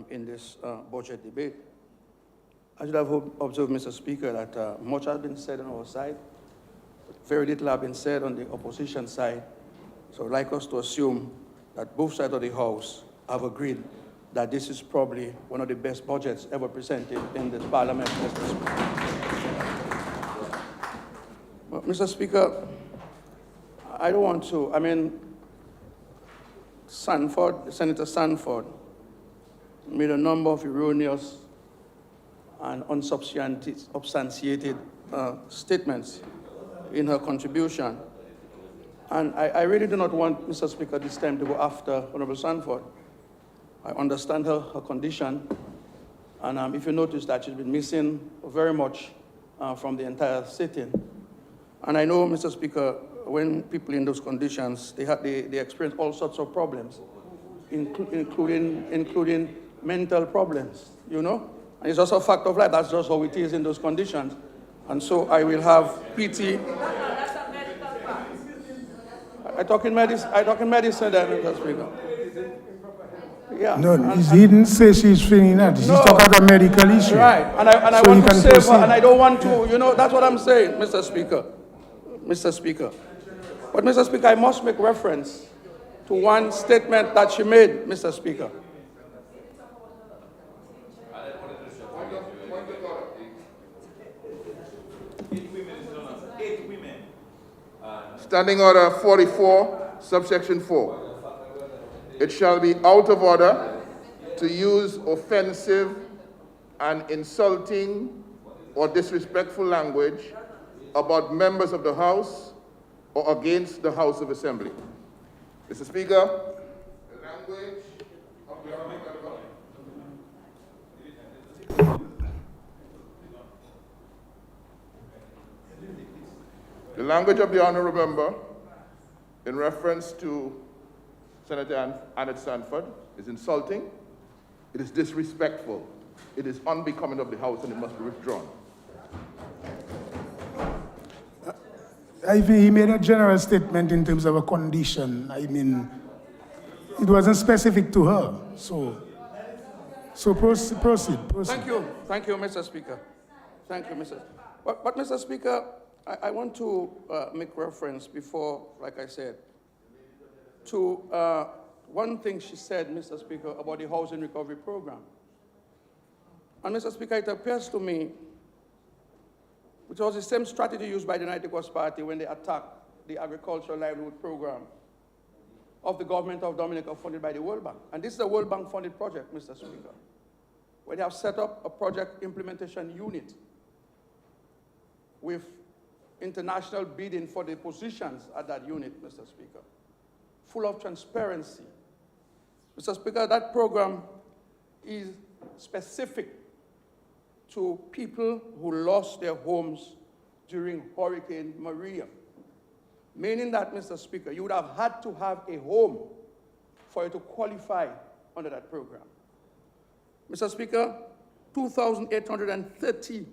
in this budget debate. I should have observed, Mr. Speaker, that much has been said on our side, but very little has been said on the opposition side. So I'd like us to assume that both sides of the House have agreed that this is probably one of the best budgets ever presented in this Parliament, Mr. Speaker. But, Mr. Speaker, I don't want to, Senator Sanford made a number of erroneous and unsubstantiated statements in her contribution. And I really do not want, Mr. Speaker, this time to go after Honorable Sanford. I understand her condition, and if you notice that she's been missing very much from the entire sitting. And I know, Mr. Speaker, when people in those conditions, they experience all sorts of problems, including mental problems, you know? And it's also a fact of life. That's just how it is in those conditions. And so I will have pity. I talk in medicine, Mr. Speaker. Yeah. No, he didn't say she's feeling that. She's talking about a medical issue. Right, and I want to save her, and I don't want to, you know, that's what I'm saying, Mr. Speaker. Mr. Speaker. But, Mr. Speaker, I must make reference to one statement that she made, Mr. Speaker. Standing Order 44, subsection 4. It shall be out of order to use offensive and insulting or disrespectful language about members of the House or against the House of Assembly. Mr. Speaker, the language of the Honorable The language of the honourable member in reference to Senator Annette Sanford is insulting, it is disrespectful, it is unbecoming of the House, and it must be withdrawn. I think he made a general statement in terms of a condition. I mean, it wasn't specific to her. So proceed. Thank you, Mr. Speaker. Thank you, Mr. But Mr. Speaker, I want to make reference before, like I said, to one thing she said, Mr. Speaker, about the Housing Recovery Program. And Mr. Speaker, it appears to me, which was the same strategy used by the United Workers' Party when they attacked the Agricultural Livelihood Program of the government of Dominica funded by the World Bank. And this is a World Bank funded project, Mr. Speaker, where they have set up a project implementation unit with international bidding for the positions at that unit, Mr. Speaker, full of transparency. Mr. Speaker, that program is specific to people who lost their homes during Hurricane Maria, meaning that, Mr. Speaker, you would have had to have a home for you to qualify under that program. Mr. Speaker, 2,830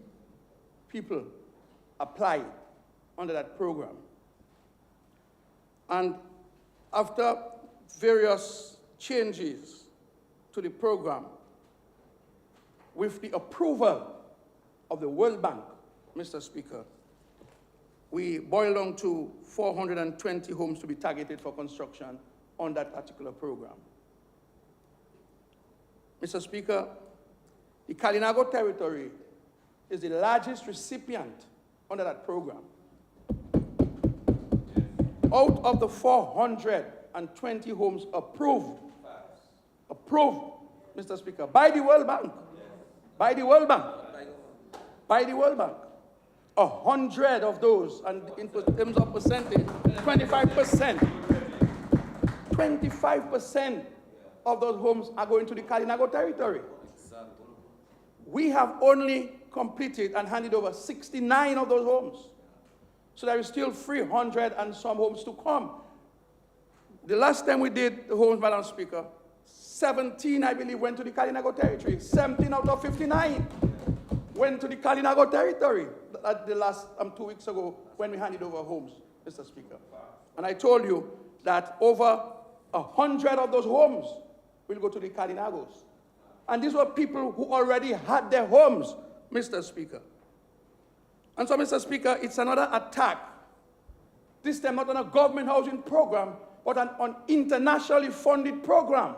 people applied under that program. And after various changes to the program, with the approval of the World Bank, Mr. Speaker, we boiled down to 420 homes to be targeted for construction on that particular program. Mr. Speaker, the Kalinago territory is the largest recipient under that program. Out of the 420 homes approved, Mr. Speaker, by the World Bank, by the World Bank, 100 of those, and in terms of percentage, 25% of those homes are going to the Kalinago territory. We have only completed and handed over 69 of those homes. So there is still 300 and some homes to come. The last time we did the homes, Madam Speaker, 17, I believe, went to the Kalinago territory. 17 out of 59 went to the Kalinago territory. At the last 2 weeks ago when we handed over homes, Mr. Speaker. And I told you that over 100 of those homes will go to the Kalinagos. And these were people who already had their homes, Mr. Speaker. And so, Mr. Speaker, it's another attack. This time not on a government housing program, but on internationally funded program,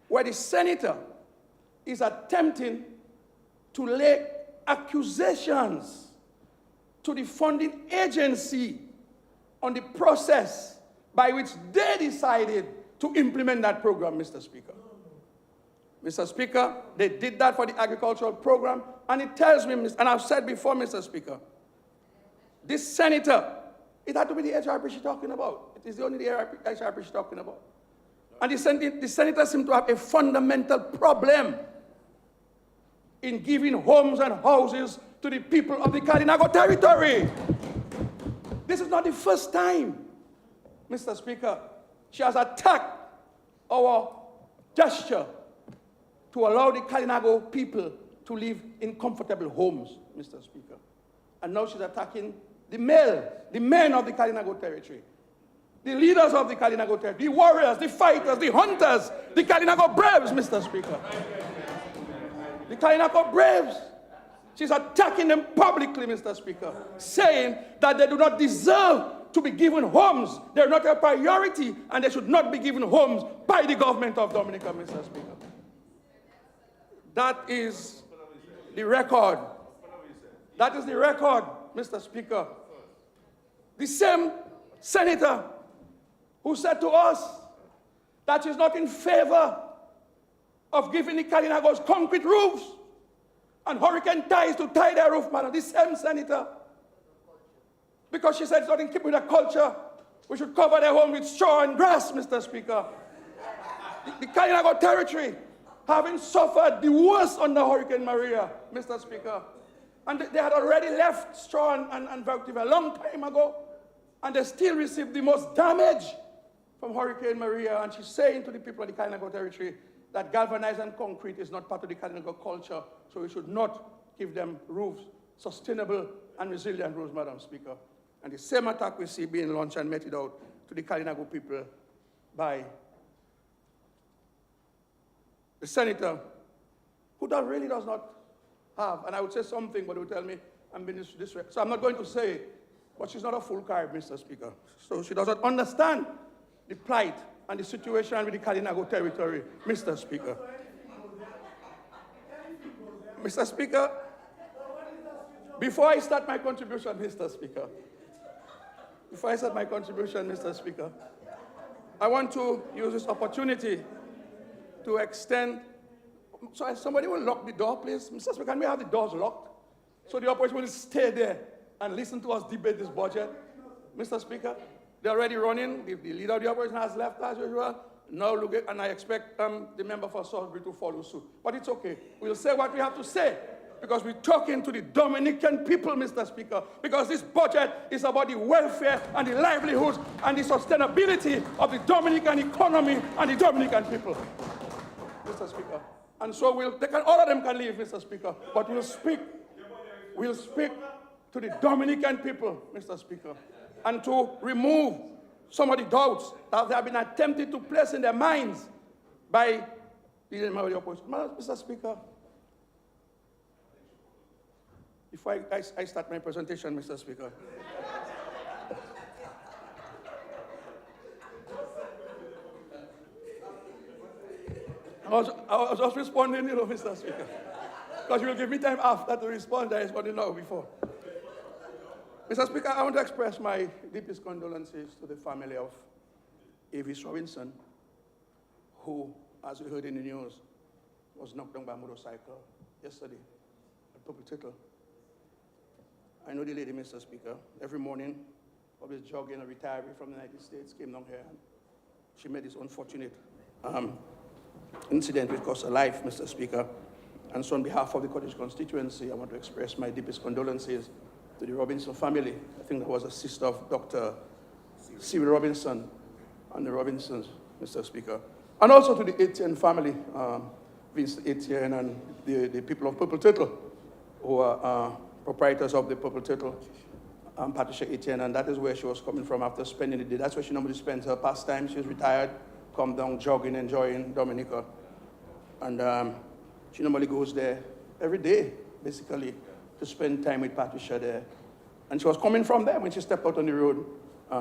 where the senator is attempting to lay accusations to the funding agency on the process by which they decided to implement that program, Mr. Speaker. Mr. Speaker, they did that for the agricultural program, and it tells me, and I've said before, Mr. Speaker, this senator, it had to be the HRP she's talking about. It is the only HRP she's talking about. And the senator seems to have a fundamental problem in giving homes and houses to the people of the Kalinago territory. This is not the first time, Mr. Speaker, she has attacked our gesture to allow the Kalinago people to live in comfortable homes, Mr. Speaker. And now she's attacking the men of the Kalinago territory, the leaders of the Kalinago territory, the warriors, the fighters, the hunters, the Kalinago braves, Mr. Speaker. The Kalinago braves. She's attacking them publicly, Mr. Speaker, saying that they do not deserve to be given homes. They're not a priority, and they should not be given homes by the government of Dominica, Mr. Speaker. That is the record. That is the record, Mr. Speaker. The same senator who said to us that she's not in favor of giving the Kalinagos concrete roofs and hurricane ties to tie their roof, madam. The same senator. Because she said it's not in keeping with the culture. We should cover their home with straw and grass, Mr. Speaker. The Kalinago territory, having suffered the worst under Hurricane Maria, Mr. Speaker. And they had already left straw and vertive a long time ago, and they still received the most damage from Hurricane Maria. And she's saying to the people of the Kalinago territory that galvanized and concrete is not part of the Kalinago culture, so we should not give them roofs, sustainable and resilient roofs, Madam Speaker. And the same attack we see being launched and meted out to the Kalinago people by the senator, who really does not have, and I would say something, but he would tell me I'm being this way. So I'm not going to say it, but she's not a full card, Mr. Speaker. So she doesn't understand the plight and the situation with the Kalinago territory, Mr. Speaker. Mr. Speaker, before I start my contribution, Mr. Speaker, I want to use this opportunity to extend. So somebody will lock the door, please. Mr. Speaker, can we have the doors locked? So the opposition will stay there and listen to us debate this budget. Mr. Speaker, they're already running. The leader of the opposition has left as usual. Now look at, and I expect the member for Salisbury to follow suit. But it's okay. We'll say what we have to say, because we're talking to the Dominican people, Mr. Speaker, because this budget is about the welfare and the livelihoods and the sustainability of the Dominican economy and the Dominican people, Mr. Speaker. And so all of them can leave, Mr. Speaker, but we'll speak to the Dominican people, Mr. Speaker, and to remove some of the doubts that have been attempted to place in their minds by the member of the opposition. Mr. Speaker, before I start my presentation, Mr. Speaker, I was just responding, Mr. Speaker, because you will give me time after to respond. I responded now before. Mr. Speaker, I want to express my deepest condolences to the family of Avis Robinson, who, as we heard in the news, was knocked down by a motorcycle yesterday at Purple Tittle. I know the lady, Mr. Speaker. Every morning, always jogging, a retiree from the United States, came down here, and she made this unfortunate incident which cost her life, Mr. Speaker. And so on behalf of the Cottage constituency, I want to express my deepest condolences to the Robinson family. I think that was a sister of Dr. Cyril Robinson and the Robinsons, Mr. Speaker. And also to the Etienne family, Vince Etienne and the people of Purple Tittle, who are proprietors of the Purple Tittle, Patricia Etienne, and that is where she was coming from after spending the day. That's where she normally spends her pastime. She was retired, come down jogging, enjoying Dominica. And she normally goes there every day, basically, to spend time with Patricia there. And she was coming from there. When she stepped out on the road,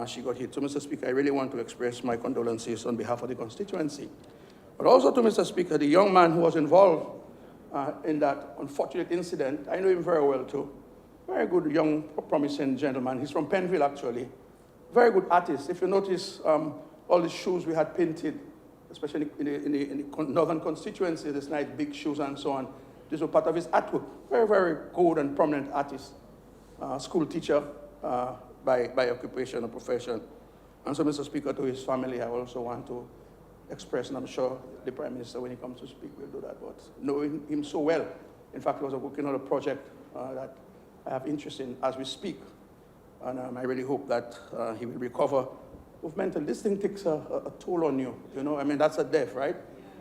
she got hit. So, Mr. Speaker, I really want to express my condolences on behalf of the constituency. But also to Mr. Speaker, the young man who was involved in that unfortunate incident, I know him very well too. Very good, young, promising gentleman. He's from Penville, actually. Very good artist. If you notice, all the shoes we had painted, especially in the northern constituency, this night, big shoes and so on. These were part of his artwork. Very, very good and prominent artist. School teacher by occupation or profession. And so, Mr. Speaker, to his family, I also want to express, and I'm sure the Prime Minister, when he comes to speak, will do that. But knowing him so well, in fact, he was working on a project that I have interest in as we speak. And I really hope that he will recover of mental. This thing takes a toll on you, you know? I mean, that's a death, right?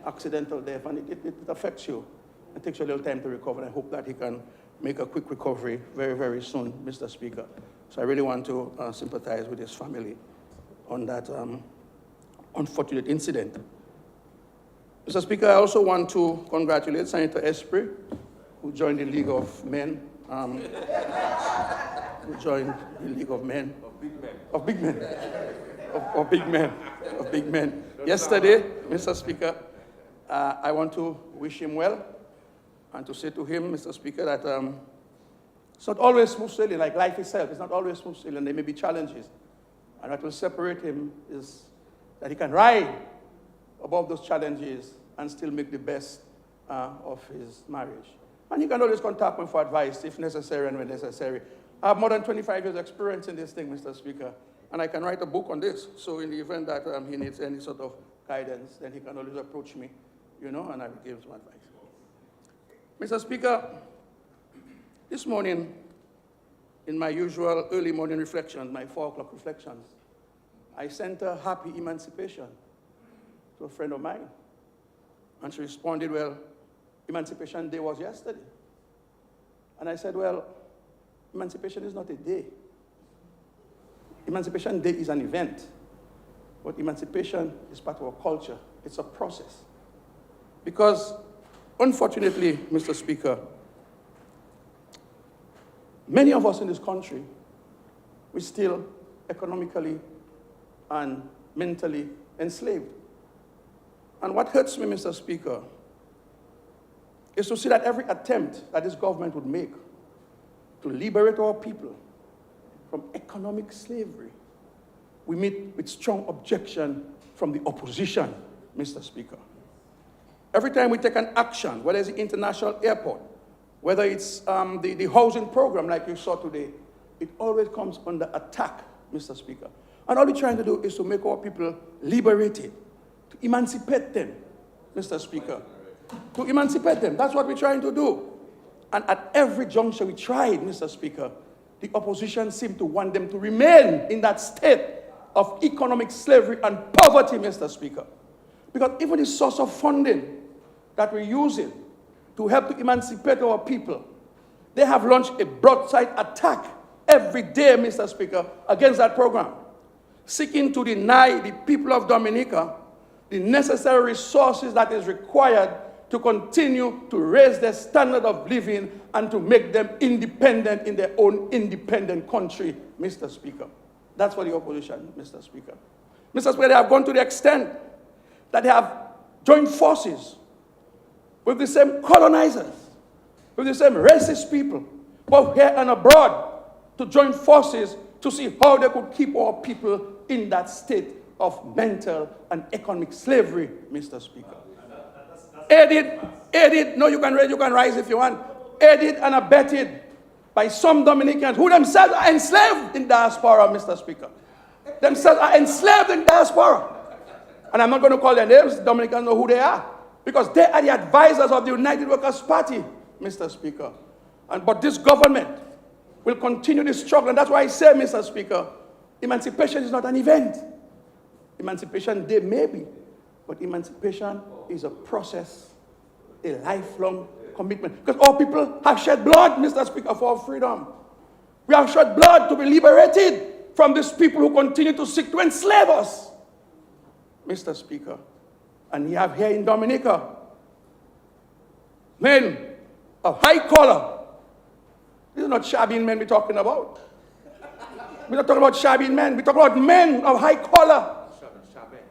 Accidental death, and it affects you. It takes you a little time to recover, and I hope that he can make a quick recovery very, very soon, Mr. Speaker. So I really want to sympathize with his family on that unfortunate incident. Mr. Speaker, I also want to congratulate Senator Esprit, who joined the League of Men. Who joined the League of Men. Of big men. Of big men. Of big men. Yesterday, Mr. Speaker, I want to wish him well and to say to him, Mr. Speaker, that it's not always smooth sailing, like life itself. It's not always smooth sailing. There may be challenges. And what will separate him is that he can ride above those challenges and still make the best of his marriage. And you can always contact me for advice if necessary and when necessary. I have more than 25 years experience in this thing, Mr. Speaker, and I can write a book on this. So in the event that he needs any sort of guidance, then he can always approach me, you know, and I will give him some advice. Mr. Speaker, this morning, in my usual early morning reflections, my 4 o'clock reflections, I sent a happy emancipation to a friend of mine. And she responded, well, Emancipation Day was yesterday. And I said, well, Emancipation is not a day. Emancipation Day is an event. But emancipation is part of our culture. It's a process. Because, unfortunately, Mr. Speaker, many of us in this country, we're still economically and mentally enslaved. And what hurts me, Mr. Speaker, is to see that every attempt that this government would make to liberate our people from economic slavery, we meet with strong objection from the opposition, Mr. Speaker. Every time we take an action, whether it's the international airport, whether it's the housing program like you saw today, it always comes under attack, Mr. Speaker. And all we're trying to do is to make our people liberated, to emancipate them, Mr. Speaker. To emancipate them. That's what we're trying to do. And at every juncture we tried, Mr. Speaker, the opposition seemed to want them to remain in that state of economic slavery and poverty, Mr. Speaker. Because even the source of funding that we're using to help to emancipate our people, they have launched a broadside attack every day, Mr. Speaker, against that program, seeking to deny the people of Dominica the necessary resources that is required to continue to raise their standard of living and to make them independent in their own independent country, Mr. Speaker. That's for the opposition, Mr. Speaker. Mr. Speaker, they have gone to the extent that they have joined forces with the same colonizers, with the same racist people, both here and abroad, to join forces to see how they could keep our people in that state of mental and economic slavery, Mr. Speaker. Aided, no, you can rise if you want, aided and abetted by some Dominicans who themselves are enslaved in diaspora, Mr. Speaker. Themselves are enslaved in diaspora. And I'm not going to call their names, Dominicans know who they are, because they are the advisors of the United Workers' Party, Mr. Speaker. But this government will continue this struggle, and that's why I say, Mr. Speaker, emancipation is not an event. Emancipation Day may be, but emancipation is a process, a lifelong commitment. Because all people have shed blood, Mr. Speaker, for our freedom. We have shed blood to be liberated from these people who continue to seek to enslave us, Mr. Speaker. And you have here in Dominica, men of high collar. These are not shabby men we're talking about. We're not talking about shabby men. We're talking about men of high collar.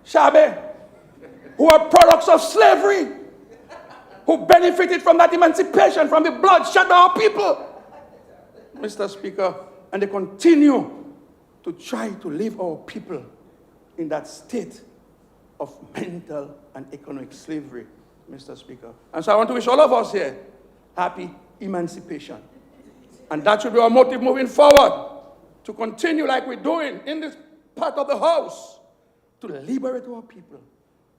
Shabby. Who are products of slavery. Who benefited from that emancipation, from the bloodshed of our people. Mr. Speaker, and they continue to try to leave our people in that state of mental and economic slavery, Mr. Speaker. And so I want to wish all of us here happy emancipation. And that should be our motive moving forward, to continue like we're doing in this part of the House, to liberate our people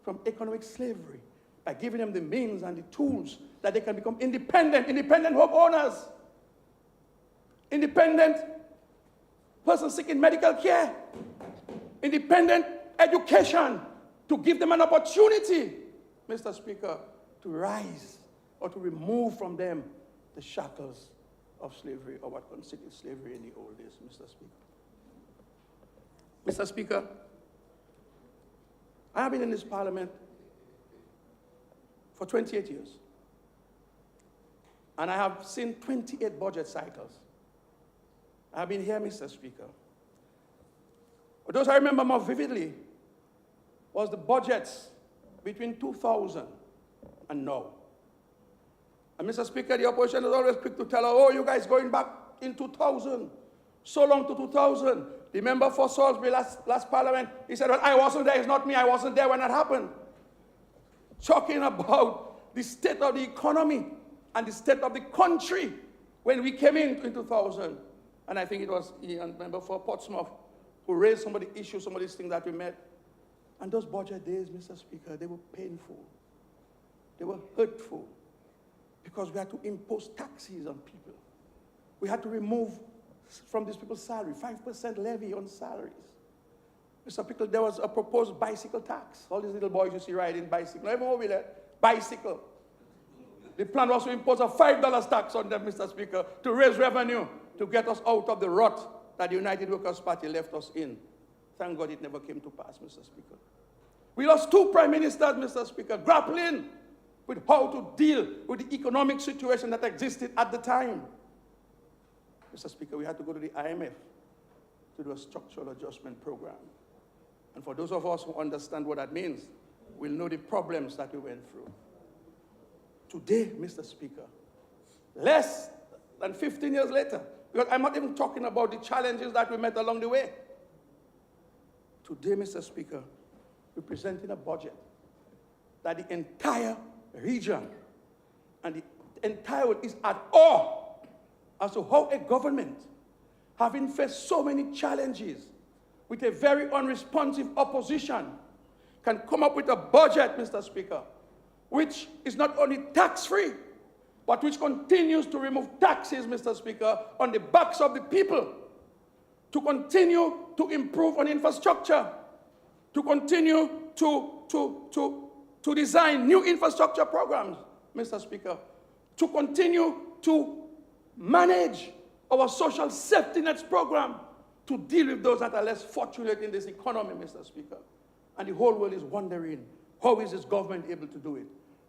from economic slavery by giving them the means and the tools that they can become independent homeowners, independent persons seeking medical care, independent education, to give them an opportunity, Mr. Speaker, to rise or to remove from them the shackles of slavery, or what constituted slavery in the old days, Mr. Speaker. Mr. Speaker, I have been in this parliament for 28 years. And I have seen 28 budget cycles. I've been here, Mr. Speaker. But those I remember more vividly was the budgets between 2000 and now. And Mr. Speaker, the opposition is always quick to tell us, oh, you guys going back in 2000, so long to 2000. The member for Salisbury last parliament, he said, well, I wasn't there, it's not me, I wasn't there when that happened. Talking about the state of the economy and the state of the country when we came in 2000. And I think it was the member for Portsmouth who raised some of the issues, some of these things that we met. And those budget days, Mr. Speaker, they were painful. They were hurtful. Because we had to impose taxes on people. We had to remove from these people's salary 5% levy on salaries. Mr. Speaker, there was a proposed bicycle tax. All these little boys you see riding bicycle, everyone over there, bicycle. The plan was to impose a $5 tax on them, Mr. Speaker, to raise revenue, to get us out of the rut that the United Workers' Party left us in. Thank God it never came to pass, Mr. Speaker. We lost 2 prime ministers, Mr. Speaker, grappling with how to deal with the economic situation that existed at the time. Mr. Speaker, we had to go to the IMF to do a structural adjustment program. And for those of us who understand what that means, we'll know the problems that we went through. Today, Mr. Speaker, less than 15 years later, because I'm not even talking about the challenges that we met along the way. Today, Mr. Speaker, we're presenting a budget that the entire region and the entire world is at awe as to how a government, having faced so many challenges with a very unresponsive opposition, can come up with a budget, Mr. Speaker, which is not only tax-free, but which continues to remove taxes, Mr. Speaker, on the backs of the people, to continue to improve on infrastructure, to continue to design new infrastructure programs, Mr. Speaker, to continue to manage our social safety nets program, to deal with those that are less fortunate in this economy, Mr. Speaker. And the whole world is wondering, how is this government able to do it?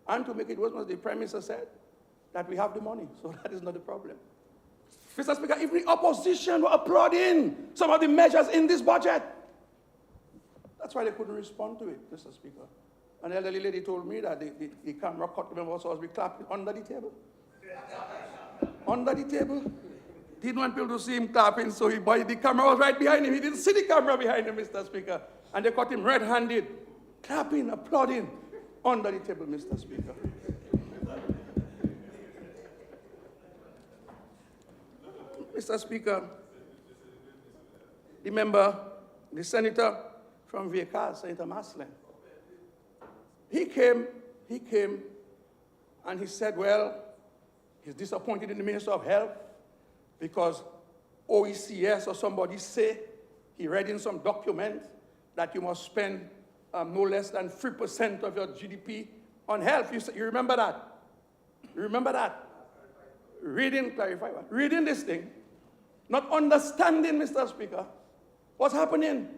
And to make it worse, the Prime Minister said that we have the money, so that is not the problem. Mr. Speaker, even the opposition were applauding some of the measures in this budget. That's why they couldn't respond to it, Mr. Speaker. An elderly lady told me that the camera caught the member of us clapping under the table. Under the table. Didn't want people to see him clapping, so the camera was right behind him. He didn't see the camera behind him, Mr. Speaker. And they caught him red-handed, clapping, applauding under the table, Mr. Speaker. Mr. Speaker, remember the senator from Vietnam, Senator Maslin. He came, and he said, well, he's disappointed in the Minister of Health because OECS or somebody say he read in some document that you must spend no less than 3% of your GDP on health. You remember that? You remember that? Reading this thing, not understanding, Mr. Speaker, what's happening.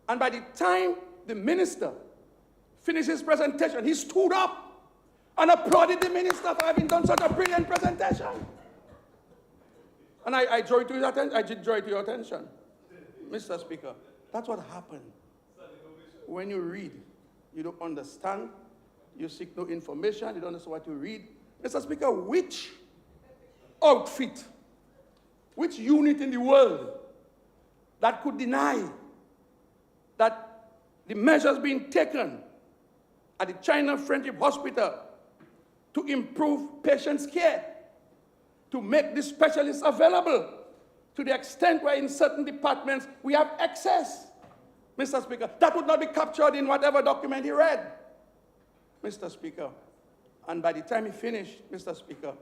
And by the time the minister finished his presentation, he stood up and applauded the minister for having done such a brilliant presentation. And I draw it to your attention. I did draw it to your attention, Mr. Speaker. That's what happened. When you read, you don't understand, you seek no information, you don't understand what you read. Mr. Speaker, which outfit, which unit in the world that could deny that the measures being taken at the China Friendship Hospital to improve patients' care, to make the specialists available to the extent where in certain departments we have excess, Mr. Speaker, that would not be captured in whatever document he read, Mr. Speaker. And by the time he finished, Mr. Speaker,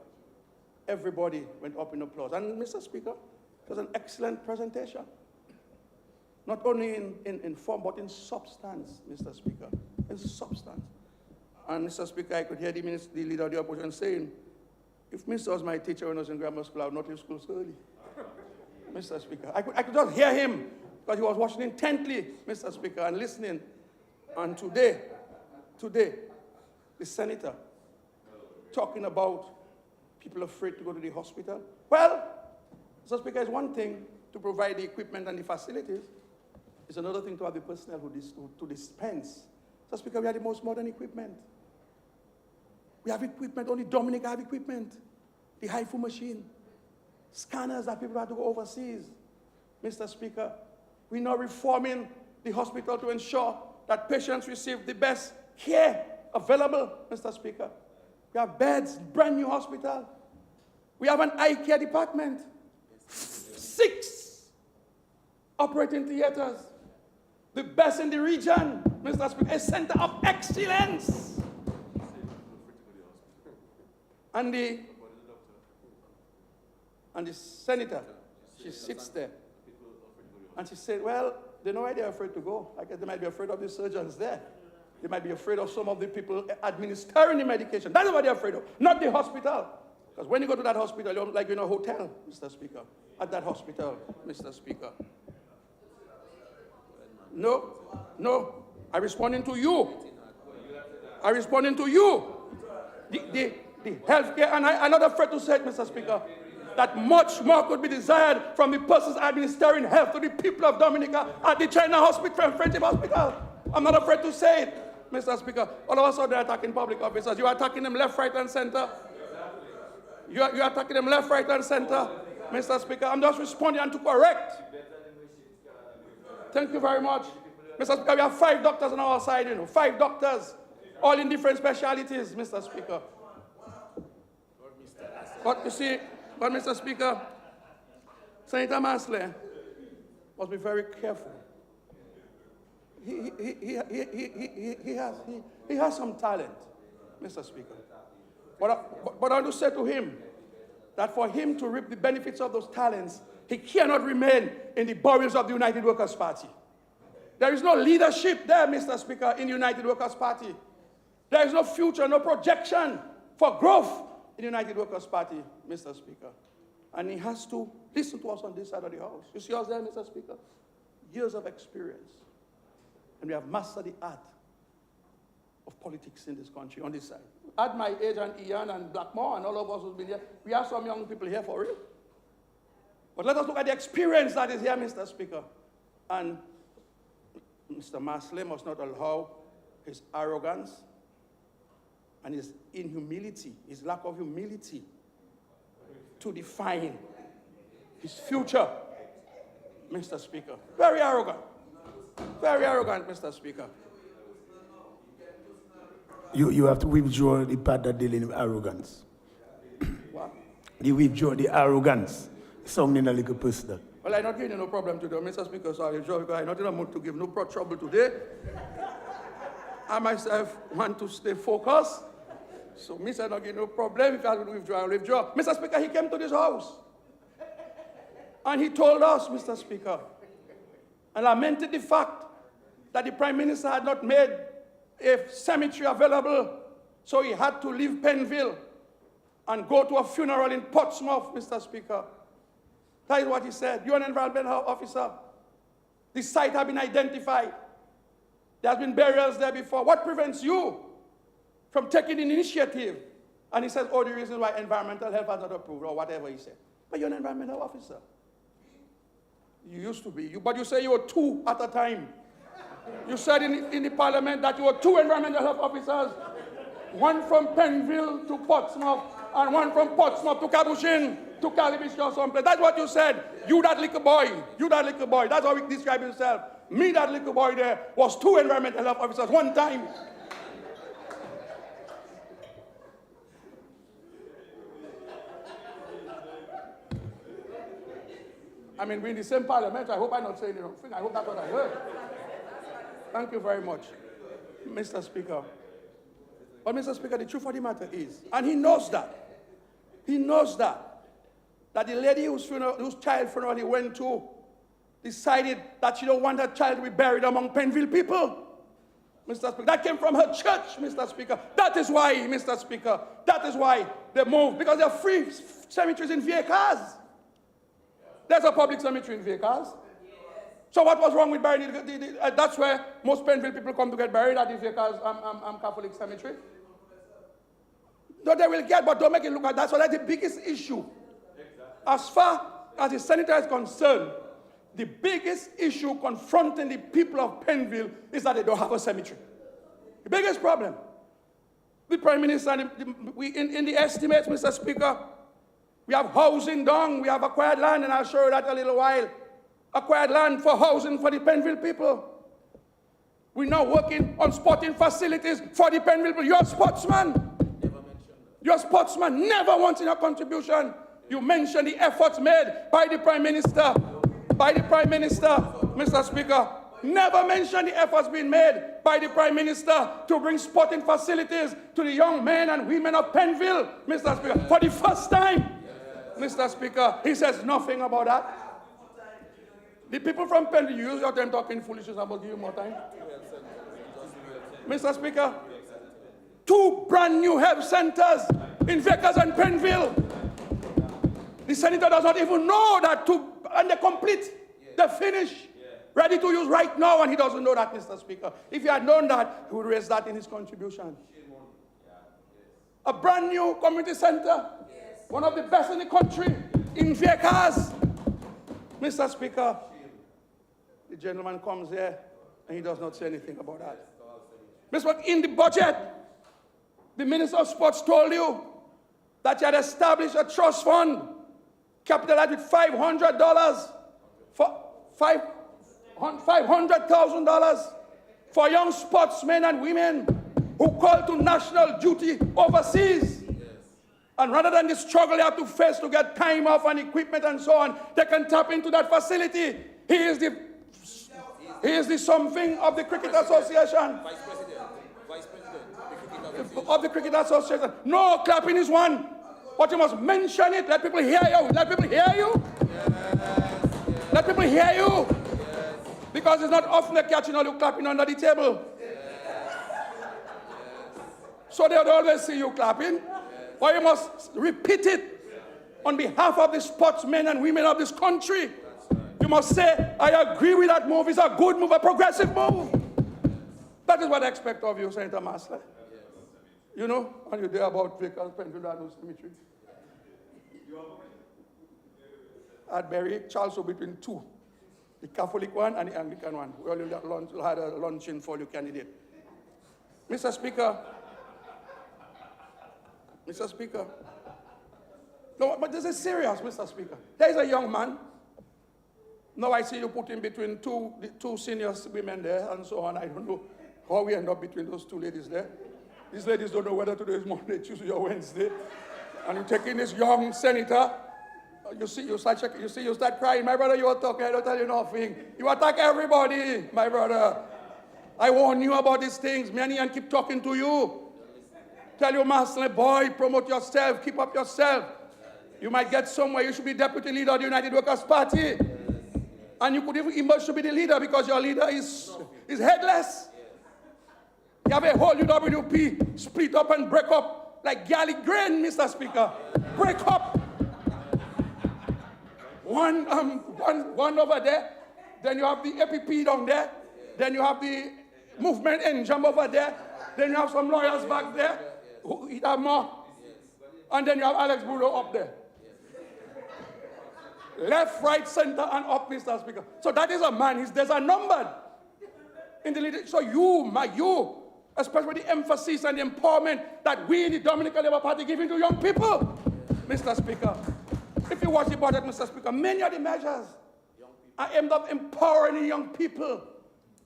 everybody went up in applause. And Mr. Speaker, it was an excellent presentation. Not only in form, but in substance, Mr. Speaker, in substance. And Mr. Speaker, I could hear the leader of the opposition saying, if Mr. was my teacher when I was in grammar school, I would not leave school so early. Mr. Speaker, I could just hear him because he was watching intently, Mr. Speaker, and listening. And today, the senator talking about people afraid to go to the hospital. Well, Mr. Speaker, it's one thing to provide the equipment and the facilities. It's another thing to have the personnel to dispense. Mr. Speaker, we have the most modern equipment. We have equipment, only Dominica have equipment. The HIFU machine, scanners that people have to go overseas. Mr. Speaker, we're now reforming the hospital to ensure that patients receive the best care available, Mr. Speaker. We have beds, brand new hospital. We have an eye care department. 6 operating theaters. The best in the region, Mr. Speaker, a center of excellence. And the senator, she sits there. And she said, well, they know why they're afraid to go. I guess they might be afraid of the surgeons there. They might be afraid of some of the people administering the medication. That's what they're afraid of, not the hospital. Because when you go to that hospital, you're like in a hotel, Mr. Speaker. At that hospital, Mr. Speaker. No, I'm responding to you. I'm responding to you. The healthcare, and I'm not afraid to say it, Mr. Speaker, that much more could be desired from the persons administering health to the people of Dominica at the China Hospital, Friendship Hospital. I'm not afraid to say it, Mr. Speaker. All of a sudden, they're attacking public officers. You're attacking them left, right, and center. You're attacking them left, right, and center, Mr. Speaker. I'm just responding and to correct. Thank you very much. Mr. Speaker, we have 5 doctors on our side, 5 doctors, all in different specialities, Mr. Speaker. But you see, Mr. Speaker, Senator Masley must be very careful. He has some talent, Mr. Speaker. But I want to say to him that for him to reap the benefits of those talents, he cannot remain in the bowels of the United Workers' Party. There is no leadership there, Mr. Speaker, in the United Workers' Party. There is no future, no projection for growth in the United Workers' Party, Mr. Speaker. And he has to listen to us on this side of the house. You see us there, Mr. Speaker? Years of experience. And we have mastered the art of politics in this country on this side. At my age and Ian and Blackmore and all of us who've been here, we have some young people here for real. But let us look at the experience that is here, Mr. Speaker. And Mr. Masley must not allow his arrogance and his inhumility, his lack of humility, to define his future, Mr. Speaker. Very arrogant, Mr. Speaker. You have to withdraw the part that dealing with arrogance. What? You withdraw the arrogance, sounding a little personal. Well, I'm not giving you no problem today, Mr. Speaker, so I'm not in a mood to give no trouble today. I myself want to stay focused. So, Mr. not give no problem. If I will withdraw, I'll withdraw. Mr. Speaker, he came to this house. And he told us, Mr. Speaker, and lamented the fact that the Prime Minister had not made a cemetery available, so he had to leave Penville and go to a funeral in Portsmouth, Mr. Speaker. That is what he said. You're an environmental officer. The site has been identified. There has been burials there before. What prevents you from taking the initiative. And he says, oh, the reason why environmental health has not approved, or whatever he said. But you're an environmental officer. You used to be. But you say you were 2 at a time. You said in the parliament that you were 2 environmental health officers. One from Penville to Portsmouth, and one from Portsmouth to Caboochin to Calibish or someplace. That's what you said. You that little boy. You that little boy. That's how he described himself. Me, that little boy there, was 2 environmental health officers one time. I mean, we're in the same parliament. I hope I'm not saying the wrong thing. I hope that's what I heard. Thank you very much, Mr. Speaker. But, Mr. Speaker, the truth of the matter is, and he knows that, that the lady whose child funeral he went to decided that she don't want her child to be buried among Penville people. Mr. Speaker, that came from her church, Mr. Speaker. That is why, Mr. Speaker, that is why they moved, because there are free cemeteries in Viecas. There's a public cemetery in Viecas. So what was wrong with burying that's where most Penville people come to get buried, at the Viecas Catholic cemetery. No, they will get, but don't make it look like that. So that's the biggest issue. As far as the senator is concerned, the biggest issue confronting the people of Penville is that they don't have a cemetery. The biggest problem. The Prime Minister, in the estimates, Mr. Speaker, we have housing done, we have acquired land, and I'll show you that in a little while. Acquired land for housing for the Penville people. We're now working on sporting facilities for the Penville people. You're a sportsman. Your sportsman never once in a contribution. You mentioned the efforts made by the Prime Minister. Mr. Speaker. Never mentioned the efforts being made by the Prime Minister to bring sporting facilities to the young men and women of Penville, Mr. Speaker. For the first time, Mr. Speaker, he says nothing about that. The people from Penville, you use your time talking foolishness, I'm going to give you more time. Mr. Speaker, 2 brand new health centers in Viecas and Penville. The senator does not even know that and they're complete. They're finished. Ready to use right now, and he doesn't know that, Mr. Speaker. If he had known that, he would raise that in his contribution. A brand new community center, one of the best in the country, in Viecas. Mr. Speaker, the gentleman comes here, and he does not say anything about that. Mr. Speaker, in the budget, the Minister of Sports told you that he had established a trust fund capitalized with $500 for $500,000 for young sportsmen and women who call to national duty overseas. Yes. And rather than the struggle they have to face to get time off and equipment and so on, they can tap into that facility. He is the something of the Cricket Association. Vice President of the Cricket Association. No, clapping is one. But you must mention it. Let people hear you. Let people hear you. Yes. Let people hear you. Yes. Because it's not often they catch you clapping under the table. Yes. So they'll always see you clapping. Yes. But you must repeat it on behalf of the sportsmen and women of this country. Right. You must say, I agree with that move. It's a good move, a progressive move. That is what I expect of you, Senator Masley. You know, and you're there about Viecas, Penville, and Cemetery. I'd bury Charles between 2, the Catholic one and the Anglican one. We only had a luncheon for your candidate. Mr. Speaker. No, but this is serious, Mr. Speaker. There is a young man. Now I see you put him between the 2 senior women there and so on. I don't know how we end up between those 2 ladies there. These ladies don't know whether today is Monday, Tuesday, or Wednesday. And you're taking this young senator. You start crying. My brother, you are talking, I don't tell you nothing. You attack everybody, my brother. I warn you about these things. Me and Ian keep talking to you. Tell you, Master, boy, promote yourself, keep up yourself. You might get somewhere. You should be deputy leader of the United Workers' Party. And you could even emerge to be the leader because your leader is headless. You have a whole UWP split up and break up like garlic grain, Mr. Speaker. Break up. One over there. Then you have the APP down there. Then you have the movement engine over there. Then you have some lawyers back there who eat have more. And then you have Alex Budo up there. Left, right, center, and up, Mr. Speaker. So that is a man. There's a number in the leadership. So you, especially with the emphasis and the empowerment that we in the Dominican Labour Party giving to young people, Mr. Speaker. If you watch the budget, Mr. Speaker, many of the measures are aimed at empowering the young people,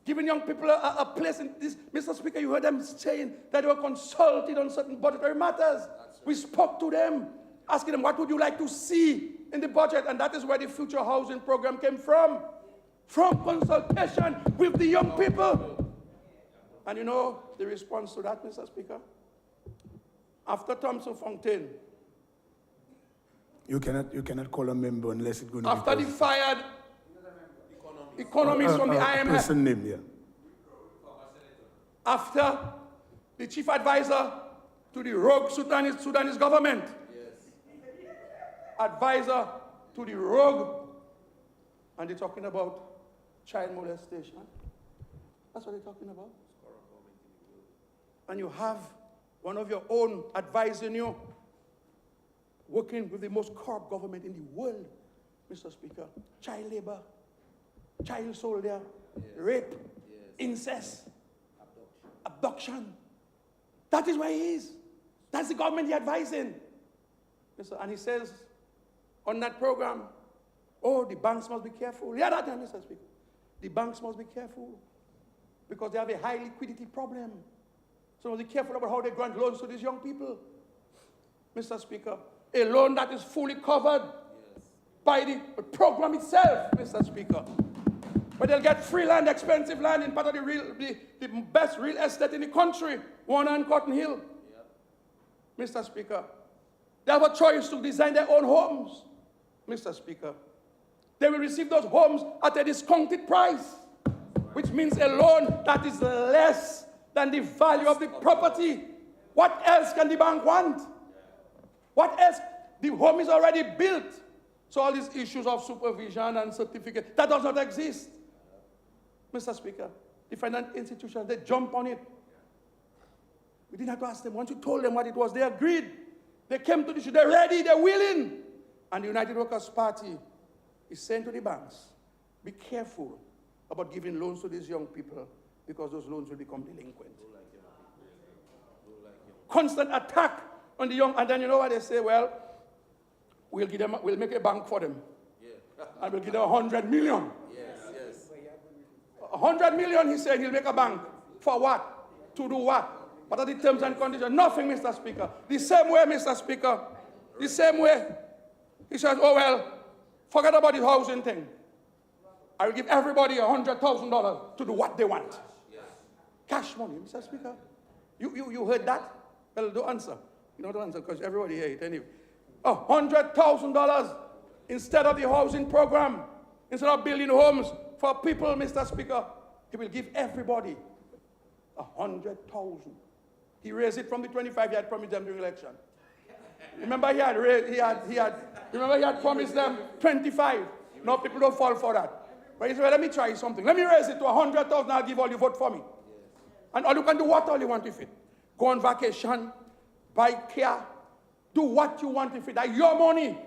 giving young people a place in this. Mr. Speaker, you heard them saying that they were consulted on certain budgetary matters. We spoke to them, asking them, what would you like to see in the budget? And that is where the future housing program came from consultation with the young people. And you know the response to that, Mr. Speaker? After Thompson Fontaine, you cannot call a member unless it's going to after be the fired economists from the IMF, person name, yeah. after the chief advisor to the rogue Sudanese government, advisor to the rogue, and they're talking about child molestation. That's what they're talking about. And you have one of your own advising you, working with the most corrupt government in the world, Mr. Speaker. Child labor, child soldier, rape, incest, abduction. That is where he is. That's the government he's advising. And he says on that program, oh, the banks must be careful. Yeah, that, Mr. Speaker. The banks must be careful because they have a high liquidity problem. So must be careful about how they grant loans to these young people. Mr. Speaker, a loan that is fully covered by the program itself, Mr. Speaker. But they'll get free land, expensive land in part of the best real estate in the country, Warner and Cotton Hill. Mr. Speaker, they have a choice to design their own homes, Mr. Speaker. They will receive those homes at a discounted price, which means a loan that is less than the value of the property. What else can the bank want? What else? The home is already built. So all these issues of supervision and certificate, that does not exist. Mr. Speaker, the financial institutions, they jump on it. We didn't have to ask them. Once you told them what it was, they agreed. They came to the issue. They're ready. They're willing. And the United Workers' Party is saying to the banks, be careful about giving loans to these young people because those loans will become delinquent. Constant attack on the young. And then you know what they say? Well, we'll make a bank for them. And we'll give them 100 million. 100 million, he said, he'll make a bank. For what? To do what? What are the terms and conditions? Nothing, Mr. Speaker. The same way, Mr. Speaker. The same way. He says, oh, well, forget about the housing thing. I will give everybody $100,000 to do what they want. Cash money, Mr. Speaker. You heard that? Well, don't answer. You don't answer because everybody heard it anyway. $100,000 instead of the housing program, instead of building homes for people, Mr. Speaker, he will give everybody 100,000. He raised it from the 25 he had promised them during the election. Remember he had promised them 25. Now people don't fall for that. But he said, well, let me try something. Let me raise it to 100,000. I'll give all you vote for me. And all you can do what all you want with it. Go on vacation, buy car, do what you want with it. That's your money.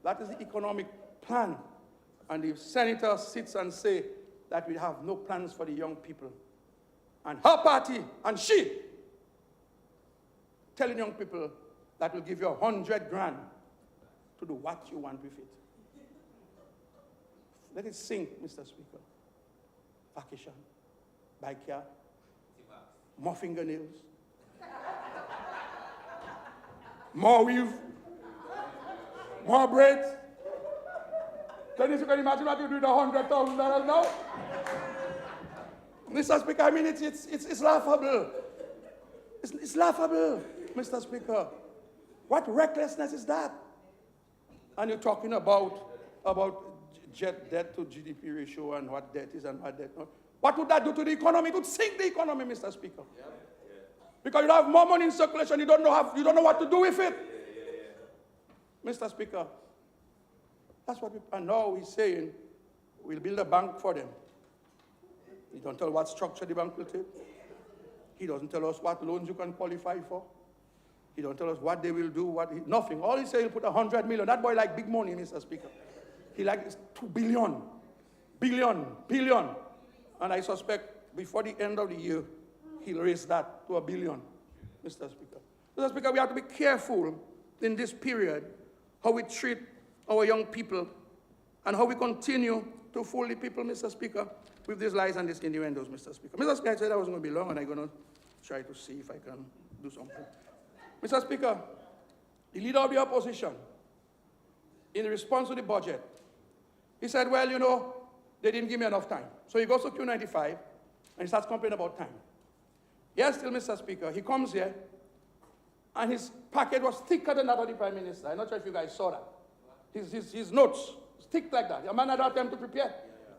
That is the economic plan. And the senator sits and says that we have no plans for the young people. And her party and she telling young people that will give you 100 grand to do what you want with it. Let it sink, Mr. Speaker. Vacation, buy car, more fingernails, more weave, more braids. Can you imagine what you do with $100,000 now? Mr. Speaker, I mean, it's laughable. It's laughable, Mr. Speaker. What recklessness is that? And you're talking about debt to GDP ratio and what debt is and what debt not. What would that do to the economy? It would sink the economy, Mr. Speaker. Because you have more money in circulation, you don't know what to do with it. Mr. Speaker, that's what and now he's saying we'll build a bank for them. You don't tell what structure the bank will take. He doesn't tell us what loans you can qualify for. He don't tell us what they will do, nothing. All he says, he'll put 100 million. That boy like big money, Mr. Speaker. He like 2 billion, billion. And I suspect before the end of the year, he'll raise that to 1 billion, Mr. Speaker. Mr. Speaker, we have to be careful in this period how we treat our young people and how we continue to fool the people, Mr. Speaker, with these lies and these innuendos, Mr. Speaker. Mr. Speaker, I said I wasn't going to be long, and I'm going to try to see if I can do something. Mr. Speaker, the leader of the opposition, in response to the budget, he said, well, you know, they didn't give me enough time. So he goes to Q95, and he starts complaining about time. Yes, still, Mr. Speaker, he comes here, and his packet was thicker than that of the Prime Minister. I'm not sure if you guys saw that. His notes, thick like that. A man had time to prepare.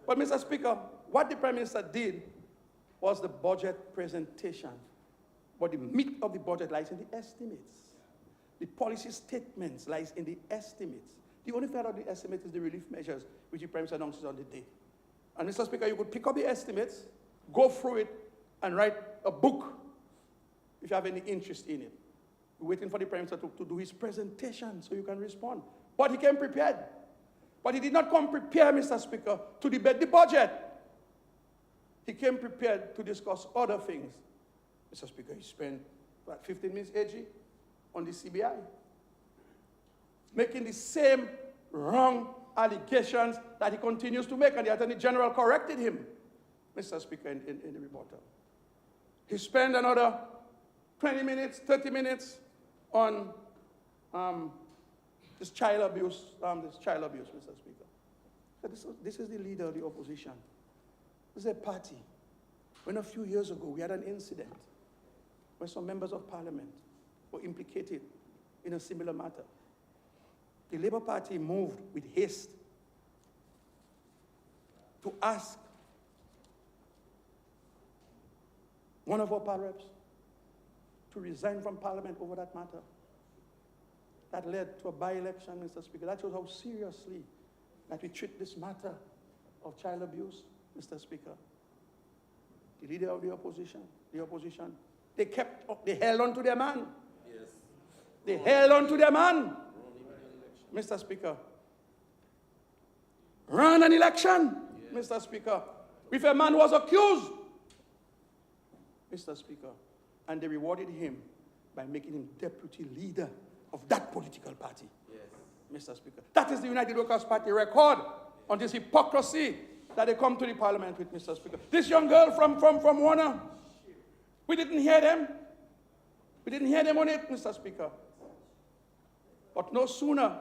But, Mr. Speaker, what the Prime Minister did was the budget presentation. But the meat of the budget lies in the estimates. The policy statements lies in the estimates. The only part of the estimates is the relief measures, which the Prime Minister announces on the day. And, Mr. Speaker, you could pick up the estimates, go through it, and write a book if you have any interest in it. We're waiting for the Prime Minister to do his presentation so you can respond. But he came prepared. But he did not come prepared, Mr. Speaker, to debate the budget. He came prepared to discuss other things. Mr. Speaker, he spent, 15 minutes, AG, on the CBI, making the same wrong allegations that he continues to make, and the Attorney General corrected him, Mr. Speaker, in the rebuttal. He spent another 20 minutes, 30 minutes on this child abuse, Mr. Speaker. So this is the leader of the opposition. This is a party. When a few years ago we had an incident where some members of parliament were implicated in a similar matter. The Labour Party moved with haste to ask one of our power reps to resign from parliament over that matter. That led to a by-election, Mr. Speaker. That shows how seriously that we treat this matter of child abuse, Mr. Speaker. The leader of the opposition, they held on to their man. Yes. They held on to their man. Mr. Speaker. Run an election, Mr. Speaker. If a man was accused, Mr. Speaker, and they rewarded him by making him deputy leader of that political party. Yes. Mr. Speaker. That is the United Workers' Party record on this hypocrisy that they come to the parliament with, Mr. Speaker. This young girl from Warner, we didn't hear them. We didn't hear them on it, Mr. Speaker. But no sooner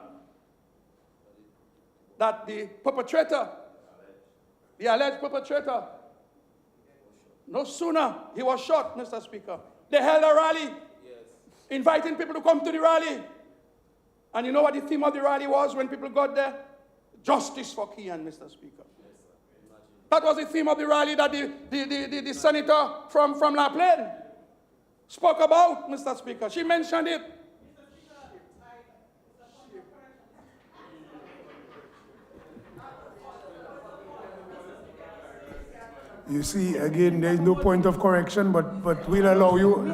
that the perpetrator, the alleged perpetrator, no sooner he was shot, Mr. Speaker. They held a rally, inviting people to come to the rally. And you know what the theme of the rally was when people got there? Justice for Kian, Mr. Speaker. That was the theme of the rally that the senator from La Plaine spoke about, Mr. Speaker. She mentioned it. You see, again, there is no point of correction, but we'll allow you.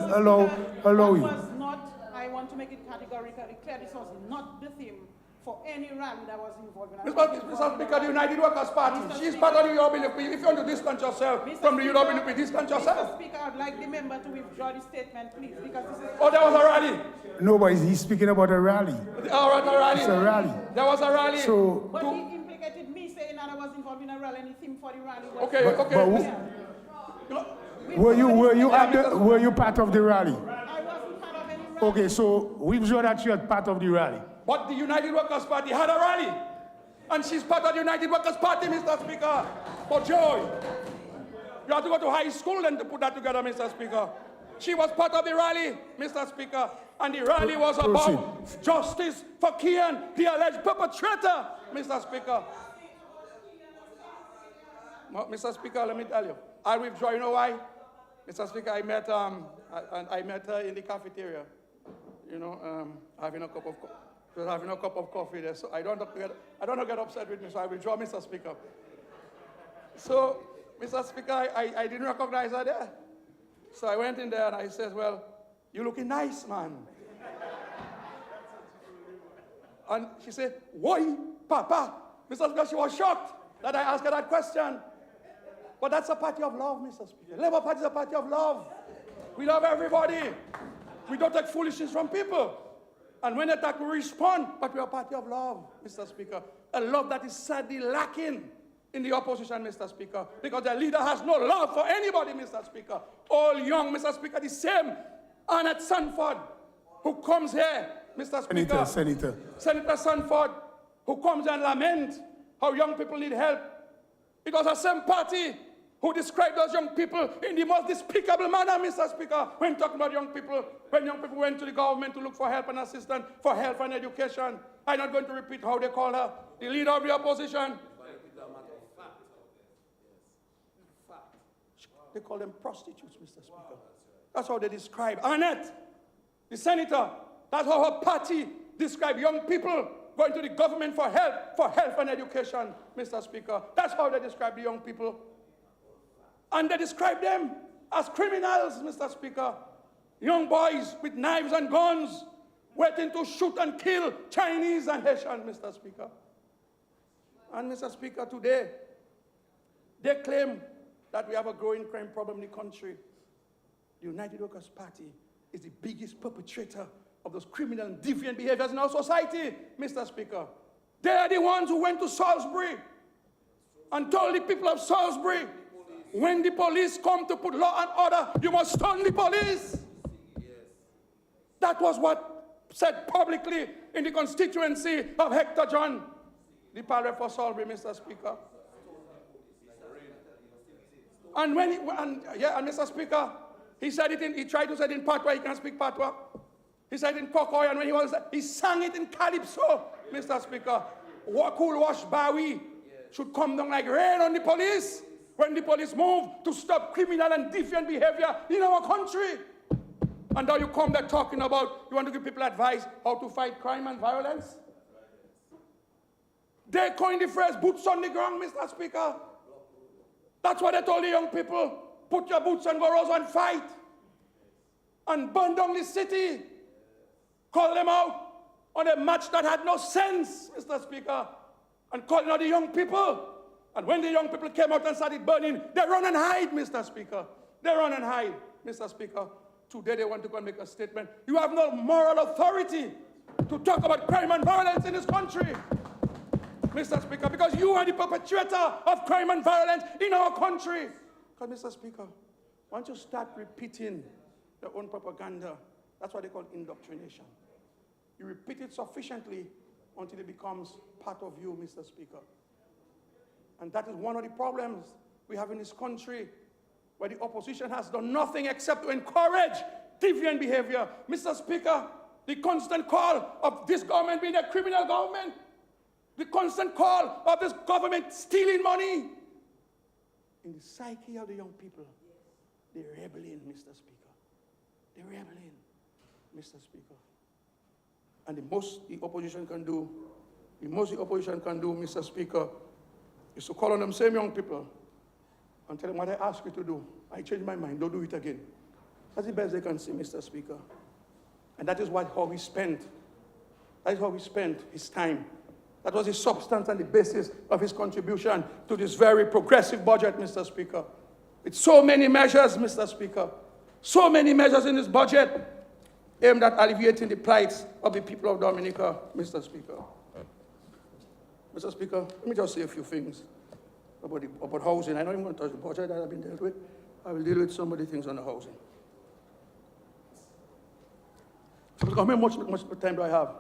I want to make it categorically clear, this was not the theme for any rally that was involved in Mr. Speaker, the United Workers' Party, she's part of the European Union. If you want to distance yourself from the European Union, distance yourself. Mr. Speaker, I'd like the member to withdraw the statement, please, because this is... Oh, there was a rally. No, but he's speaking about a rally. All right, a rally. It's a rally. There was a rally. So, but he implicated me saying that I was involved in a rally, and the theme for the rally was... Were you part of the rally? I wasn't part of any rally. Okay, so we've sure that you're part of the rally. But the United Workers' Party had a rally. And she's part of the United Workers' Party, Mr. Speaker. For joy. You have to go to high school then to put that together, Mr. Speaker. She was part of the rally, Mr. Speaker. And the rally was about justice for Kian, the alleged perpetrator, Mr. Speaker. Mr. Speaker, let me tell you. I withdraw. You know why? Mr. Speaker, I met her in the cafeteria. You know, having a cup of coffee there. So I don't get upset with me. So I withdraw, Mr. Speaker. So, Mr. Speaker, I didn't recognize her there. So I went in there and I said, well, you looking nice, man. And she said, why, Papa? Mr. Speaker, she was shocked that I asked her that question. But that's a party of love, Mr. Speaker. Labour Party is a party of love. We love everybody. We don't take foolishness from people. And when they attack, we respond. But we're a party of love, Mr. Speaker. A love that is sadly lacking in the opposition, Mr. Speaker. Because the leader has no love for anybody, Mr. Speaker. All young, Mr. Speaker, the same Annette Sanford, who comes here, Mr. Speaker. Senator Sanford, who comes and laments how young people need help. It was the same party who described those young people in the most despicable manner, Mr. Speaker, when talking about young people, when young people went to the government to look for help and assistance, for health and education. I'm not going to repeat how they call her, the leader of the opposition. They call them prostitutes, Mr. Speaker. That's how they describe Annette, the senator. That's how her party described young people going to the government for help, and education, Mr. Speaker. That's how they describe the young people. And they describe them as criminals, Mr. Speaker. Young boys with knives and guns waiting to shoot and kill Chinese and Haitians, Mr. Speaker. And Mr. Speaker, today, they claim that we have a growing crime problem in the country. The United Workers' Party is the biggest perpetrator of those criminal and deviant behaviors in our society, Mr. Speaker. They are the ones who went to Salisbury and told the people of Salisbury, when the police come to put law and order, you must stun the police. Yes. That was what said publicly in the constituency of Hector John, the parliament for Salisbury, Mr. Speaker. And Mr. Speaker, he said it he tried to say it in Patois. He can't speak Patois. He said it in Kokoy, and when he sang it in Calypso, Mr. Speaker. Cool Wash Bowie should come down like rain on the police when the police move to stop criminal and deviant behavior in our country. And now you come there talking about you want to give people advice how to fight crime and violence. They coined the phrase boots on the ground, Mr. Speaker. That's what they told the young people. Put your boots on, go and fight. And burn down the city. Call them out on a match that had no sense, Mr. Speaker. And calling out the young people. And when the young people came out and started burning, they run and hide, Mr. Speaker. They run and hide, Mr. Speaker. Today they want to go and make a statement. You have no moral authority to talk about crime and violence in this country, Mr. Speaker, because you are the perpetrator of crime and violence in our country. Because, Mr. Speaker, once you start repeating your own propaganda, that's what they call indoctrination. You repeat it sufficiently until it becomes part of you, Mr. Speaker. And that is one of the problems we have in this country, where the opposition has done nothing except to encourage deviant behavior. Mr. Speaker, the constant call of this government being a criminal government, the constant call of this government stealing money, in the psyche of the young people, they're rebelling, Mr. Speaker. They're rebelling, Mr. Speaker. And the most the opposition can do, Mr. Speaker, is to call on them same young people and tell them what I asked you to do. I changed my mind, don't do it again. That's the best they can say, Mr. Speaker. And that is how he spent. That is how he spent his time. That was the substance and the basis of his contribution to this very progressive budget, Mr. Speaker. With so many measures, Mr. Speaker. So many measures in this budget aimed at alleviating the plight of the people of Dominica, Mr. Speaker. Mr. Speaker, let me just say a few things about housing. I'm not even going to touch the budget that I've been dealt with. I will deal with some of the things on the housing. How much time do I have?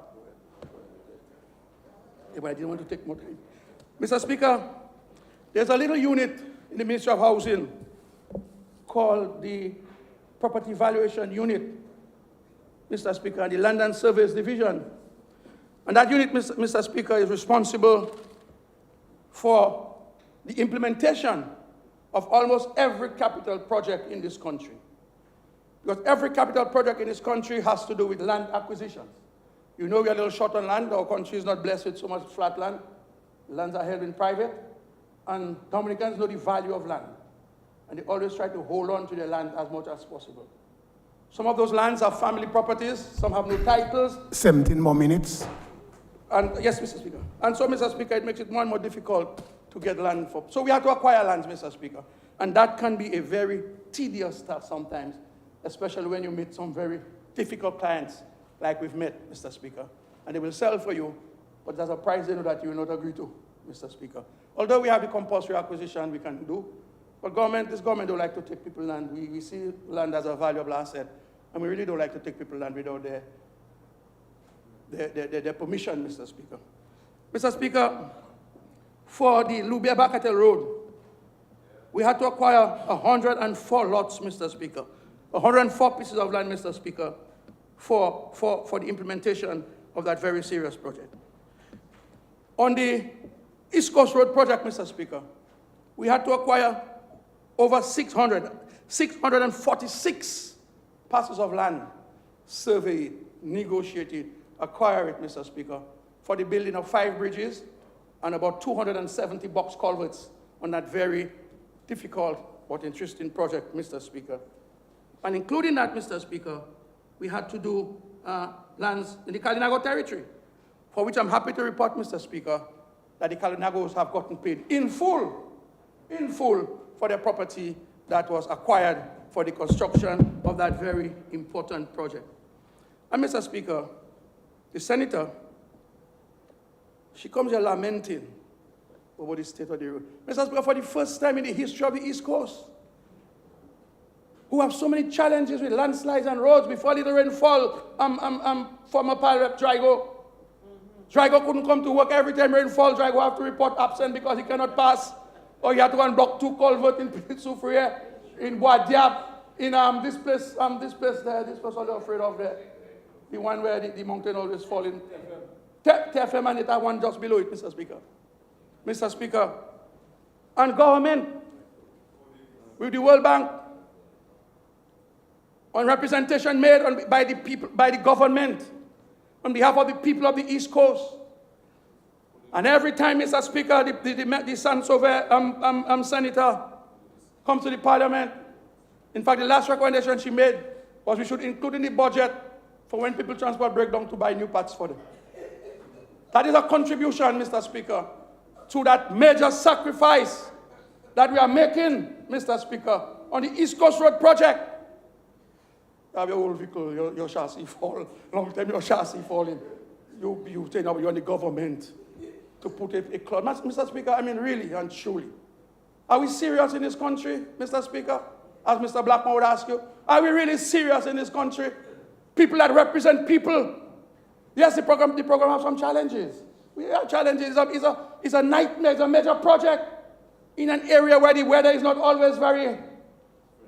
Yeah, but I didn't want to take more time. Mr. Speaker, there's a little unit in the Ministry of Housing called the Property Valuation Unit, Mr. Speaker, the Land and Surveys Division. And that unit, Mr. Speaker, is responsible for the implementation of almost every capital project in this country. Because every capital project in this country has to do with land acquisitions. You know we are a little short on land. Our country is not blessed with so much flat land. Lands are held in private. And Dominicans know the value of land. and they always try to hold on to their land as much as possible. Some of those lands are family properties, some have no titles. 17 more minutes. And yes, Mr. Speaker. And so, Mr. Speaker, it makes it more and more difficult to get land for. So we have to acquire lands, Mr. Speaker. And that can be a very tedious task sometimes, especially when you meet some very difficult clients like we've met, Mr. Speaker. And they will sell for you, but there's a price they know that you will not agree to, Mr. Speaker. Although we have the compulsory acquisition we can do, but this government don't like to take people land. We see land as a valuable asset, and we really don't like to take people land without their permission, Mr. Speaker. Mr. Speaker, for the Lubia-Bakatel Road, we had to acquire 104 lots, Mr. Speaker, 104 pieces of land, Mr. Speaker, for the implementation of that very serious project. On the East Coast Road project, Mr. Speaker, we had to acquire over 646 parcels of land, survey it, negotiate it, acquire it, Mr. Speaker, for the building of 5 bridges and about 270 box culverts on that very difficult but interesting project, Mr. Speaker. And including that, Mr. Speaker, we had to do lands in the Kalinago territory, for which I'm happy to report, Mr. Speaker, that the Kalinagos have gotten paid in full for their property that was acquired for the construction of that very important project. And Mr. Speaker, the senator, she comes here lamenting over the state of the road. Mr. Speaker, for the first time in the history of the East Coast, who have so many challenges with landslides and roads before little rainfall, former Pile Rep Drago. Drago couldn't come to work every time rainfall. Drago have to report absent because he cannot pass. Or he had to go and block 2 culverts in Soufriere, in Bois Diab, in this place all they're afraid of there. The one where the mountain always fall in. TFM and it have one just below it, Mr. Speaker. Mr. Speaker, and government, with the World Bank, on representation made by the people, by the government, on behalf of the people of the East Coast. And every time, Mr. Speaker, the Sansover senator comes to the parliament, in fact, the last recommendation she made was we should include in the budget for when people transport breakdown to buy new parts for them. That is a contribution, Mr. Speaker, to that major sacrifice that we are making, Mr. Speaker, on the East Coast Road project. You have your old vehicle, your chassis fall. Long time your chassis falling. You say now you're on the government to put a clause. Mr. Speaker, I mean really and truly. Are we serious in this country, Mr. Speaker? As Mr. Blackmore would ask you, are we really serious in this country? People that represent people. Yes, the program has some challenges. We have challenges. It's a nightmare. It's a major project in an area where the weather is not always very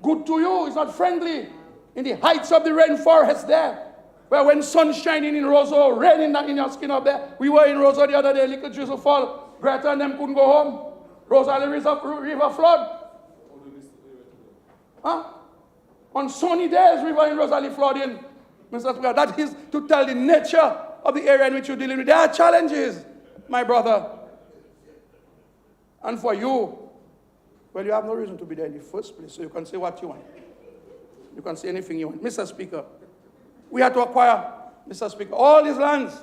good to you. It's not friendly. In the heights of the rainforest there, where when sun's shining in Roseau, raining in your skin up there. We were in Roseau the other day, little drizzle fall. Greta and them couldn't go home. Rosalie River flood. Huh? On sunny days, we were in Rosalie flooding. Mr. Speaker, that is to tell the nature of the area in which you're dealing with. There are challenges, my brother. And for you, well, you have no reason to be there in the first place, so you can say what you want. You can say anything you want. Mr. Speaker, we had to acquire, Mr. Speaker, all these lands,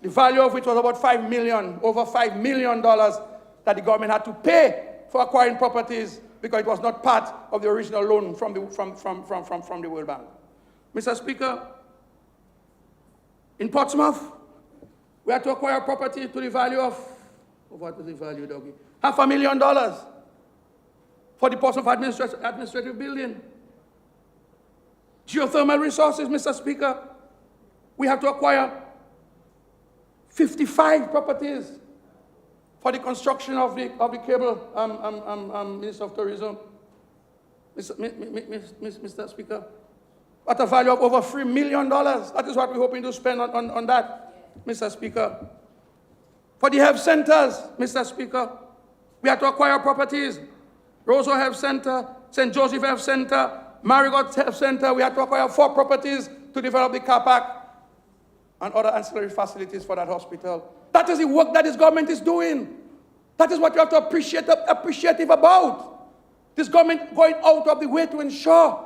the value of which was about $5 million, over $5 million that the government had to pay for acquiring properties because it was not part of the original loan from the World Bank. Mr. Speaker, in Portsmouth, we had to acquire property to the value of what is the value, Doggy? $500,000 for the Portsmouth administrative building. Geothermal resources, Mr. Speaker. We have to acquire 55 properties for the construction of the cable, Minister of Tourism. Mr. Speaker, at a value of over $3 million. That is what we're hoping to spend on that, Mr. Speaker. For the health centers, Mr. Speaker, we have to acquire properties. Roseau Health Center, St. Joseph Health Center, Marigot Health Center. We had to acquire 4 properties to develop the car park and other ancillary facilities for that hospital. That is the work that this government is doing. That is what you have to appreciative about. This government going out of the way to ensure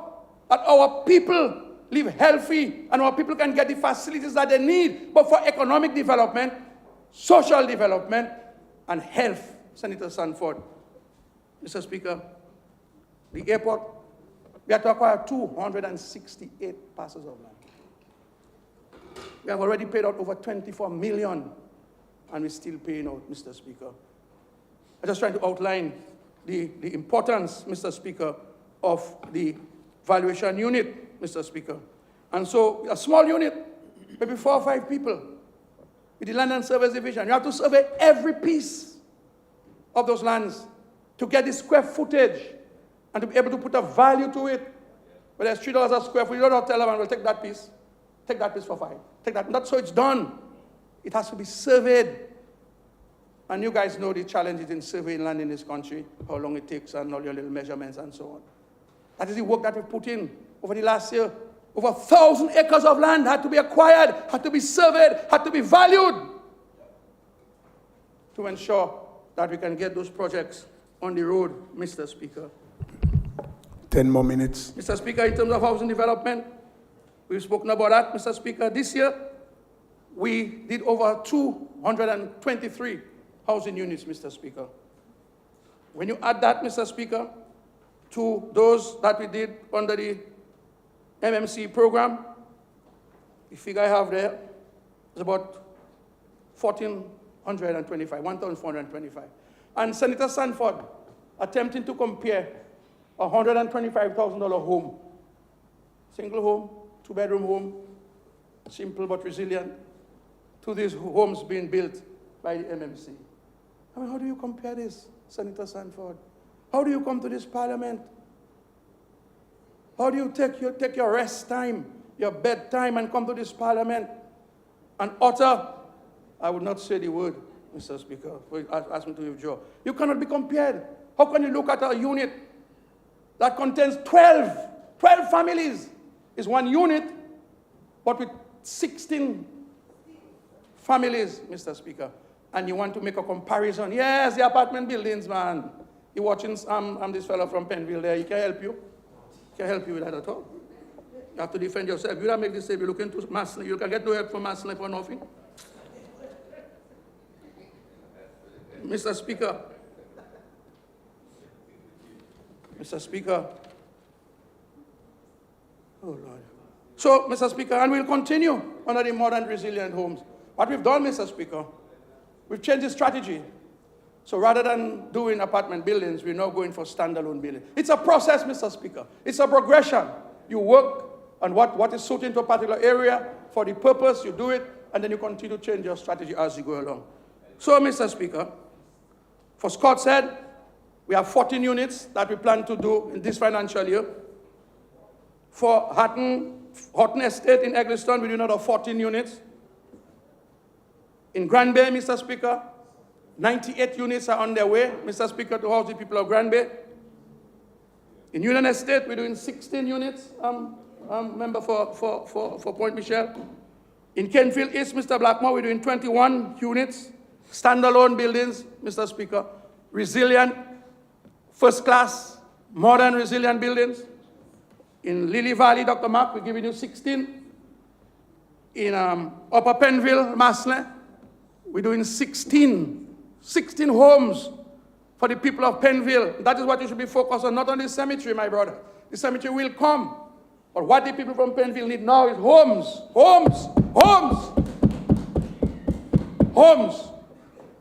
that our people live healthy and our people can get the facilities that they need, but for economic development, social development, and health. Senator Sanford, Mr. Speaker, the airport, we have to acquire 268 parcels of land. We have already paid out over 24 million, and we're still paying out, Mr. Speaker. I'm just trying to outline the importance, Mr. Speaker, of the valuation unit, Mr. Speaker. And so a small unit, maybe 4 or 5 people, with the Land and Surveys Division, you have to survey every piece of those lands to get the square footage and to be able to put a value to it. But there's $3 a square foot, you don't tell them, we'll take that piece for 5. Take that, not so it's done. It has to be surveyed. And you guys know the challenges in surveying land in this country, how long it takes and all your little measurements and so on. That is the work that we put in over the last year. Over 1,000 acres of land had to be acquired, had to be surveyed, had to be valued to ensure that we can get those projects on the road, Mr. Speaker. 10 more minutes. Mr. Speaker, in terms of housing development, we've spoken about that, Mr. Speaker. This year, we did over 223 housing units, Mr. Speaker. When you add that, Mr. Speaker, to those that we did under the MMC program, the figure I have there is about 1,425. And Senator Sanford attempting to compare a $125,000 home, single home, 2-bedroom home, simple but resilient, to these homes being built by the MMC. I mean, how do you compare this, Senator Sanford? How do you come to this parliament? How do you take your rest time, your bedtime, and come to this parliament and utter, I would not say the word, Mr. Speaker, ask me to withdraw. You cannot be compared. How can you look at a unit that contains 12 families, is one unit, but with 16 families, Mr. Speaker, and you want to make a comparison? Yes, the apartment buildings, man. You're watching, I'm this fellow from Penville there, he can help you. Can't help you with that at all. You have to defend yourself. You don't make this, if you look into Maslin, you can get no help from Maslin for nothing. Mr. Speaker. Mr. Speaker. Oh, Lord. So, Mr. Speaker, and we'll continue under the modern resilient homes. What we've done, Mr. Speaker, we've changed the strategy. So rather than doing apartment buildings, we're now going for standalone buildings. It's a process, Mr. Speaker. It's a progression. You work on what is suited to a particular area for the purpose, you do it, and then you continue to change your strategy as you go along. So, Mr. Speaker, for Scott said, we have 14 units that we plan to do in this financial year. For Houghton Estate in Eggleston, we do another 14 units. In Grand Bay, Mr. Speaker, 98 units are on their way, Mr. Speaker, to house the people of Grand Bay. In Union Estate, we're doing 16 units, member for Point Michelle. In Kenfield East, Mr. Blackmore, we're doing 21 units, standalone buildings, Mr. Speaker, resilient, first class, modern resilient buildings. In Lily Valley, Dr. Mark, we're giving you 16. In Upper Penville, Maslin, we're doing 16 homes for the people of Penville. That is what you should be focused on, not on the cemetery, my brother. The cemetery will come. But what the people from Penville need now is homes.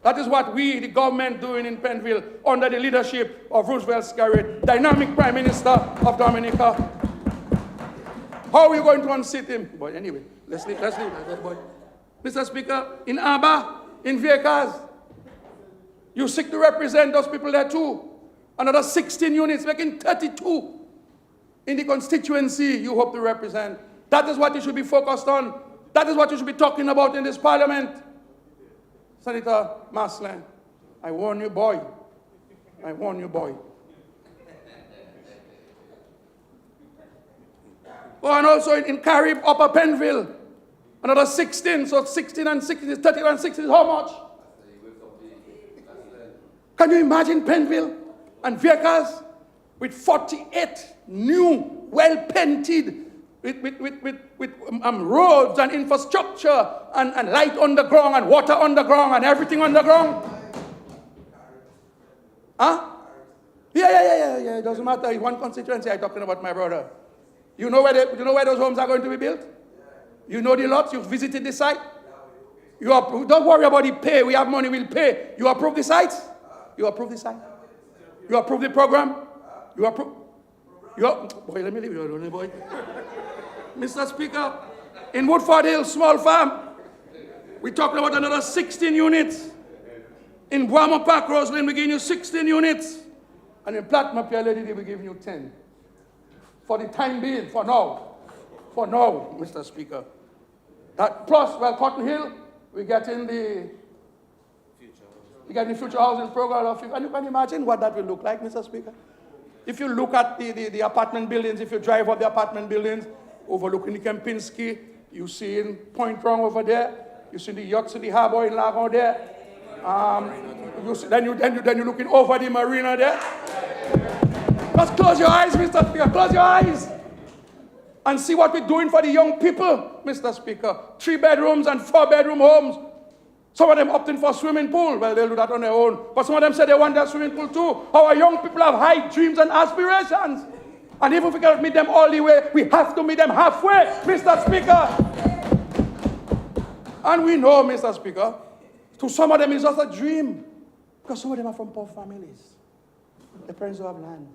That is what we, the government, doing in Penville under the leadership of Roosevelt Scarrett, dynamic Prime Minister of Dominica. How are we going to unseat him? But anyway, let's leave that boy. Mr. Speaker, in Aba, in Viecas, you seek to represent those people there too. Another 16 units, making 32 in the constituency you hope to represent. That is what you should be focused on. That is what you should be talking about in this parliament. Senator Maslin, I warn you, boy. I warn you, boy. Oh, and also in Carib, Upper Penville, another 16. So 16 and 16 is 30 and 16 is how much? Can you imagine Penville and Viecas with 48 new, well-painted, with roads and infrastructure and light underground and water underground and everything underground. Huh? Yeah. It doesn't matter. One constituency I'm talking about, my brother. You know where those homes are going to be built? You know the lots? You've visited the site? Don't worry about the pay. We have money, we'll pay. You approve the sites? You approve the site? You approve the program? You approve? Boy, let me leave you alone, boy. Mr. Speaker, in Woodford Hill, small farm, we're talking about another 16 units. In Guamo Park, Roseland, we're giving you 16 units. And in Platinum, PLD, we're giving you 10. For the time being, for now. For now, Mr. Speaker. That plus, Cotton Hill, we're getting the future housing program. And you can imagine what that will look like, Mr. Speaker. If you look at the apartment buildings, if you drive up the apartment buildings, overlooking the Kempinski, you see in Point Wrong over there, you see the York City Harbor in Lagon there, then you're looking over the marina there. Just close your eyes, Mr. Speaker, close your eyes. And see what we're doing for the young people, Mr. Speaker. 3-bedrooms and 4-bedroom homes. Some of them opting for a swimming pool. Well, they'll do that on their own. But some of them say they want their swimming pool too. Our young people have high dreams and aspirations. And even if we cannot meet them all the way, we have to meet them halfway, Mr. Speaker. And we know, Mr. Speaker, to some of them it's just a dream. Because some of them are from poor families. Their parents don't have land.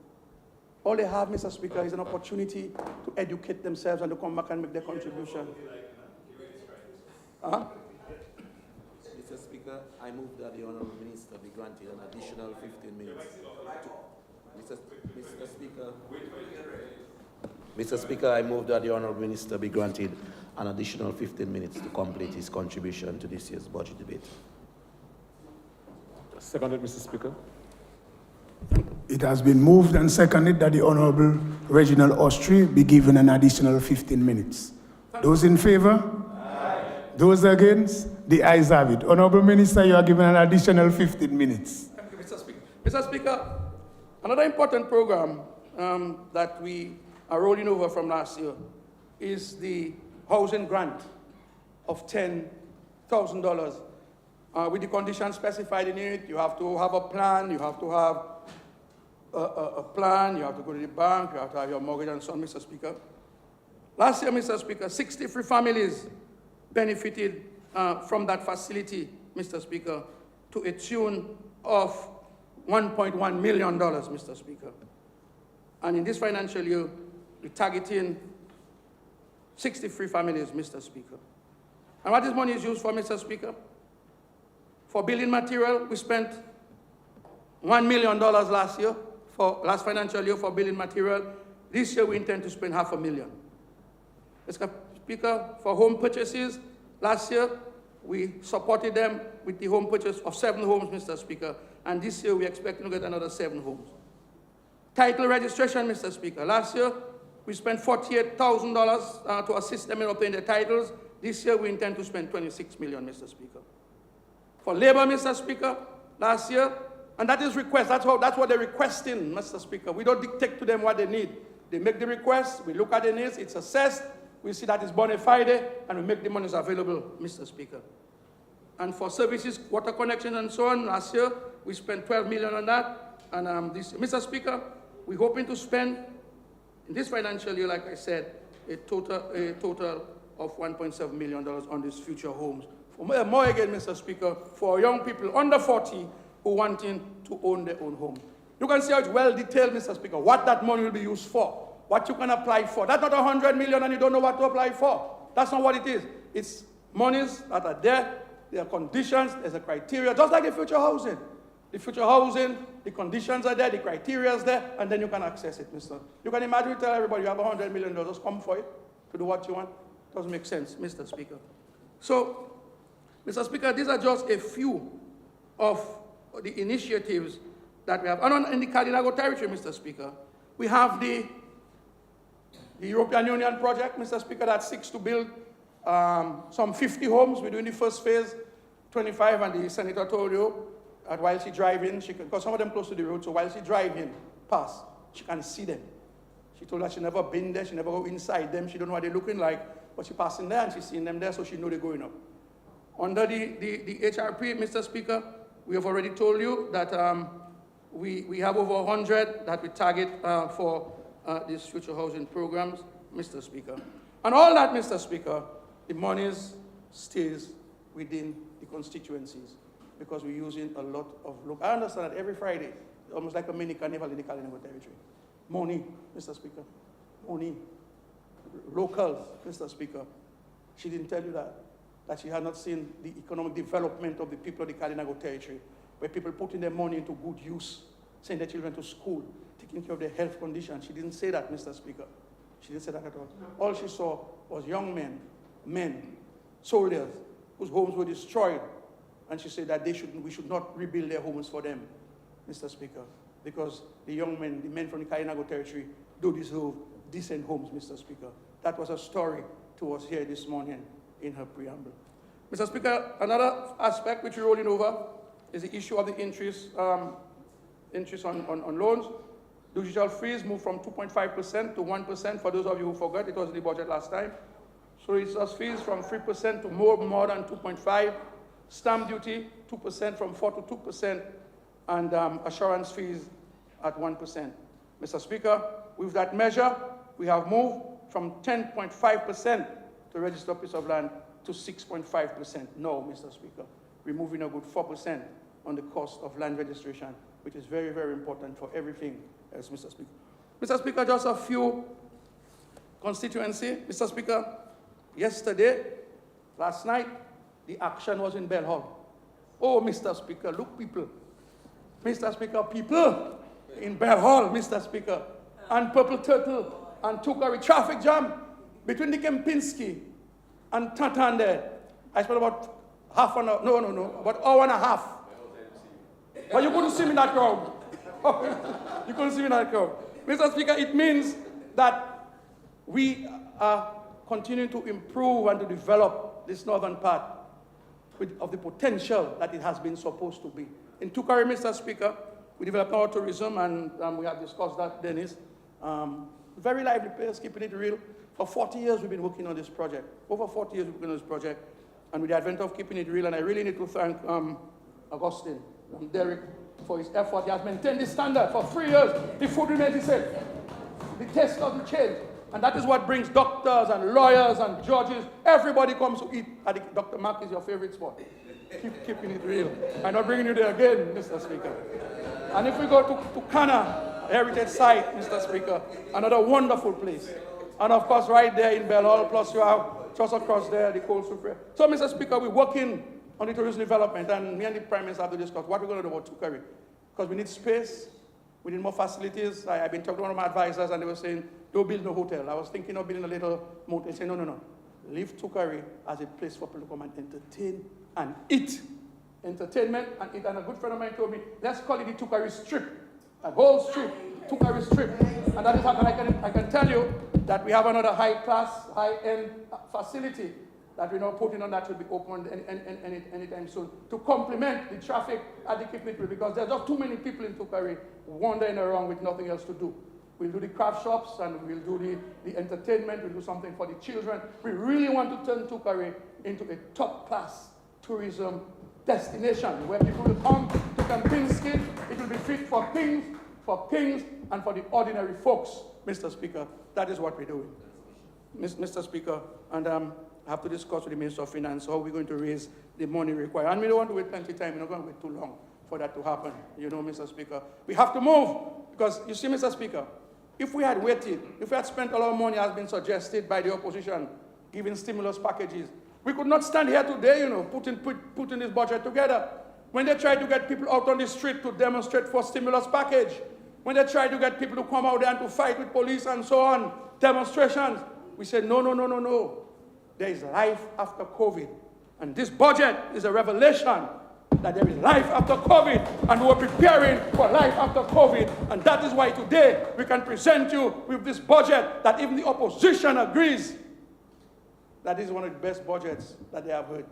All they have, Mr. Speaker, is an opportunity to educate themselves and to come back and make their contribution. Mr. Speaker, I move that the Honourable Minister be granted an additional 15 minutes. Mr. Speaker, I move that the Honourable Minister be granted an additional 15 minutes to complete his contribution to this year's budget debate. Seconded, Mr. Speaker. It has been moved and seconded that the Honorable Reginald Austri be given an additional 15 minutes. Those in favor? Aye. Those against? The ayes have it. Honorable Minister, you are given an additional 15 minutes. Thank you, Mr. Speaker. Mr. Speaker, another important program that we are rolling over from last year is the housing grant of $10,000. With the conditions specified in it, you have to have a plan, you have to have a plan, you have to go to the bank, you have to have your mortgage and so on, Mr. Speaker. Last year, Mr. Speaker, 63 families benefited from that facility, Mr. Speaker, to a tune of $1.1 million, Mr. Speaker. And in this financial year, we're targeting 63 families, Mr. Speaker. And what this money is used for, Mr. Speaker? For building material, we spent $1 million last financial year for building material. This year, we intend to spend $500,000. Mr. Speaker, for home purchases, last year, we supported them with the home purchase of 7 homes, Mr. Speaker. And this year, we're expecting to get another 7 homes. Title registration, Mr. Speaker. Last year, we spent $48,000 to assist them in obtaining their titles. This year, we intend to spend $26 million, Mr. Speaker. For labor, Mr. Speaker, last year, and that is request. That's what they're requesting, Mr. Speaker. We don't dictate to them what they need. They make the request, we look at the needs, it's assessed, we see that it's bona fide, and we make the monies available, Mr. Speaker. And for services, water connections and so on, last year, we spent $12 million on that. And Mr. Speaker, we're hoping to spend, in this financial year, like I said, a total of $1.7 million on these future homes. More again, Mr. Speaker, for young people under 40 who wanting to own their own home. You can see how it's well detailed, Mr. Speaker, what that money will be used for, what you can apply for. That's not $100 million and you don't know what to apply for. That's not what it is. It's monies that are there, there are conditions, there's a criteria, just like the future housing. The future housing, the conditions are there, the criteria is there, and then you can access it, Mr. You can imagine you tell everybody you have $100 million, just come for it, to do what you want. Doesn't make sense, Mr. Speaker. So, Mr. Speaker, these are just a few of the initiatives that we have. And in the Kalinago territory, Mr. Speaker, we have the European Union project, Mr. Speaker, that seeks to build some 50 homes. We're doing the first phase, 25, and the Senator told you that while she's driving, because some of them close to the road, so while she's driving past, She can see them. She told us she never been there, she never go inside them, she don't know what they're looking like, but she passing there and she's seeing them there, so she know they're going up. Under the HRP, Mr. Speaker, we have already told you that we have over 100 that we target for these future housing programs, Mr. Speaker. And all that, Mr. Speaker, the monies stays within the constituencies because we're using a lot of I understand that every Friday, almost like a mini carnival in the Kalinago territory. Money, Mr. Speaker. Money. Local, Mr. Speaker. She didn't tell you that she had not seen the economic development of the people of the Kalinago territory, where people putting their money into good use, sending their children to school, taking care of their health condition. She didn't say that, Mr. Speaker. She didn't say that at all. All she saw was young men, soldiers, whose homes were destroyed. And she said that we should not rebuild their homes for them, Mr. Speaker, because the men from the Kalinago territory do deserve decent homes, Mr. Speaker. That was a story to us here this morning in her preamble. Mr. Speaker, another aspect which we're rolling over is the issue of the interest on loans. The digital freeze moved from 2.5% to 1%. For those of you who forgot, it was in the budget last time. So it's just fees from 3% to more than 2.5%. Stamp duty, 2% from 4% to 2%. And assurance fees at 1%. Mr. Speaker, with that measure, we have moved from 10.5% to register a piece of land to 6.5%. No, Mr. Speaker, we're moving a good 4% on the cost of land registration, which is very, very important for everything else, Mr. Speaker. Mr. Speaker, just a few constituency. Mr. Speaker, last night, the action was in Bell Hall. Oh, Mr. Speaker, look, people. Mr. Speaker, people in Bell Hall, Mr. Speaker, and Purple Turtle and Tukari traffic jam between the Kempinski and Tatan there. I spent about half an hour, about hour and a half. But you couldn't see me in that crowd. You couldn't see me in that crowd. Mr. Speaker, it means that we are continuing to improve and to develop this northern part of the potential that it has been supposed to be. In Tukari, Mr. Speaker, we developed our tourism, and we have discussed that, Dennis. Very lively place, keeping it real. For 40 years, we've been working on this project. Over 40 years, we've been working on this project. And with the advent of keeping it real, and I really need to thank Augustine and Derek for his effort. He has maintained this standard for 3 years. The food remains the same. The taste doesn't change. And that is what brings doctors and lawyers and judges. Everybody comes to eat. Dr. Mark is your favorite spot. Keeping it real. I'm not bringing you there again, Mr. Speaker. And if we go to Kana, heritage site, Mr. Speaker, another wonderful place. And of course, right there in Bell Hall, plus you have just across there, the Cold Super. So, Mr. Speaker, we're working on the tourism development, and me and the Prime Minister have to discuss what we're going to do about Tukari. Because we need space, we need more facilities. I've been talking to one of my advisors, and they were saying, don't build no hotel. I was thinking of building a little motel. They say, no. Leave Tukari as a place for people to come and entertain and eat. Entertainment and eat. And a good friend of mine told me, let's call it the Tukari Strip. A whole strip, Tukari Strip. And that is how I can tell you that we have another high-class, high-end facility that we're now putting on that will be opened anytime soon to complement the traffic at the Kipnitri, because there's just too many people in Tukari wandering around with nothing else to do. We'll do the craft shops and we'll do the entertainment, we'll do something for the children. We really want to turn Tukari into a top-class tourism destination where people will come to Kempinski. It will be fit for kings, and for the ordinary folks, Mr. Speaker. That is what we're doing. Mr. Speaker, and I have to discuss with the Minister of Finance how we're going to raise the money required. And we don't want to wait plenty of time. We're not going to wait too long for that to happen. You know, Mr. Speaker. We have to move because, you see, Mr. Speaker, if we had waited, if we had spent a lot of money as been suggested by the opposition, giving stimulus packages, we could not stand here today, you know, putting this budget together. When they tried to get people out on the street to demonstrate for stimulus package, when they tried to get people to come out there and to fight with police and so on, demonstrations, we said, no. There is life after COVID. And this budget is a revelation that there is life after COVID, and we're preparing for life after COVID. And that is why today we can present you with this budget that even the opposition agrees that is one of the best budgets that they have heard.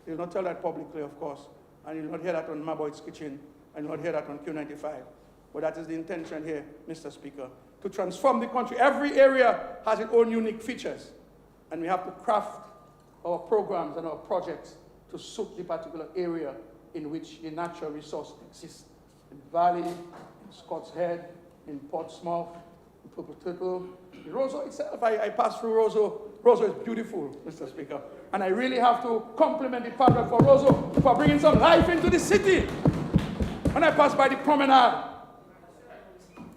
They will not tell that publicly, of course, and you'll not hear that on Maboy's Kitchen, and you'll not hear that on Q95. But that is the intention here, Mr. Speaker, to transform the country. Every area has its own unique features, and we have to craft our programs and our projects to suit the particular area in which the natural resource exists. In the Valley, in Scott's Head, in Portsmouth, in Purple Turtle, in Roseau itself. I passed through Roseau. Roseau is beautiful, Mr. Speaker. And I really have to compliment the partner for Roseau for bringing some life into the city. When I pass by the promenade,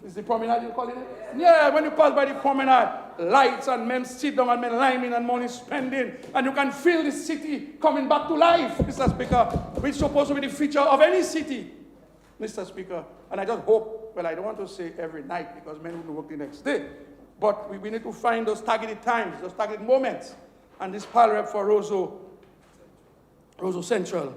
is the promenade you call it? Yeah, when you pass by the promenade, lights and men sit down and men lining and money spending, and you can feel the city coming back to life, Mr. Speaker, which is supposed to be the feature of any city, Mr. Speaker. And I just hope, well, I don't want to say every night because men wouldn't work the next day, but we need to find those targeted times, those targeted moments. And this pile rep for Roseau Central,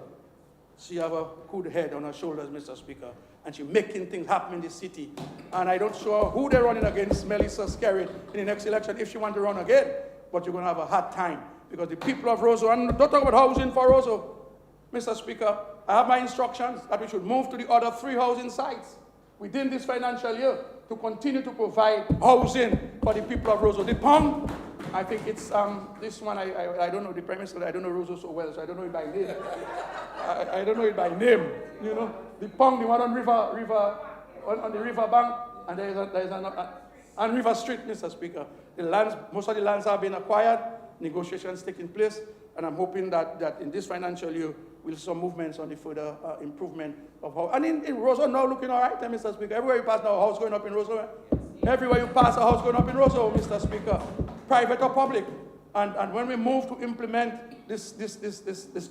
she have a good head on her shoulders, Mr. Speaker, and she's making things happen in the city. And I don't sure who they're running against, Melissa Skerritt, in the next election, if she wants to run again, but you're going to have a hard time, because the people of Roseau, and don't talk about housing for Roseau, Mr. Speaker, I have my instructions that we should move to the other 3 housing sites within this financial year to continue to provide housing for the people of Roseau. The Pond, I think it's this one, I don't know the premise, I don't know Roseau so well, so I don't know it by name. I don't know it by name, you know. The Pond, the one on on the river bank, and there is on River Street, Mr. Speaker. The lands, most of the lands have been acquired, negotiations taking place, and I'm hoping that in this financial year, we'll see some movements on the further improvement of how. And in Roseau now looking all right, Mr. Speaker. Everywhere you pass now, a house going up in Roseau. Everywhere you pass, a house going up in Roseau, Mr. Speaker. Private or public. And when we move to implement this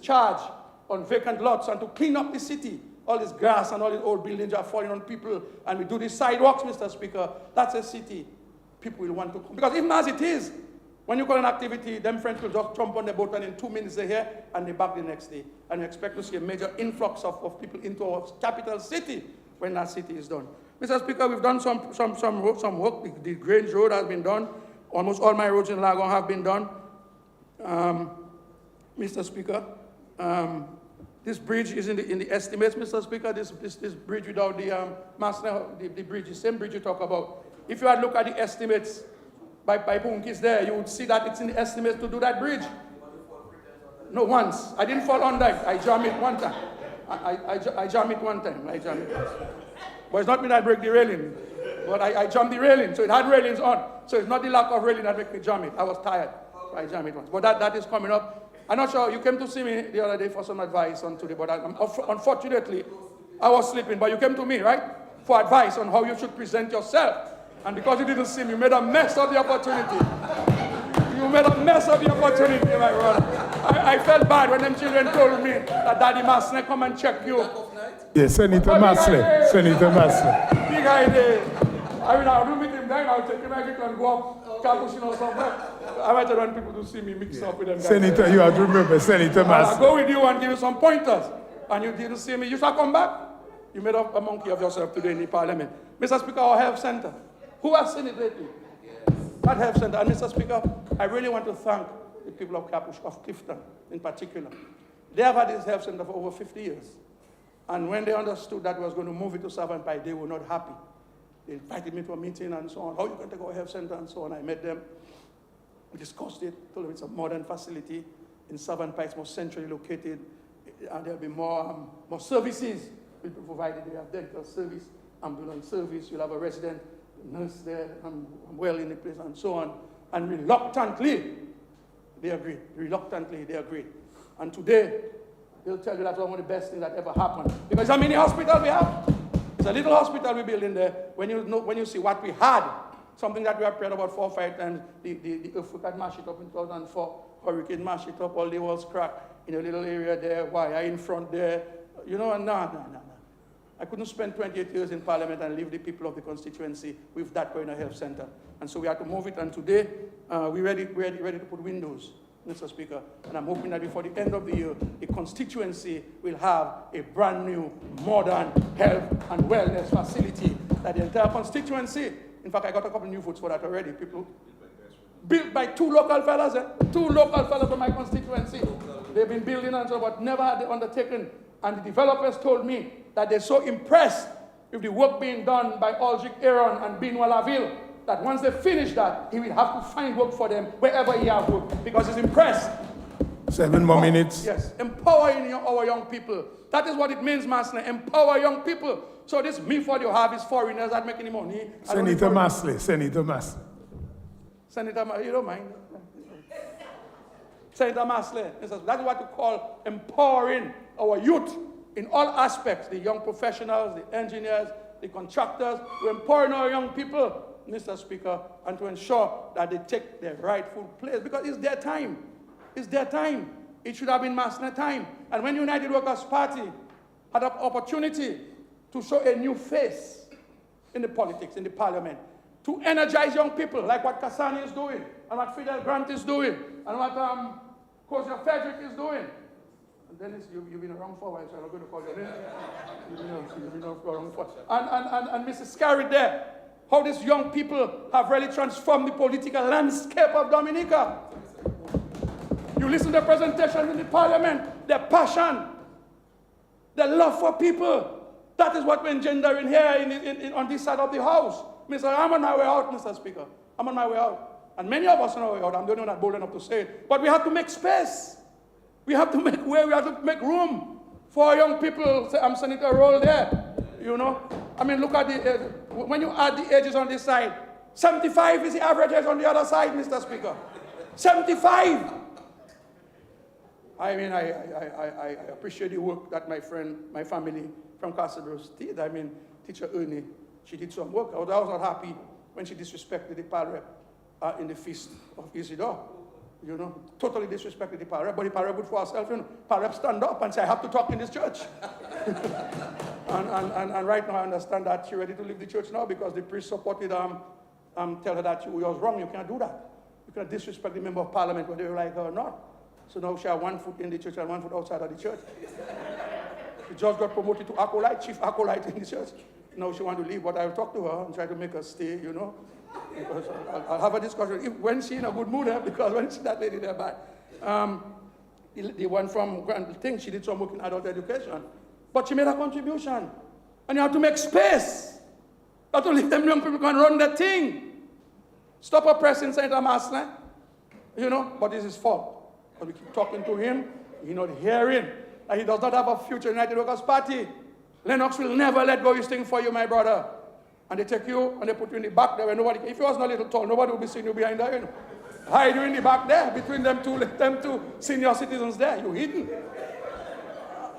charge on vacant lots and to clean up the city, all this grass and all these old buildings are falling on people, and we do these sidewalks, Mr. Speaker, that's a city people will want to come. Because even as it is, when you call an activity, them friends will just jump on the boat and in 2 minutes they're here and they're back the next day. And you expect to see a major influx of people into our capital city when that city is done. Mr. Speaker, we've done some work. The Grange Road has been done. Almost all my roads in Lagon have been done. Mr. Speaker, this bridge is in the estimates, Mr. Speaker. This bridge without the bridge, the same bridge you talk about. If you had looked at the estimates by Punkis there, you would see that it's in the estimates to do that bridge. No, once. I didn't fall on that. I jammed it one time. I jammed it one time. I jammed it once. But it's not me that break the railing. But I jammed the railing, so it had railings on. So it's not the lack of railing that made me jam it. I was tired. So I jammed it once. But that is coming up. I'm not sure. You came to see me the other day for some advice on today, but unfortunately, I was sleeping. But you came to me, right? For advice on how you should present yourself. And because you didn't see me, you made a mess of the opportunity. You made a mess of the opportunity, my brother. I felt bad when them children told me that Daddy Masley come and check you. Yes, Senator Masley. Senator Masley. Big idea. I mean, I'll meet him there, I'll take him and go up, Capuchin or somewhere. I might want people to see me mix up with them. Senator, you have to remember, Senator Masley. I'll go with you and give you some pointers. And you didn't see me. You shall come back. You made a monkey of yourself today in the parliament. Mr. Speaker, our health center. Who has seen it lately? That health center. And Mr. Speaker, I really want to thank the people of Clifton in particular. They have had this health center for over 50 years. And when they understood that we was going to move it to Savannah Pike, they were not happy. They invited me to a meeting and so on. How you going to take our health center and so on. I met them. We discussed it. Told them it's a modern facility in Savannah Pike. It's more centrally located. And there'll be more services will be provided. They have dental service, ambulance service. You'll have a resident nurse there, I'm well in the place, and so on. And reluctantly, they agreed. Reluctantly, they agreed. And today, they'll tell you that's one of the best things that ever happened. Because how many hospitals we have? It's a little hospital we build in there. When you see what we had, something that we have prayed about 4 or 5 times, the earthquake mashed it up in 2004, hurricane mashed it up, all the walls cracked in a little area there, wire in front there. You know, no. I couldn't spend 28 years in Parliament and leave the people of the constituency with that kind of health center. And so we had to move it, and today we're ready to put windows, Mr. Speaker. And I'm hoping that before the end of the year, the constituency will have a brand new, modern health and wellness facility that the entire constituency, in fact, I got a couple of new votes for that already, people. Built by 2 local fellas, 2 local fellas from my constituency. They've been building and so, but never had they undertaken. And the developers told me that they're so impressed with the work being done by Aldrich Aaron and Benoit Laville, that once they finish that, he will have to find work for them wherever he has work, because he's impressed. 7 more minutes. Yes, empowering our young people. That is what it means, Master. Empower young people. So this me for you have is foreigners that make any money. Senator Masley. Senator you don't mind. Senator Masley, that's what we call empowering our youth in all aspects. The young professionals, the engineers, the contractors. We're empowering our young people, Mr. Speaker, and to ensure that they take their rightful place, because it's their time. It's their time. It should have been Masley time. And when United Workers' Party had an opportunity to show a new face in the politics, in the parliament, to energize young people, like what Kasani is doing, and what Fidel Grant is doing, and what Kozia Frederick is doing. And Dennis, you've been around for a while, so I'm not going to call your name. You've been around for a while. And Mrs. Scarry there, how these young people have really transformed the political landscape of Dominica. You listen to the presentation in the parliament, their passion, their love for people. That is what we're engendering here on this side of the house. I'm on my way out, Mr. Speaker. I'm on my way out. And many of us are on our way out. I'm the only one not bold enough to say it. But we have to make space. We have to make way. We have to make room for our young people. Say, I'm Senator Roll there. You know? I mean, look at the, when you add the ages on this side, 75 is the average age on the other side, Mr. Speaker. 75. I mean, I appreciate the work that my family from Castlebrooks did. I mean, Teacher Ernie, she did some work. I was not happy when she disrespected the Parrep in the feast of Isidore. You know, totally disrespected the Parrep, but the Parrep would for herself, you know, Parrep stand up and say, I have to talk in this church. and right now I understand that she's ready to leave the church now because the priest supported tell her that she was wrong. You can't do that. You can't disrespect the member of parliament whether you like her or not. So now she has 1 foot in the church and 1 foot outside of the church. She just got promoted to acolyte, chief acolyte in the church. Now she wants to leave, but I'll talk to her and try to make her stay, you know. Because I'll have a discussion when she's in a good mood, because when she's that lady there bad. The one from Grand Thing, she did some work in adult education. But she made a contribution. And you have to make space. You have to let them young people can run that thing. Stop oppressing Senator Masley. You know, but this is his fault. But we keep talking to him, he's not hearing that he does not have a future in the United Workers' Party. Lennox will never let go his thing for you, my brother. And they take you and they put you in the back there where nobody, if you wasn't a little tall, nobody would be seeing you behind there, you know. Hide you in the back there, between them two senior citizens there, you're hidden.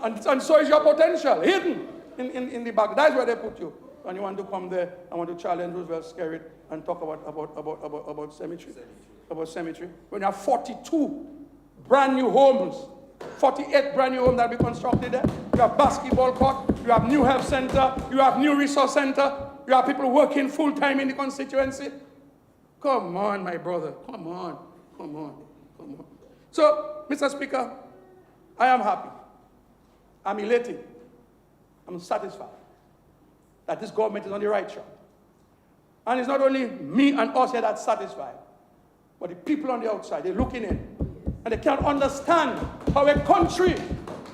And so is your potential, hidden in the back. That's where they put you. And you want to come there, I want to challenge Roosevelt Skerrit and talk about cemetery. About cemetery. When you have 42 brand new homes, 48 brand new homes that will be constructed there. You have basketball court, you have new health center, you have new resource center, you have people working full time in the constituency. Come on, my brother, come on. So, Mr. Speaker, I am happy. I'm elated. I'm satisfied that this government is on the right track. And it's not only me and us here that's satisfied, but the people on the outside, they're looking in. And they can't understand how a country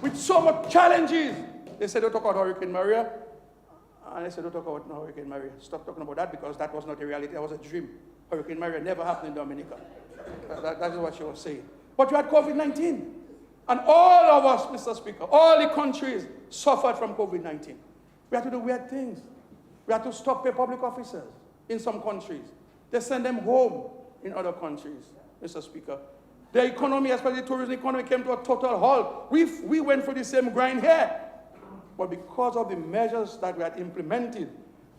with so much challenges, they said don't talk about Hurricane Maria, and I said don't talk about Hurricane Maria. Stop talking about that because that was not a reality, that was a dream. Hurricane Maria never happened in Dominica. That is what she was saying. But you had COVID-19. And all of us, Mr. Speaker, all the countries suffered from COVID-19. We had to do weird things. We had to stop pay public officers in some countries. They send them home in other countries, Mr. Speaker. The economy, especially the tourism economy, came to a total halt. We went through the same grind here. But because of the measures that we had implemented,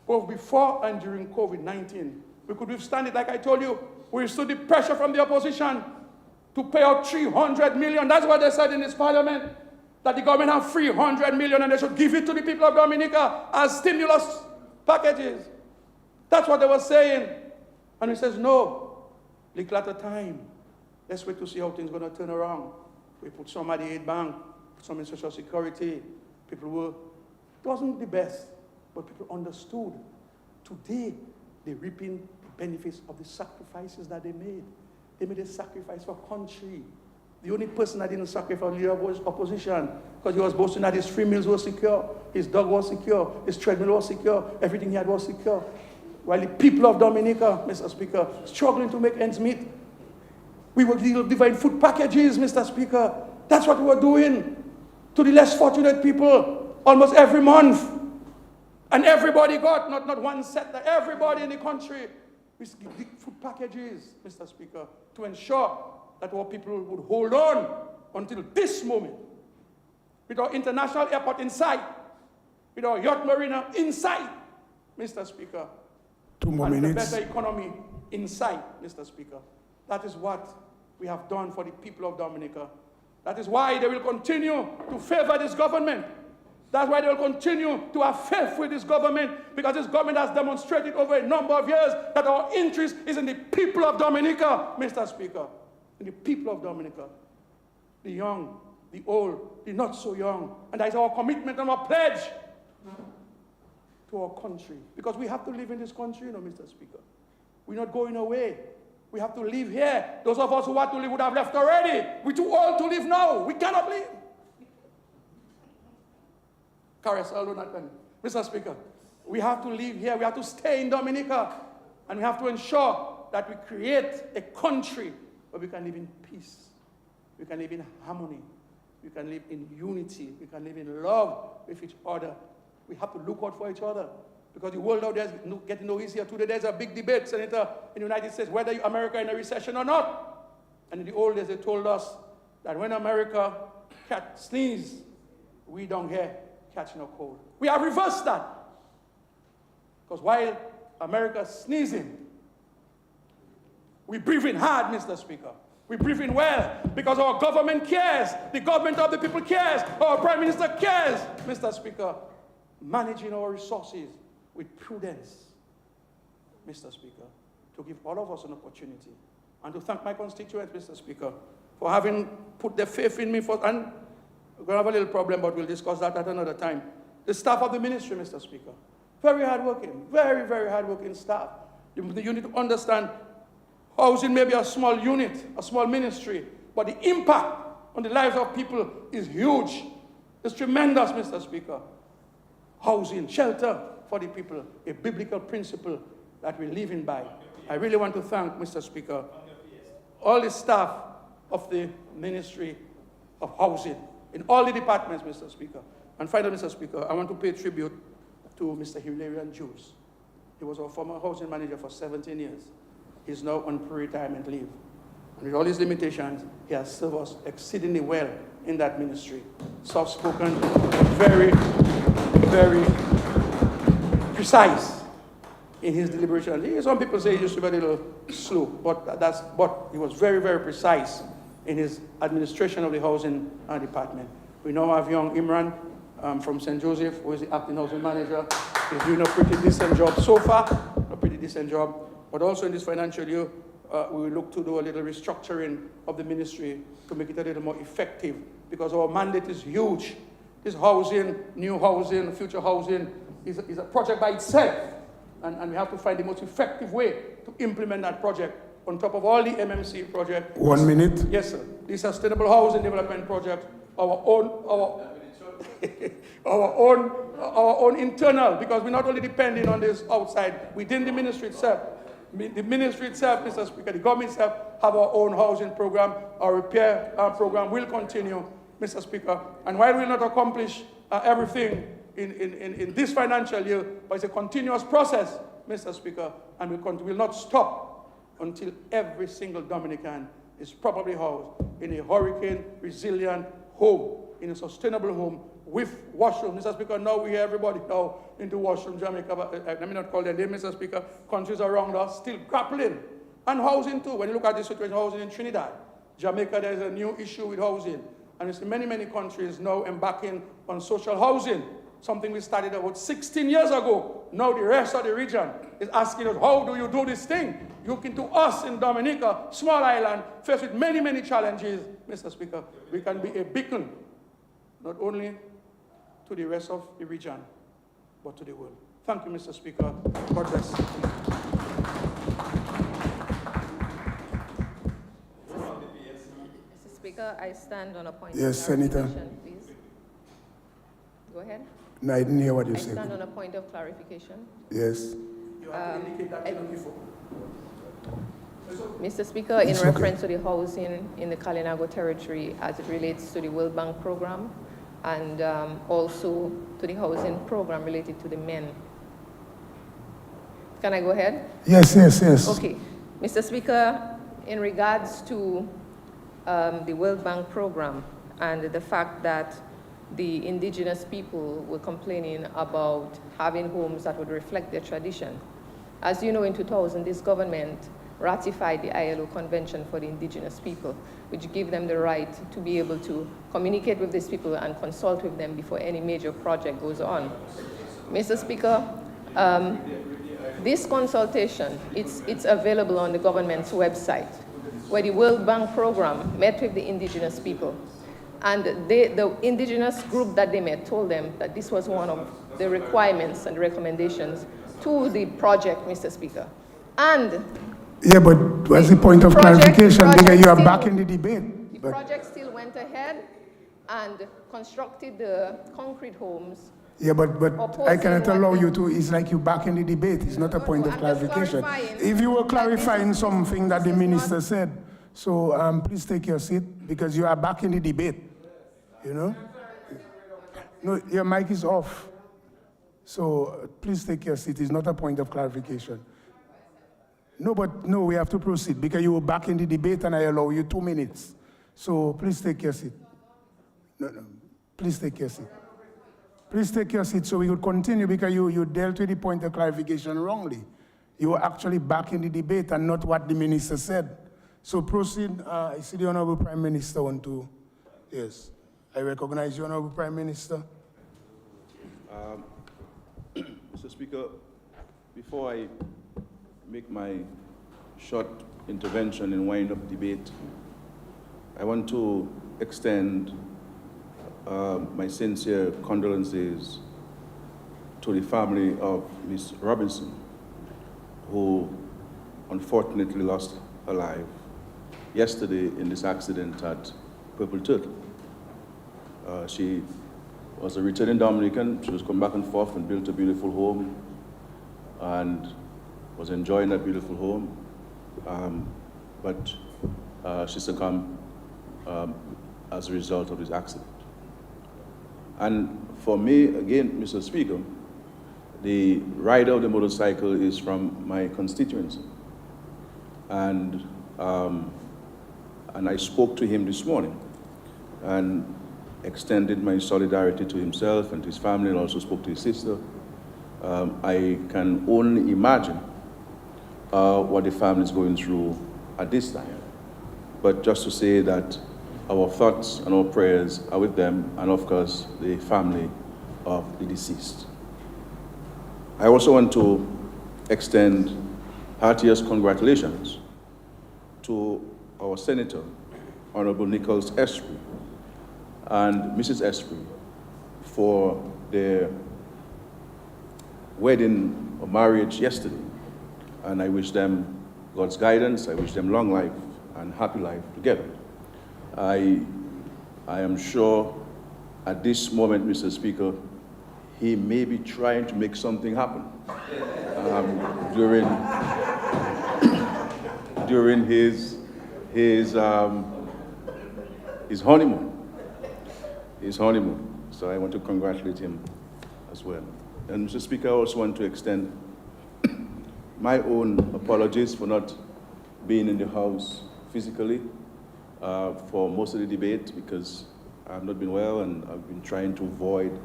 both before and during COVID-19, we could withstand it. Like I told you, we withstood the pressure from the opposition to pay out 300 million. That's what they said in this parliament, that the government have 300 million and they should give it to the people of Dominica as stimulus packages. That's what they were saying. And he says, no, little at a time. Let's wait to see how things are going to turn around. We put some at the aid bank, put some in Social Security. People were, it wasn't the best, but people understood. Today, they're reaping the benefits of the sacrifices that they made. They made a sacrifice for country. The only person that didn't sacrifice was opposition, because he was boasting that his free meals were secure. His dog was secure. His treadmill was secure. Everything he had was secure. While the people of Dominica, Mr. Speaker, struggling to make ends meet. We were dividing food packages, Mr. Speaker. That's what we were doing to the less fortunate people almost every month. And everybody got, not one sector, everybody in the country, we give food packages, Mr. Speaker, to ensure that our people would hold on until this moment. With our international airport in sight, with our yacht marina in sight, Mr. Speaker. 2 more and minutes. a better economy in sight, Mr. Speaker. That is what we have done for the people of Dominica. That is why they will continue to favor this government. That's why they will continue to have faith with this government, because this government has demonstrated over a number of years that our interest is in the people of Dominica, Mr. Speaker. In the people of Dominica. The young, the old, the not so young. And that is our commitment and our pledge to our country. Because we have to live in this country, Mr. Speaker. We're not going away. We have to live here. Those of us who want to live would have left already. We're too old to live now. We cannot live. Mr. Speaker, we have to live here. We have to stay in Dominica. And we have to ensure that we create a country where we can live in peace. We can live in harmony. We can live in unity. We can live in love with each other. We have to look out for each other. Because the world out there is getting no easier. Today there's a big debate, Senator, in the United States, whether America is in a recession or not. And in the old days, they told us that when America sneezes, we down here catching a cold. We have reversed that. Because while America is sneezing, we're breathing hard, Mr. Speaker. We're breathing well because our government cares. The government of the people cares. Our Prime Minister cares, Mr. Speaker. Managing our resources with prudence, Mr. Speaker, to give all of us an opportunity. And to thank my constituents, Mr. Speaker, for having put their faith in me. And we're going to have a little problem, but we'll discuss that at another time. The staff of the ministry, Mr. Speaker, very hardworking, very, very hardworking staff. You need to understand, housing may be a small unit, a small ministry, but the impact on the lives of people is huge. It's tremendous, Mr. Speaker. Housing, shelter for the people, a biblical principle that we're living by. I really want to thank, Mr. Speaker, all the staff of the Ministry of Housing, in all the departments, Mr. Speaker. And finally, Mr. Speaker, I want to pay tribute to Mr. Hilarion Jules. He was our former housing manager for 17 years. He's now on pre-retirement leave. And with all his limitations, he has served us exceedingly well in that ministry. Soft-spoken, very, very precise in his deliberation. Some people say he used to be a little slow, but he was very, very precise in his administration of the housing department. We now have young Imran from St. Joseph, who is the acting housing manager. He's doing a pretty decent job so far, a pretty decent job. But also in this financial year, we will look to do a little restructuring of the ministry to make it a little more effective, because our mandate is huge. This housing, new housing, future housing is a project by itself. And we have to find the most effective way to implement that project on top of all the MMC projects. 1 minute. Yes, sir. The Sustainable Housing Development Project, our own internal, because we're not only depending on this outside, within the ministry itself. The ministry itself, Mr. Speaker, the government itself have our own housing program. Our repair program will continue, Mr. Speaker. And while we'll not accomplish everything in this financial year, but it's a continuous process, Mr. Speaker, and we will not stop until every single Dominican is properly housed in a hurricane-resilient home, in a sustainable home with washroom. Mr. Speaker, now we hear everybody now into washroom, Jamaica, let me not call their name, Mr. Speaker, countries around us still grappling. And housing too, when you look at the situation of housing in Trinidad, Jamaica, there's a new issue with housing. And it's many, many countries now embarking on social housing, something we started about 16 years ago. Now the rest of the region is asking us, how do you do this thing? Looking to us in Dominica, small island, faced with many, many challenges, Mr. Speaker. We can be a beacon, not only to the rest of the region, but to the world. Thank you, Mr. Speaker. God bless. Mr. Speaker, I stand on a point Yes, of Senator. clarification, please. Go ahead. No, I didn't hear what you I said. stand on a point of clarification. Yes. You have to indicate that clearly before. Mr. Speaker, in It's okay. reference to the housing in the Kalinago territory as it relates to the World Bank program and also to the housing program related to the men. Can I go ahead? Yes, yes, yes. Okay. Mr. Speaker, in regards to the World Bank program and the fact that the indigenous people were complaining about having homes that would reflect their tradition. As you know, in 2000, this government ratified the ILO Convention for the Indigenous People, which gave them the right to be able to communicate with these people and consult with them before any major project goes on. Mr. Speaker, this consultation, it's available on the government's website, where the World Bank program met with the indigenous people. And the indigenous group that they met told them that this was one of the requirements and recommendations to the project, Mr. Speaker. And yeah, but what's the point of clarification? Because you are back in the debate. The project still went ahead and constructed the concrete homes. Yeah, but I cannot allow you to. It's like you back in the debate. It's not a point of I'm just clarification. clarifying If you were that clarifying this is- something that the this is minister not- said, so please take your seat because you are back in the debate. You know? No, your mic is off. So please take your seat. It's not a point of clarification. No, but no, we have to proceed because you were back in the debate and I allow you 2 minutes. So please take your seat. No, please take your seat. Please take your seat so we could continue because you dealt with the point of clarification wrongly. You were actually back in the debate and not what the minister said. So proceed. I see the Honorable Prime Minister want to. Yes. I recognize you, Honorable Prime Minister. Mr. Speaker, before I make my short intervention and wind up debate, I want to extend my sincere condolences to the family of Ms. Robinson, who unfortunately lost her life yesterday in this accident at Purple Turtle. She was a returning Dominican. She was coming back and forth and built a beautiful home and was enjoying that beautiful home. But she succumbed as a result of this accident. And for me, again, Mr. Speaker, the rider of the motorcycle is from my constituency. And I spoke to him this morning and extended my solidarity to himself and to his family, and also spoke to his sister. I can only imagine what the family is going through at this time. But just to say that our thoughts and our prayers are with them, and of course, the family of the deceased. I also want to extend heartiest congratulations to our Senator, Honorable Nichols Esprit, and Mrs. Esprit for their wedding or marriage yesterday. And I wish them God's guidance, I wish them long life and happy life together. I am sure at this moment, Mr. Speaker, he may be trying to make something happen during his honeymoon. So I want to congratulate him as well. And Mr. Speaker, I also want to extend my own apologies for not being in the House physically for most of the debate because I've not been well and I've been trying to avoid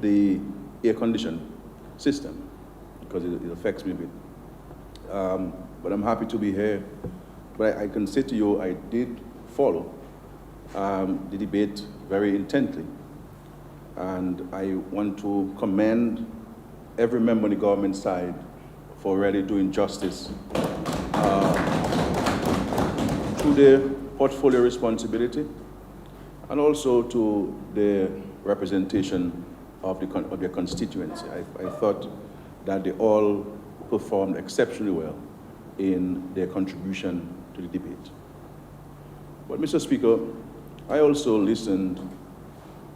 the air conditioning system because it affects me a bit. But I'm happy to be here. But I can say to you, I did follow the debate very intently. And I want to commend every member on the government side for really doing justice to their portfolio responsibility and also to the representation of their constituency. I thought that they all performed exceptionally well in their contribution to the debate. But Mr. Speaker, I also listened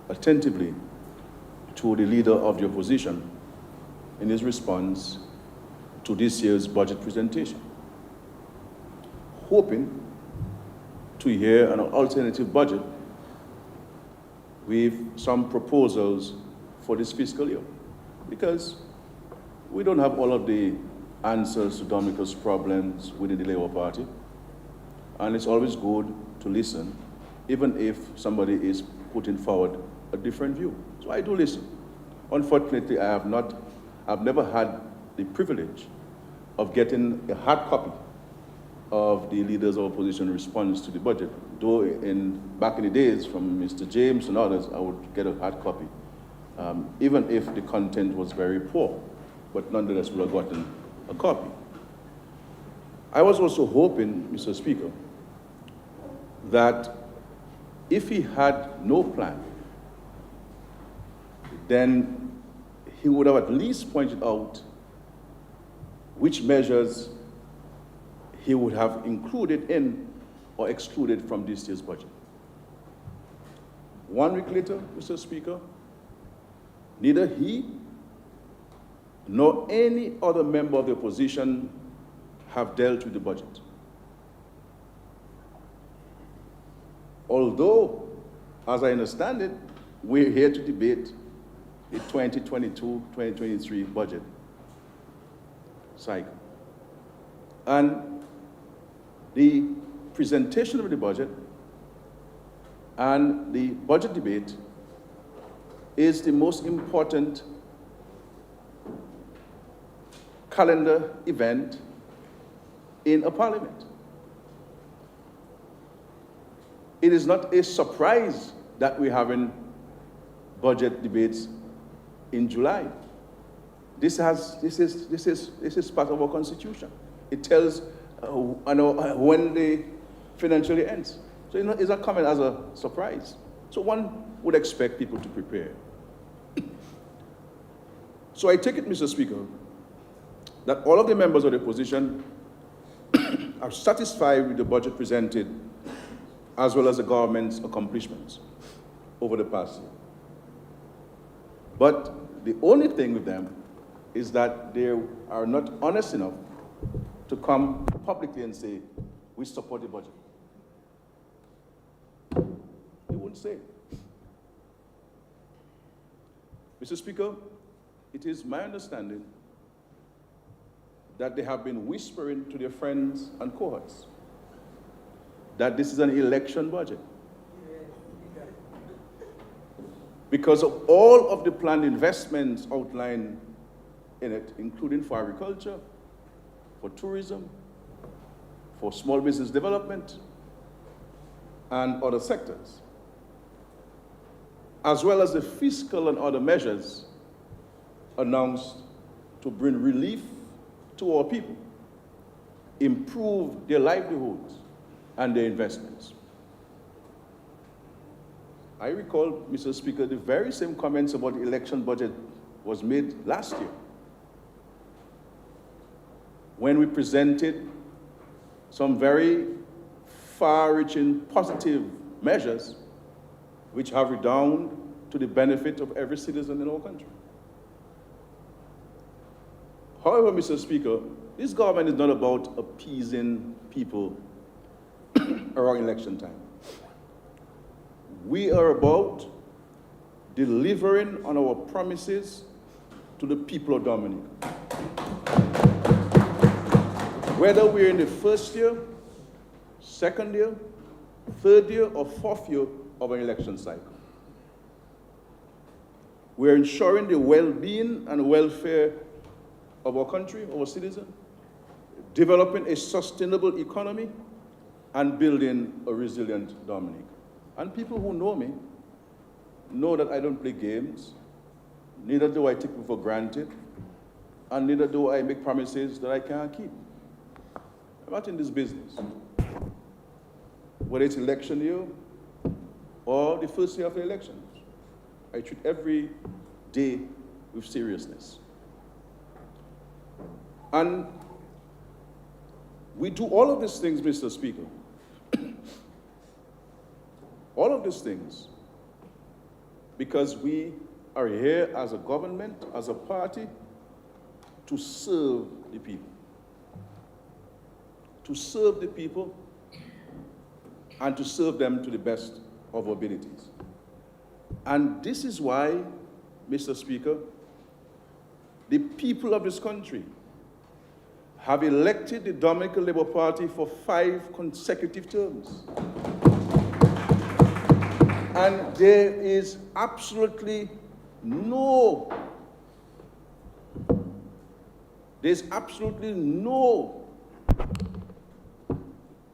attentively to the leader of the opposition in his response to this year's budget presentation, hoping to hear an alternative budget with some proposals for this fiscal year, because we don't have all of the answers to Dominica's problems within the Labour Party, and it's always good to listen, even if somebody is putting forward a different view. So I do listen. Unfortunately, I've never had the privilege of getting a hard copy of the leaders of opposition response to the budget, though back in the days from Mr. James and others, I would get a hard copy, even if the content was very poor, but nonetheless would have gotten a copy. I was also hoping, Mr. Speaker, that if he had no plan, then he would have at least pointed out which measures he would have included in or excluded from this year's budget. 1 week later, Mr. Speaker, neither he nor any other member of the opposition have dealt with the budget. Although, as I understand it, we're here to debate the 2022-2023 budget cycle. And the presentation of the budget and the budget debate is the most important calendar event in a parliament. It is not a surprise that we're having budget debates in July. This is part of our constitution. It tells when the financial year ends. So it's not coming as a surprise. So one would expect people to prepare. So I take it, Mr. Speaker, that all of the members of the opposition are satisfied with the budget presented, as well as the government's accomplishments over the past year. But the only thing with them is that they are not honest enough to come publicly and say, we support the budget. They won't say it. Mr. Speaker, it is my understanding that they have been whispering to their friends and cohorts that this is an election budget. Because of all of the planned investments outlined in it, including for agriculture, for tourism, for small business development, and other sectors, as well as the fiscal and other measures announced to bring relief to our people, improve their livelihoods and their investments. I recall, Mr. Speaker, the very same comments about the election budget was made last year, when we presented some very far-reaching positive measures which have redounded to the benefit of every citizen in our country. However, Mr. Speaker, this government is not about appeasing people around election time. We are about delivering on our promises to the people of Dominica. Whether we're in the first year, second year, third year, or fourth year of an election cycle, we're ensuring the well-being and welfare of our country, our citizens, developing a sustainable economy, and building a resilient Dominica. And people who know me know that I don't play games, neither do I take people for granted, and neither do I make promises that I can't keep. I'm not in this business. Whether it's election year or the first year of the elections, I treat every day with seriousness. And we do all of these things, Mr. Speaker, all of these things, because we are here as a government, as a party, to serve the people. To serve the people and to serve them to the best of our abilities. And this is why, Mr. Speaker, the people of this country have elected the Dominican Labour Party for 5 consecutive terms. And there is absolutely no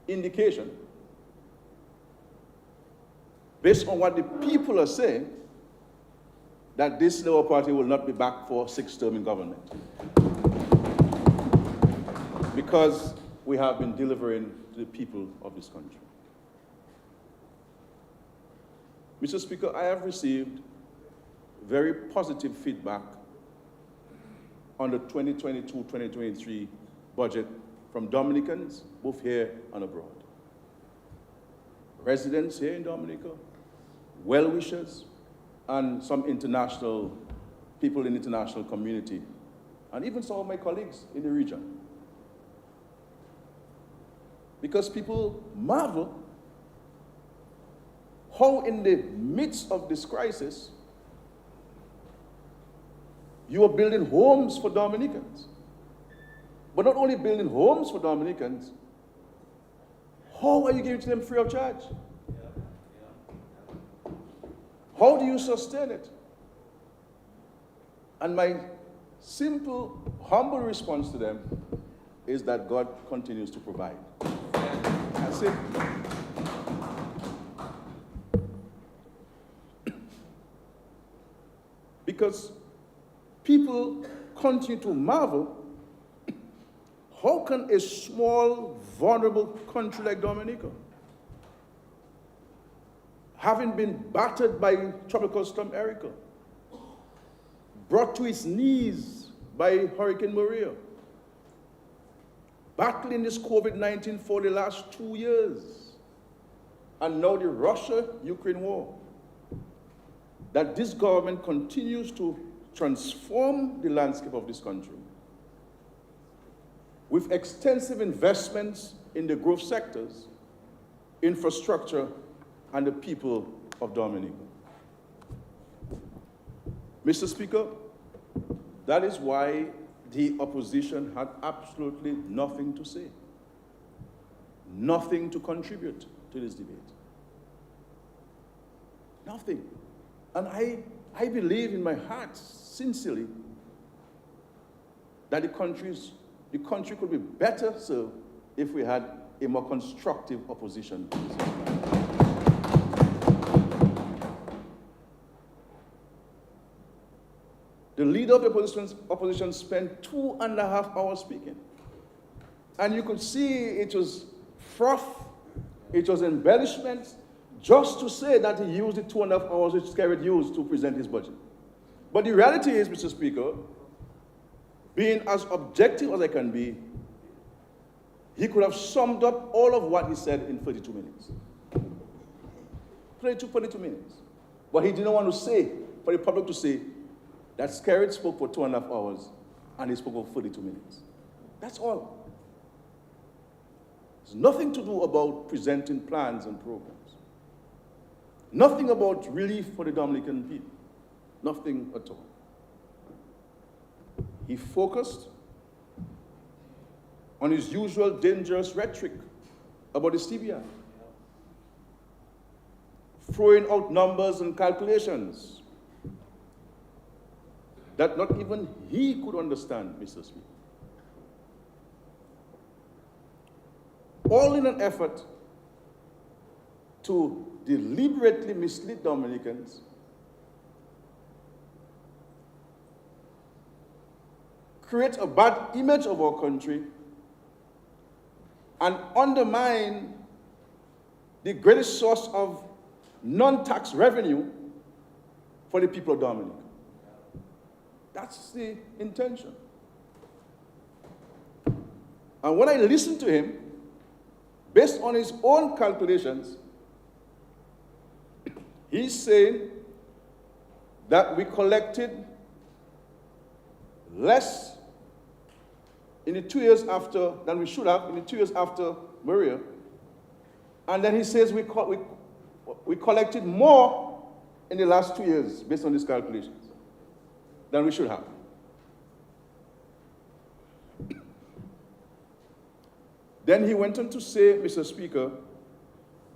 indication, based on what the people are saying, that this Labour Party will not be back for 6th term in government. Because we have been delivering to the people of this country. Mr. Speaker, I have received very positive feedback on the 2022-2023 budget from Dominicans, both here and abroad. Residents here in Dominica, well-wishers, and some international people in the international community, and even some of my colleagues in the region. Because people marvel how in the midst of this crisis, you are building homes for Dominicans. But not only building homes for Dominicans, how are you giving to them free of charge? How do you sustain it? And my simple, humble response to them is that God continues to provide. That's it. Because people continue to marvel, how can a small, vulnerable country like Dominica, having been battered by Tropical Storm Erica, brought to its knees by Hurricane Maria, battling this COVID-19 for the last 2 years, and now the Russia-Ukraine war, that this government continues to transform the landscape of this country with extensive investments in the growth sectors, infrastructure, and the people of Dominica. Mr. Speaker, that is why the opposition had absolutely nothing to say, nothing to contribute to this debate. Nothing. And I believe in my heart, sincerely, that the country could be better served if we had a more constructive opposition. The leader of the opposition spent 2.5 hours speaking. And you could see it was froth, it was embellishments, just to say that he used the 2.5 hours which Skerrit used to present his budget. But the reality is, Mr. Speaker, being as objective as I can be, he could have summed up all of what he said in 32 minutes. 32 minutes. But he didn't want to say, for the public to say, that Skerrit spoke for 2.5 hours and he spoke for 32 minutes. That's all. There's nothing to do about presenting plans and programs. Nothing about relief for the Dominican people. Nothing at all. He focused on his usual dangerous rhetoric about the CBI, throwing out numbers and calculations that not even he could understand, Mr. Speaker. All in an effort to deliberately mislead Dominicans, create a bad image of our country, and undermine the greatest source of non-tax revenue for the people of Dominica. That's the intention. And when I listen to him, based on his own calculations, he's saying that we collected less in the 2 years after than we should have in the 2 years after Maria. And then he says we collected more in the last 2 years based on these calculations than we should have. Then he went on to say, Mr. Speaker,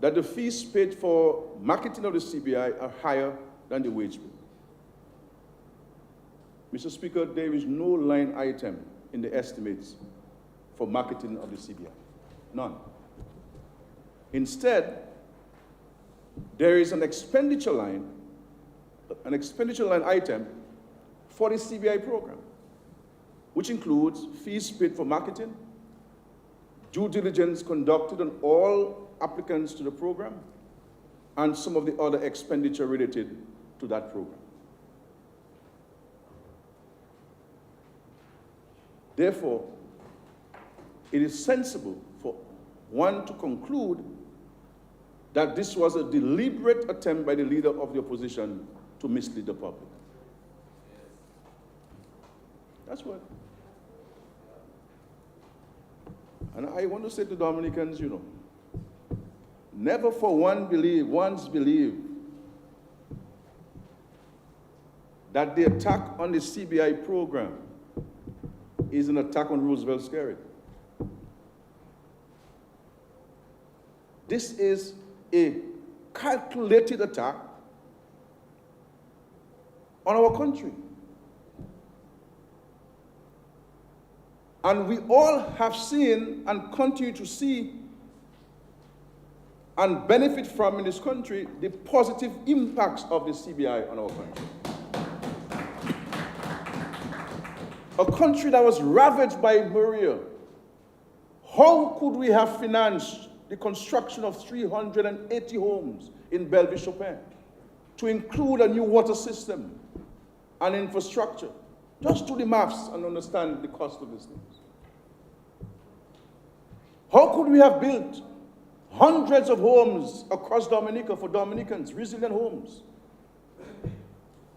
that the fees paid for marketing of the CBI are higher than the wage bill. Mr. Speaker, there is no line item in the estimates for marketing of the CBI. None. Instead, there is an expenditure line item for the CBI program, which includes fees paid for marketing, due diligence conducted on all applicants to the program, and some of the other expenditure related to that program. Therefore, it is sensible for one to conclude that this was a deliberate attempt by the leader of the opposition to mislead the public. That's what. And I want to say to Dominicans, never for once believe that the attack on the CBI program is an attack on Roosevelt's character. This is a calculated attack on our country. And we all have seen and continue to see and benefit from in this country the positive impacts of the CBI on our country. A country that was ravaged by Maria. How could we have financed the construction of 380 homes in Belleville-Chopin to include a new water system and infrastructure? Just do the maths and understand the cost of these things. How could we have built hundreds of homes across Dominica for Dominicans, resilient homes?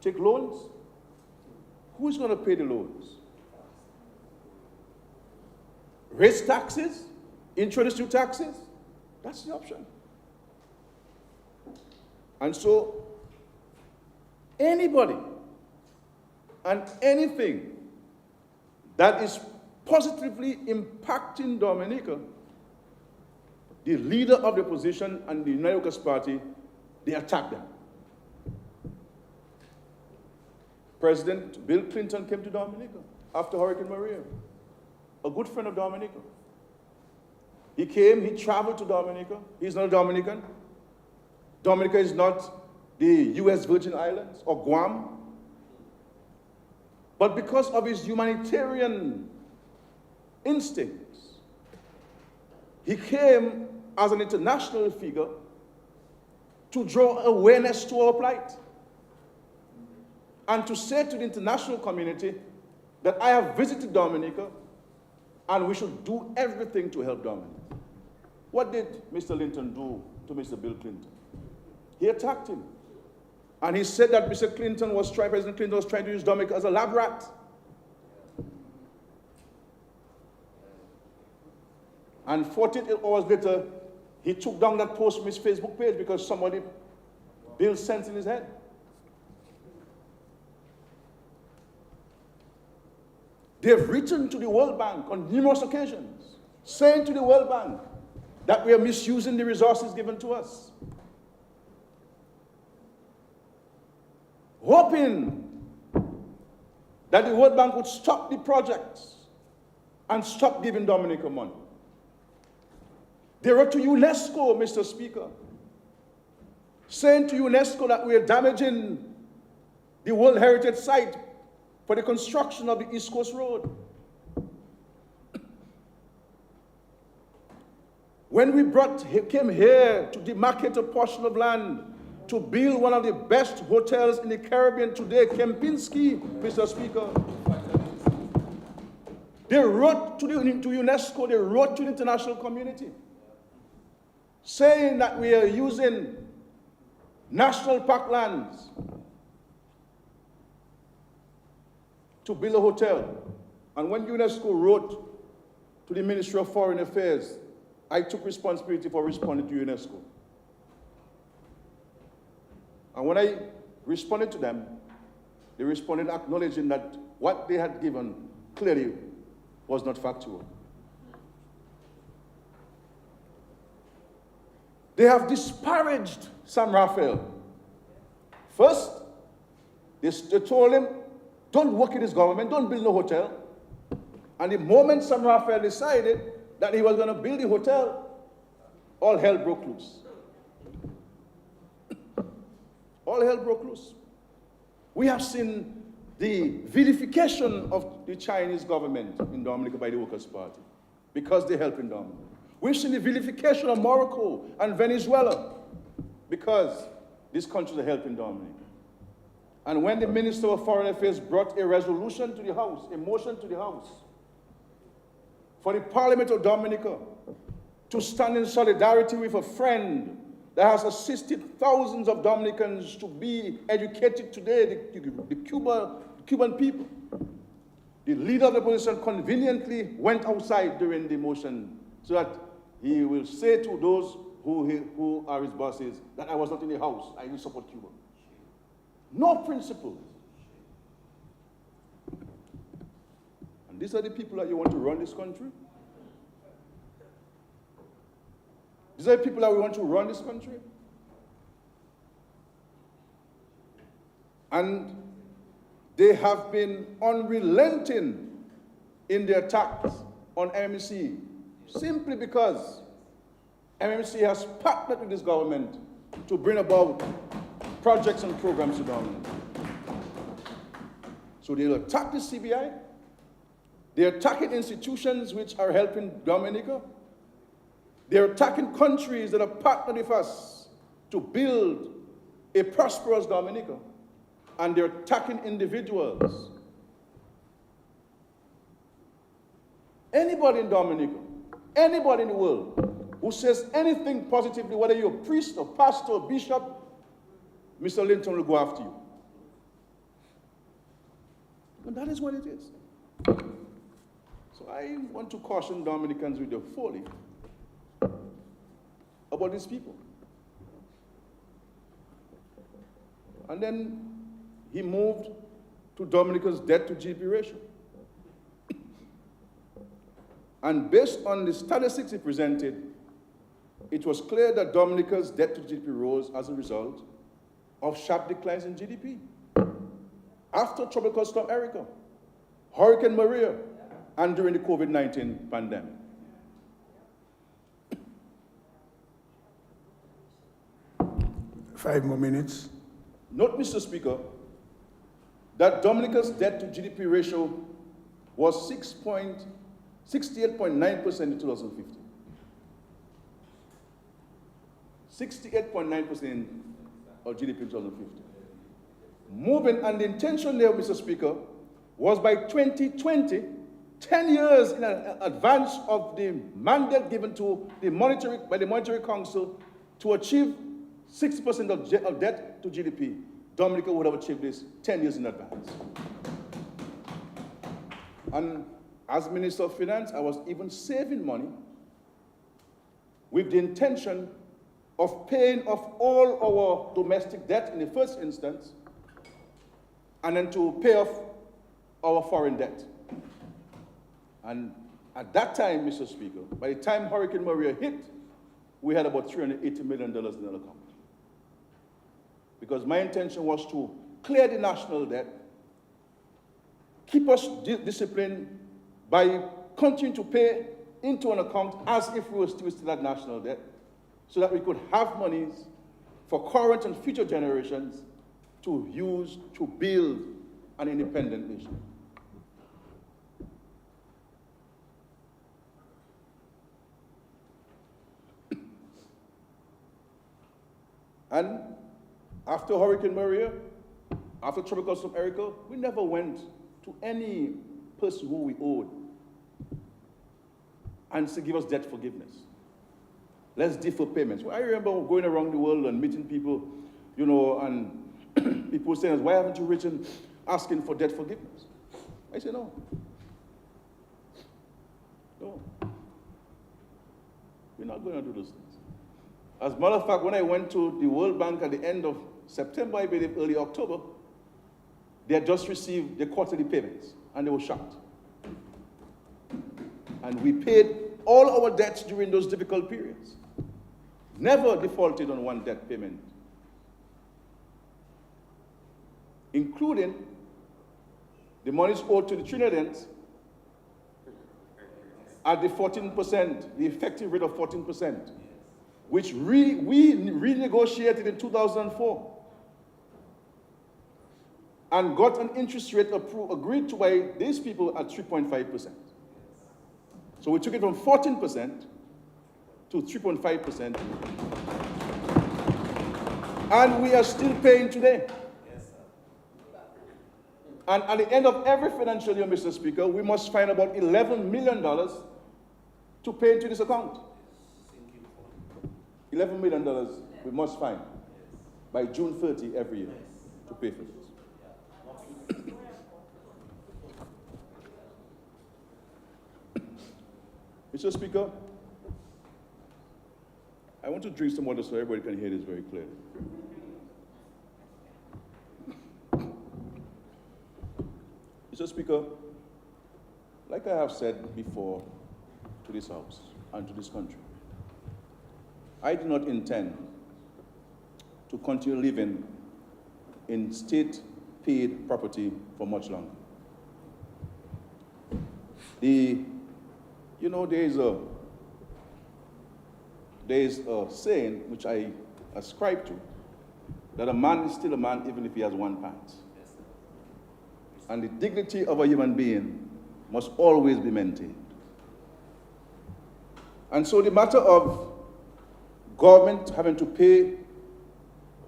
Take loans? Who is going to pay the loans? Raise taxes? Introduce new taxes? That's the option. And so, anybody and anything that is positively impacting Dominica, the leader of the opposition and the United Workers' Party, they attack them. President Bill Clinton came to Dominica after Hurricane Maria, a good friend of Dominica. He came, he traveled to Dominica. He's not a Dominican. Dominica is not the U.S. Virgin Islands or Guam. But because of his humanitarian instincts, he came as an international figure to draw awareness to our plight and to say to the international community that I have visited Dominica and we should do everything to help Dominica. What did Mr. Linton do to Mr. Bill Clinton? He attacked him. And he said that President Clinton was trying to use Dominica as a lab rat. And 48 hours later, he took down that post from his Facebook page because somebody built sense in his head. They've written to the World Bank on numerous occasions, saying to the World Bank that we are misusing the resources given to us. Hoping that the World Bank would stop the projects and stop giving Dominica money. They wrote to UNESCO, Mr. Speaker, saying to UNESCO that we are damaging the World Heritage Site for the construction of the East Coast Road. When we came here to demarcate a portion of land to build one of the best hotels in the Caribbean today, Kempinski, Mr. Speaker. They wrote to UNESCO, they wrote to the international community, saying that we are using national park lands to build a hotel. And when UNESCO wrote to the Ministry of Foreign Affairs, I took responsibility for responding to UNESCO. And when I responded to them, they responded acknowledging that what they had given clearly was not factual. They have disparaged Sam Raphael. First, they told him, don't work in this government, don't build no hotel. And the moment Sam Raphael decided that he was going to build the hotel, all hell broke loose. All hell broke loose. We have seen the vilification of the Chinese government in Dominica by the Workers' Party because they help in Dominica. We've seen the vilification of Morocco and Venezuela because these countries are helping Dominica. And when the Minister of Foreign Affairs brought a resolution to the House, a motion to the House, for the Parliament of Dominica to stand in solidarity with a friend that has assisted thousands of Dominicans to be educated today, the Cuban people. The leader of the opposition conveniently went outside during the motion so that he will say to those who are his bosses that I was not in the House, I didn't support Cuba. No principle. And these are the people that you want to run this country? These are the people that we want to run this country? And they have been unrelenting in their attacks on MMC simply because MMC has partnered with this government to bring about projects and programs to Dominica. So they'll attack the CBI, they're attacking institutions which are helping Dominica, they're attacking countries that have partnered with us to build a prosperous Dominica, and they're attacking individuals. Anybody in Dominica, anybody in the world who says anything positively, whether you're a priest or pastor or bishop, Mr. Linton will go after you. And that is what it is. So I want to caution Dominicans with their folly about these people. And then he moved to Dominica's debt to GDP ratio. And based on the statistics he presented, it was clear that Dominica's debt to GDP rose as a result of sharp declines in GDP. After Tropical Storm Erica, Hurricane Maria, and during the COVID-19 pandemic. Five more minutes. Note, Mr. Speaker, that Dominica's debt to GDP ratio was 68.9% in 2015. 68.9% of GDP in 2015. Moving, and the intention there, Mr. Speaker, was by 2020, 10 years in advance of the mandate given to by the Monetary Council to achieve 60% of debt to GDP. Dominica would have achieved this 10 years in advance. And as Minister of Finance, I was even saving money with the intention of paying off all our domestic debt in the first instance, and then to pay off our foreign debt. And at that time, Mr. Speaker, by the time Hurricane Maria hit, we had about $380 million in our account. Because my intention was to clear the national debt, keep us disciplined by continuing to pay into an account as if we were still at national debt, so that we could have monies for current and future generations to use to build an independent nation. And after Hurricane Maria, after Tropical Storm Erica, we never went to any person who we owed and to give us debt forgiveness. Let's defer payments. Well, I remember going around the world and meeting people, and people saying, why haven't you written asking for debt forgiveness? I say no. No. We're not going to do those things. As a matter of fact, when I went to the World Bank at the end of September, I believe early October, they had just received their quarterly payments, and they were shocked. And we paid all our debts during those difficult periods. Never defaulted on one debt payment, including the monies owed to the Trinidadians at the 14%, the effective rate of 14%, which we renegotiated in 2004 and got an interest rate agreed to by these people at 3.5%. So we took it from 14% to 3.5%, and we are still paying today. And at the end of every financial year, Mr. Speaker, we must find about $11 million to pay into this account. $11 million we must find by June 30 every year to pay for this. Mr. Speaker, I want to drink some water so everybody can hear this very clearly. Mr. Speaker, like I have said before to this House and to this country, I do not intend to continue living in state-paid property for much longer. There is a saying which I ascribe to, that a man is still a man even if he has one pant. And the dignity of a human being must always be maintained. And so the matter of government having to pay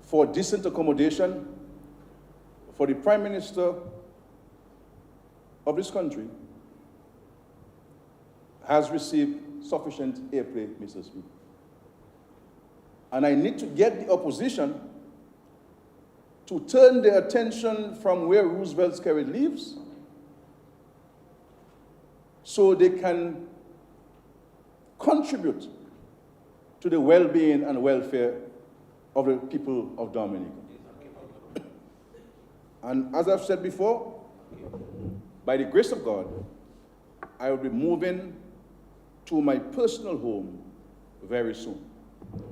for decent accommodation for the Prime Minister of this country has received sufficient airplay, Mr. Speaker. And I need to get the opposition to turn their attention from where Roosevelt's carriage lives so they can contribute to the well-being and welfare of the people of Dominica. And as I've said before, by the grace of God, I will be moving to my personal home very soon.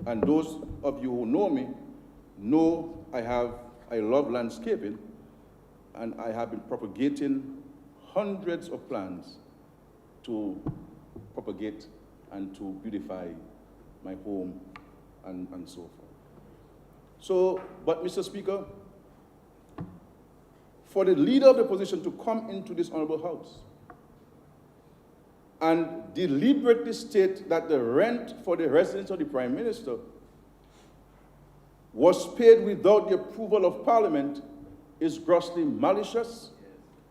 And those of you who know me know I love landscaping, and I have been propagating hundreds of plants to propagate and to beautify my home and so forth. So, but Mr. Speaker, for the leader of the opposition to come into this honorable House and deliberately state that the rent for the residence of the Prime Minister was paid without the approval of Parliament is grossly malicious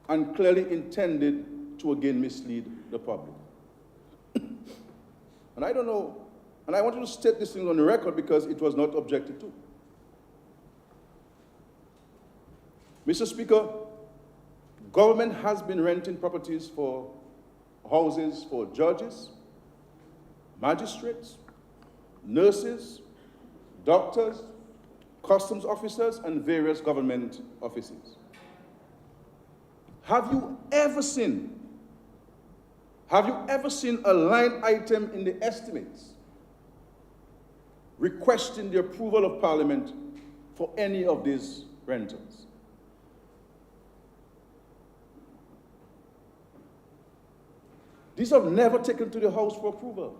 and clearly intended to again mislead the public. And I don't know, and I wanted to state this thing on the record because it was not objected to. Mr. Speaker, government has been renting properties for houses for judges, magistrates, nurses, doctors, customs officers, and various government offices. Have you ever seen a line item in the estimates requesting the approval of Parliament for any of these rentals? These are never taken to the House for approval,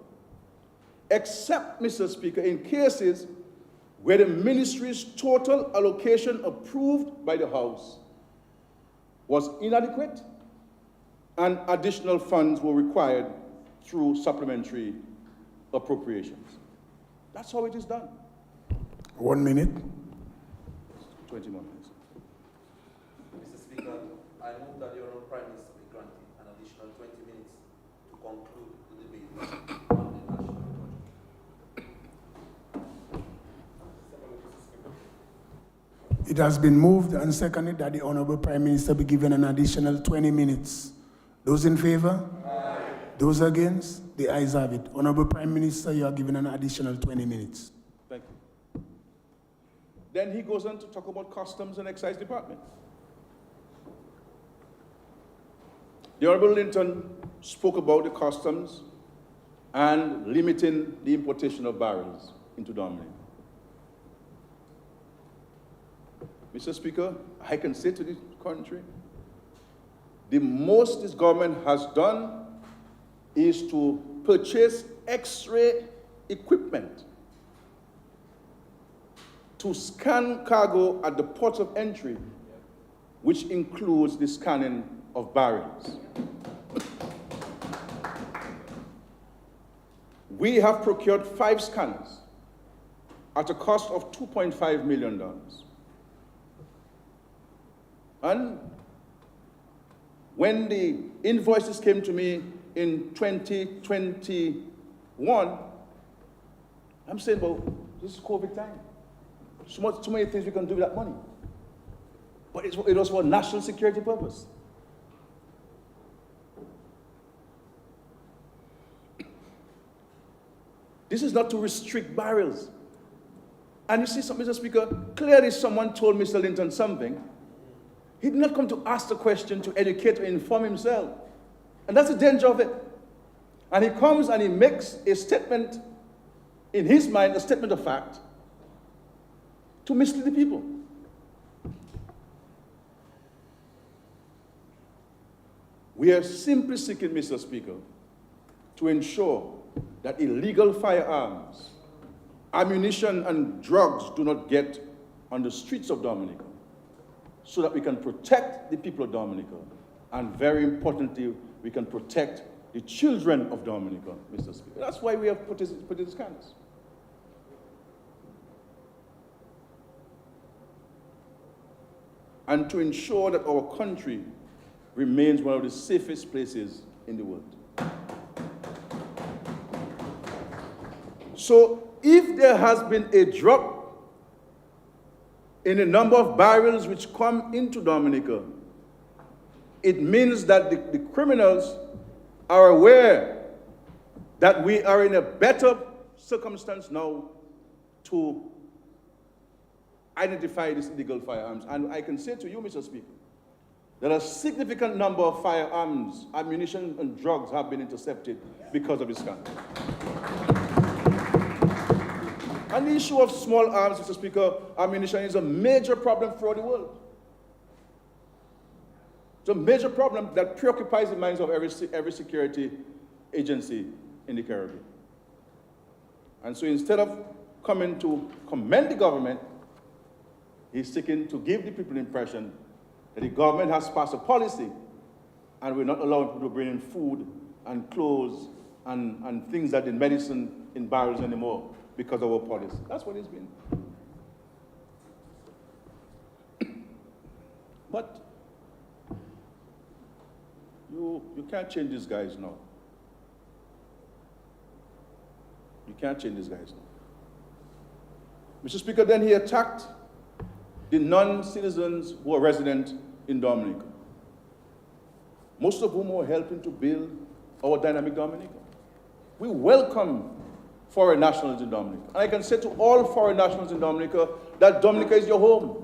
except, Mr. Speaker, in cases where the ministry's total allocation approved by the House was inadequate and additional funds were required through supplementary appropriations. That's how it is done. 1 minute. 20 more minutes. Mr. Speaker, I move that the Honourable Prime Minister be granted an additional 20 minutes to conclude the debate on the national budget. It has been moved and seconded that the Honorable Prime Minister be given an additional 20 minutes. Those in favor? Aye. Those against? The ayes have it. Honorable Prime Minister, you are given an additional 20 minutes. Thank you. Then he goes on to talk about Customs and Excise Department. The Honorable Linton spoke about the customs and limiting the importation of barrels into Dominica. Mr. Speaker, I can say to this country, the most this government has done is to purchase X-ray equipment to scan cargo at the ports of entry, which includes the scanning of barrels. We have procured 5 scanners at a cost of $2.5 million. And when the invoices came to me in 2021, I'm saying, well, this is COVID time. So many things we can do with that money. But it was for national security purpose. This is not to restrict barrels. And you see, Mr. Speaker, clearly someone told Mr. Linton something. He did not come to ask the question to educate or inform himself. And that's the danger of it. And he comes and he makes a statement, in his mind, a statement of fact, to mislead the people. We are simply seeking, Mr. Speaker, to ensure that illegal firearms, ammunition, and drugs do not get on the streets of Dominica, so that we can protect the people of Dominica, and very importantly, we can protect the children of Dominica, Mr. Speaker. That's why we have put these scanners. And to ensure that our country remains one of the safest places in the world. So if there has been a drop in the number of barrels which come into Dominica, it means that the criminals are aware that we are in a better circumstance now to identify these illegal firearms. And I can say to you, Mr. Speaker, that a significant number of firearms, ammunition, and drugs have been intercepted because of this scandal. And the issue of small arms, Mr. Speaker, ammunition is a major problem throughout the world. It's a major problem that preoccupies the minds of every security agency in the Caribbean. And so instead of coming to commend the government, he's seeking to give the people the impression that the government has passed a policy and we're not allowing people to bring in food and clothes and things that in medicine in barrels anymore because of our policy. That's what it's been. But you can't change these guys now. You can't change these guys now. Mr. Speaker, then he attacked the non-citizens who are resident in Dominica, most of whom are helping to build our dynamic Dominica. We welcome foreign nationals in Dominica. And I can say to all foreign nationals in Dominica that Dominica is your home.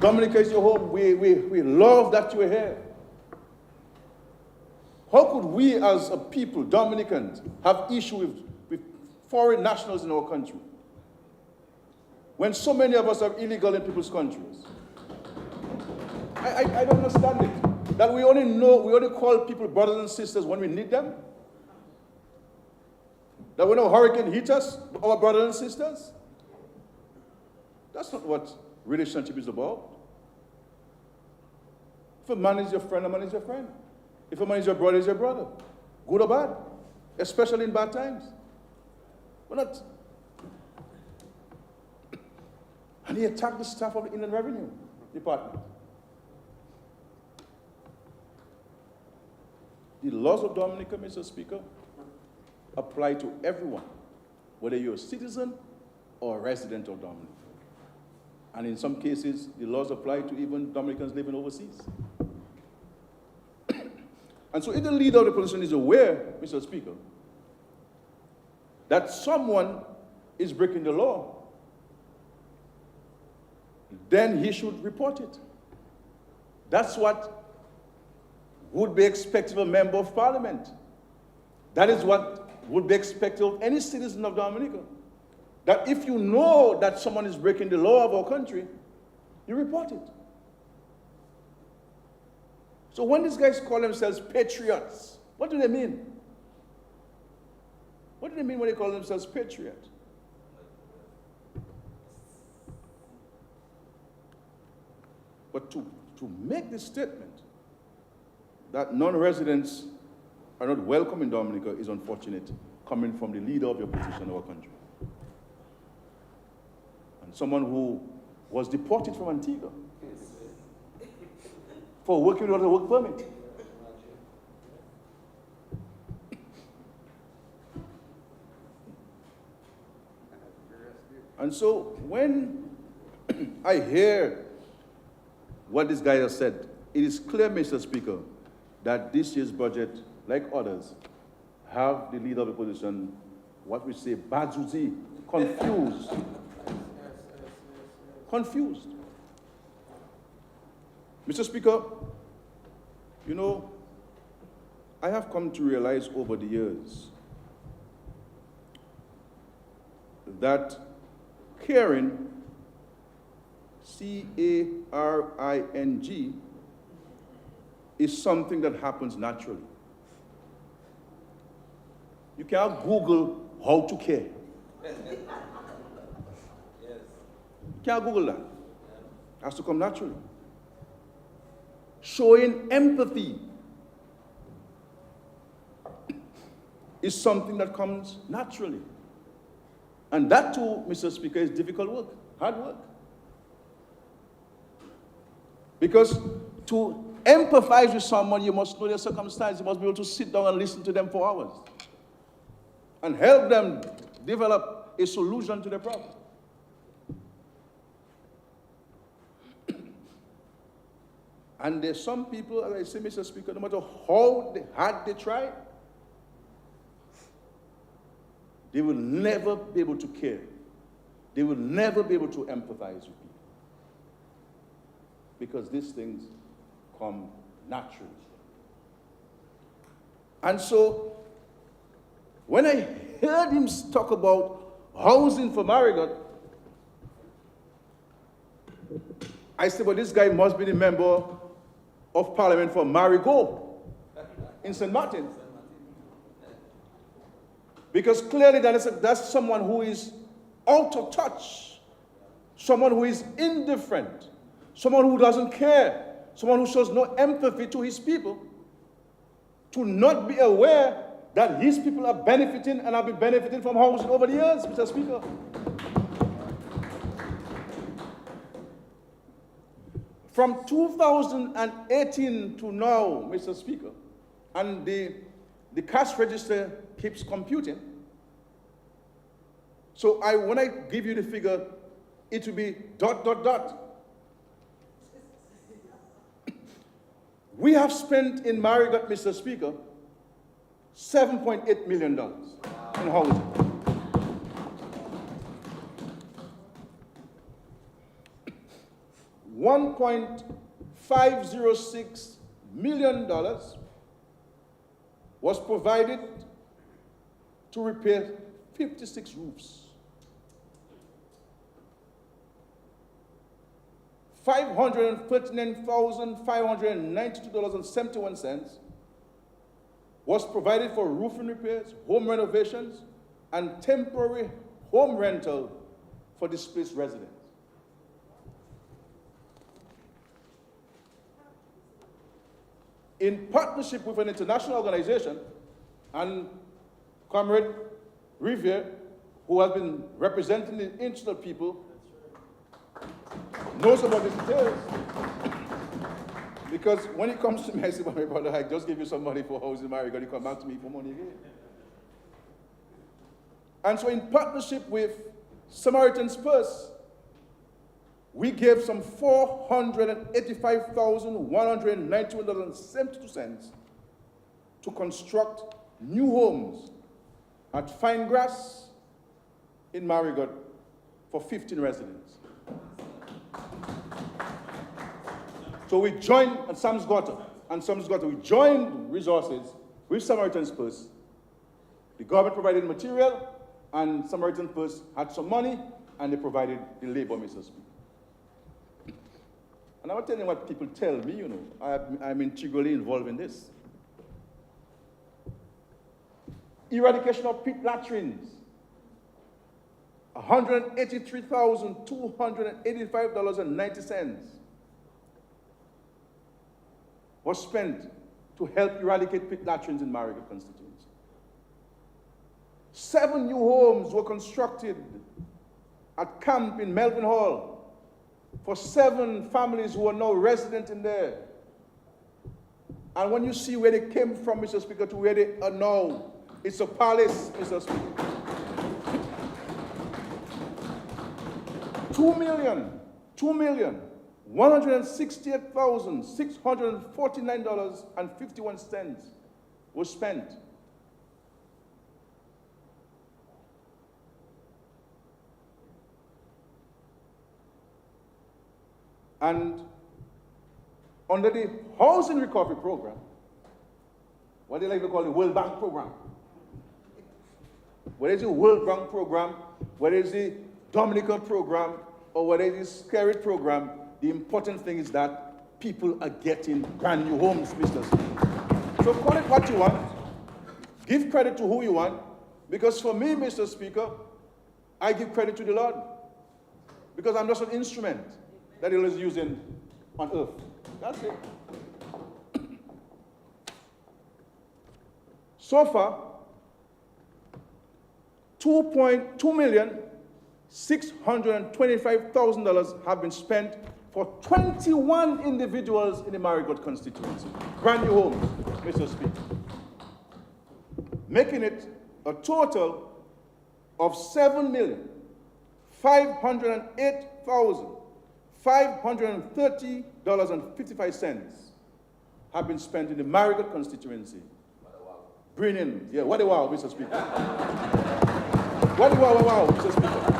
Dominica is your home. We love that you're here. How could we as a people, Dominicans, have issue with foreign nationals in our country when so many of us are illegal in people's countries? I don't understand it. That we only call people brothers and sisters when we need them? That when a hurricane hits us, our brothers and sisters? That's not what relationship is about. If a man is your friend, a man is your friend. If a man is your brother, is your brother. Good or bad, especially in bad times. We're not. And he attacked the staff of the Inland Revenue Department. The laws of Dominica, Mr. Speaker, apply to everyone, whether you're a citizen or a resident of Dominica. And in some cases, the laws apply to even Dominicans living overseas. And so if the leader of the opposition is aware, Mr. Speaker, that someone is breaking the law, then he should report it. That's what would be expected of a member of parliament. That is what would be expected of any citizen of Dominica. That if you know that someone is breaking the law of our country, you report it. So when these guys call themselves patriots, what do they mean? What do they mean when they call themselves patriots? But to make this statement that non-residents are not welcome in Dominica is unfortunate, coming from the leader of the opposition of our country. And someone who was deported from Antigua for working without a work permit. And so when I hear what this guy has said, it is clear, Mr. Speaker, that this year's budget, like others, have the leader of the opposition, what we say, bazuzi, confused. Confused. Mr. Speaker, you know, I have come to realize over the years that caring, C-A-R-I-N-G, is something that happens naturally. You can't Google how to care. You can't Google that. It has to come naturally. Showing empathy is something that comes naturally. And that too, Mr. Speaker, is difficult work, hard work. Because to empathize with someone, you must know their circumstances. You must be able to sit down and listen to them for hours and help them develop a solution to their problem. And there's some people, as I say, Mr. Speaker, no matter how hard they try, they will never be able to care. They will never be able to empathize with people. Because these things come naturally. And so, when I heard him talk about housing for Marigot, I said, well, this guy must be the member of parliament for Marigot in St. Martin. Because clearly that's someone who is out of touch, someone who is indifferent, someone who doesn't care, someone who shows no empathy to his people, to not be aware that his people are benefiting and have been benefiting from housing over the years, Mr. Speaker. From 2018 to now, Mr. Speaker, and the cash register keeps computing. So when I give you the figure, it will be ... We have spent in Marigot, Mr. Speaker, $7.8 million in housing. $1.506 million was provided to repair 56 roofs. $539,592.71 was provided for roofing repairs, home renovations, and temporary home rental for displaced residents. In partnership with an international organization, and Comrade Riviere, who has been representing the interests of people, knows about the details. Because when it comes to me, I say, well, my brother, I just gave you some money for housing Marigot, you come back to me for money again. And so in partnership with Samaritan's Purse, we gave some $485,191.72 to construct new homes at Fine Grass in Marigot for 15 residents. So we joined at Sam's Gutter, we joined resources with Samaritan's Purse. The government provided material, and Samaritan's Purse had some money, and they provided the labor, Mr. Speaker. And I will tell you what people tell me, you know, I'm integrally involved in this. Eradication of pit latrines, $183,285.90 was spent to help eradicate pit latrines in Marigot constituency. 7 new homes were constructed at camp in Melvin Hall for 7 families who are now resident in there. And when you see where they came from, Mr. Speaker, to where they are now, it's a palace, Mr. Speaker. $2,168,649.51 was spent. And under the Housing Recovery Program, what they like to call the World Bank Program, whether it's the World Bank Program, whether it's the Dominican Program, or whether it's the Spirit Program, the important thing is that people are getting brand new homes, Mr. Speaker. So call it what you want, give credit to who you want, because for me, Mr. Speaker, I give credit to the Lord, because I'm just an instrument that He is using on earth. That's it. So far, $2,625,000 have been spent for 21 individuals in the Marigot constituency. Brand new homes, Mr. Speaker. Making it a total of $7,508,530.55 have been spent in the Marigot constituency. Brilliant. Yeah, what a wow, Mr. Speaker. What a wow, Mr. Speaker.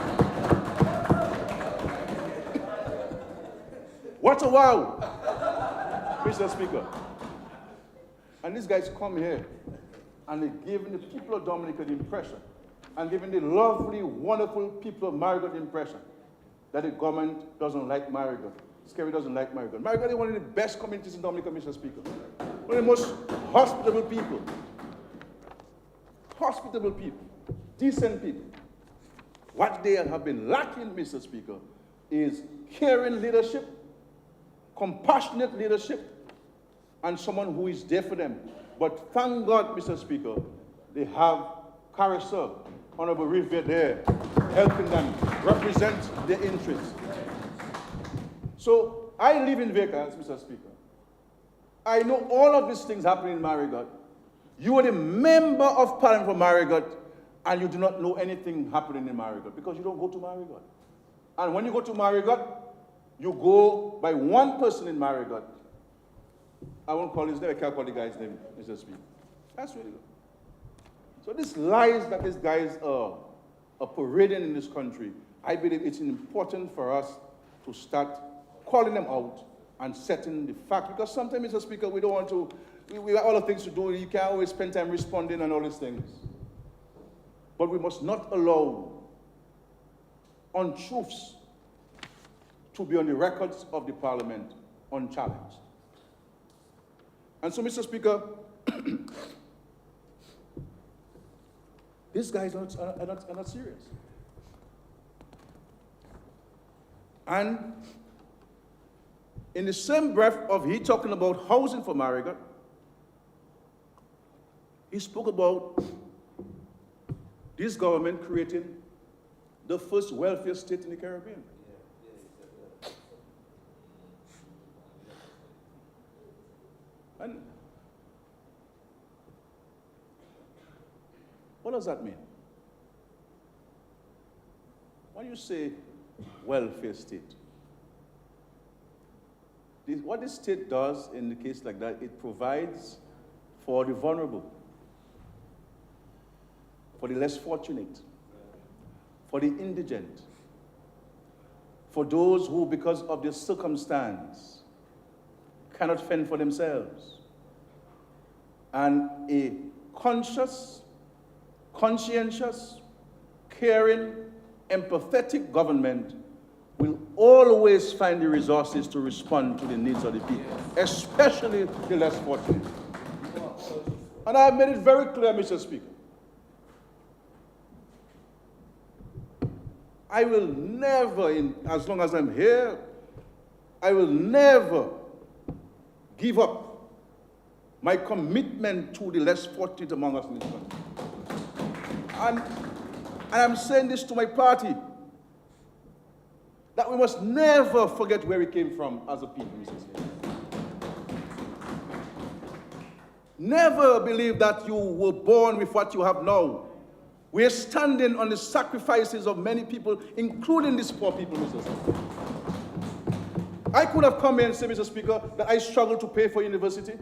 What a wow, Mr. Speaker. And these guys come here and they're giving the people of Dominica the impression, and giving the lovely, wonderful people of Marigot the impression that the government doesn't like Marigot. Scary doesn't like Marigot. Marigot is one of the best communities in Dominica, Mr. Speaker. One of the most hospitable people. Hospitable people, decent people. What they have been lacking, Mr. Speaker, is caring leadership, compassionate leadership, and someone who is there for them. But thank God, Mr. Speaker, they have Carissa, Honorable Riviere there, helping them represent their interests. So I live in Vegas, Mr. Speaker. I know all of these things happening in Marigot. You are the member of Parliament for Marigot, and you do not know anything happening in Marigot because you don't go to Marigot. And when you go to Marigot, you go by one person in Marigot. I won't call his name, I can't call the guy's name, Mr. Speaker. That's really good. So these lies that these guys are parading in this country, I believe it's important for us to start calling them out and setting the fact, because sometimes, Mr. Speaker, we don't want to, we have other things to do. You can't always spend time responding and all these things. But we must not allow untruths to be on the records of the Parliament unchallenged. And so, Mr. Speaker, these guys are not serious. And in the same breath of he talking about housing for Marigot, he spoke about this government creating the first welfare state in the Caribbean. And what does that mean? When you say welfare state, what the state does in the case like that, it provides for the vulnerable, for the less fortunate, for the indigent, for those who, because of their circumstance, cannot fend for themselves. And a conscious, conscientious, caring, empathetic government will always find the resources to respond to the needs of the people, especially the less fortunate. And I have made it very clear, Mr. Speaker, I will never, as long as I'm here, I will never give up my commitment to the less fortunate among us in this country. And I'm saying this to my party, that we must never forget where we came from as a people, Mr. Speaker. Never believe that you were born with what you have now. We are standing on the sacrifices of many people, including these poor people, Mr. Speaker. I could have come here and said, Mr. Speaker, that I struggle to pay for university.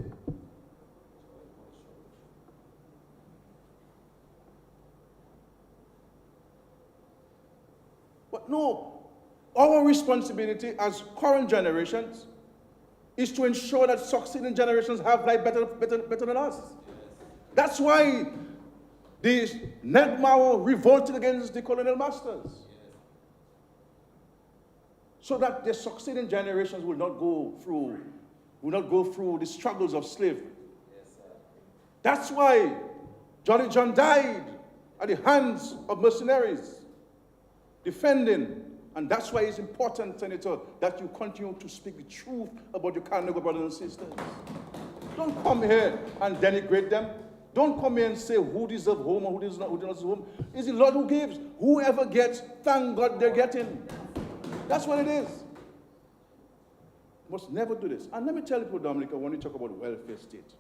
But no, our responsibility as current generations is to ensure that succeeding generations have life better than us. That's why the Negmao revolted against the colonial masters. So that the succeeding generations will not go through the struggles of slavery. That's why Jolly John died at the hands of mercenaries, defending. And that's why it's important, Senator, that you continue to speak the truth about your Carnegie brothers and sisters. Don't come here and denigrate them. Don't come here and say who deserves home or who does not deserve home. It's the Lord who gives. Whoever gets, thank God they're getting. That's what it is. Must never do this. And let me tell you, Dominica, when you talk about the welfare state,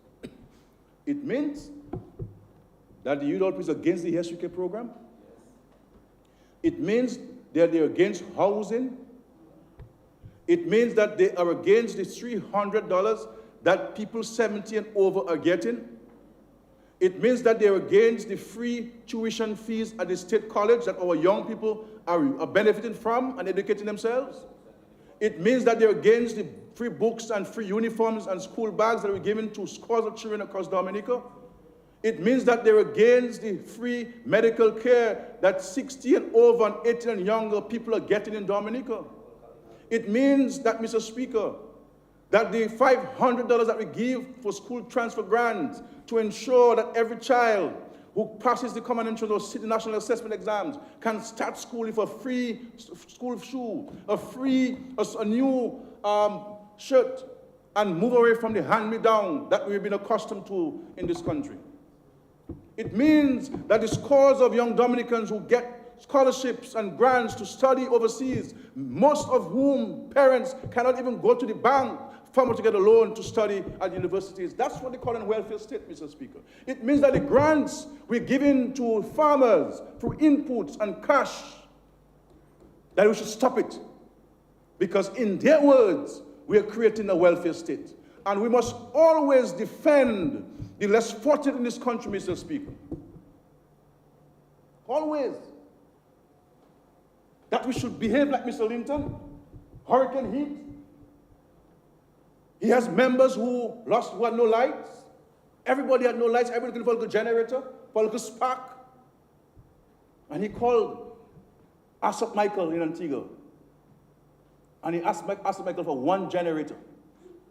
it means that the UDOLP is against the SUK program. It means that they're against housing. It means that they are against the $300 that people 70 and over are getting. It means that they're against the free tuition fees at the state college that our young people are benefiting from and educating themselves. It means that they're against the free books and free uniforms and school bags that are given to scores of children across Dominica. It means that they're against the free medical care that 60 and over and 18 and younger people are getting in Dominica. It means that, Mr. Speaker, that the $500 that we give for school transfer grants to ensure that every child who passes the common entrance or city national assessment exams can start school with a free school shoe, a new shirt, and move away from the hand-me-down that we've been accustomed to in this country. It means that the scores of young Dominicans who get scholarships and grants to study overseas, most of whom parents cannot even go to the bank to get a loan to study at universities. That's what they call a welfare state, Mr. Speaker. It means that the grants we're giving to farmers through inputs and cash, that we should stop it. Because in their words, we are creating a welfare state. And we must always defend the less fortunate in this country, Mr. Speaker. Always. That we should behave like Mr. Linton, Hurricane Heat. He has members who had no lights. Everybody had no lights. Everybody could have a little generator, for a little spark. And he called Asap Michael in Antigua. And he asked Michael for one generator.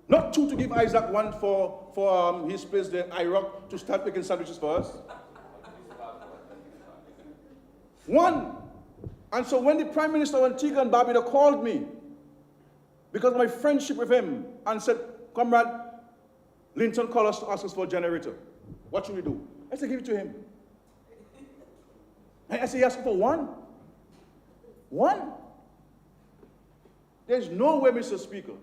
Not two to give Isaac, one for his place there, Iraq, to start making sandwiches for us. One. And so when the Prime Minister of Antigua and Barbuda called me, because of my friendship with him, and said, Comrade, Linton called us to ask us for a generator. What should we do? I said, give it to him. And I said, he asked for one. One. There's no way, Mr. Speaker,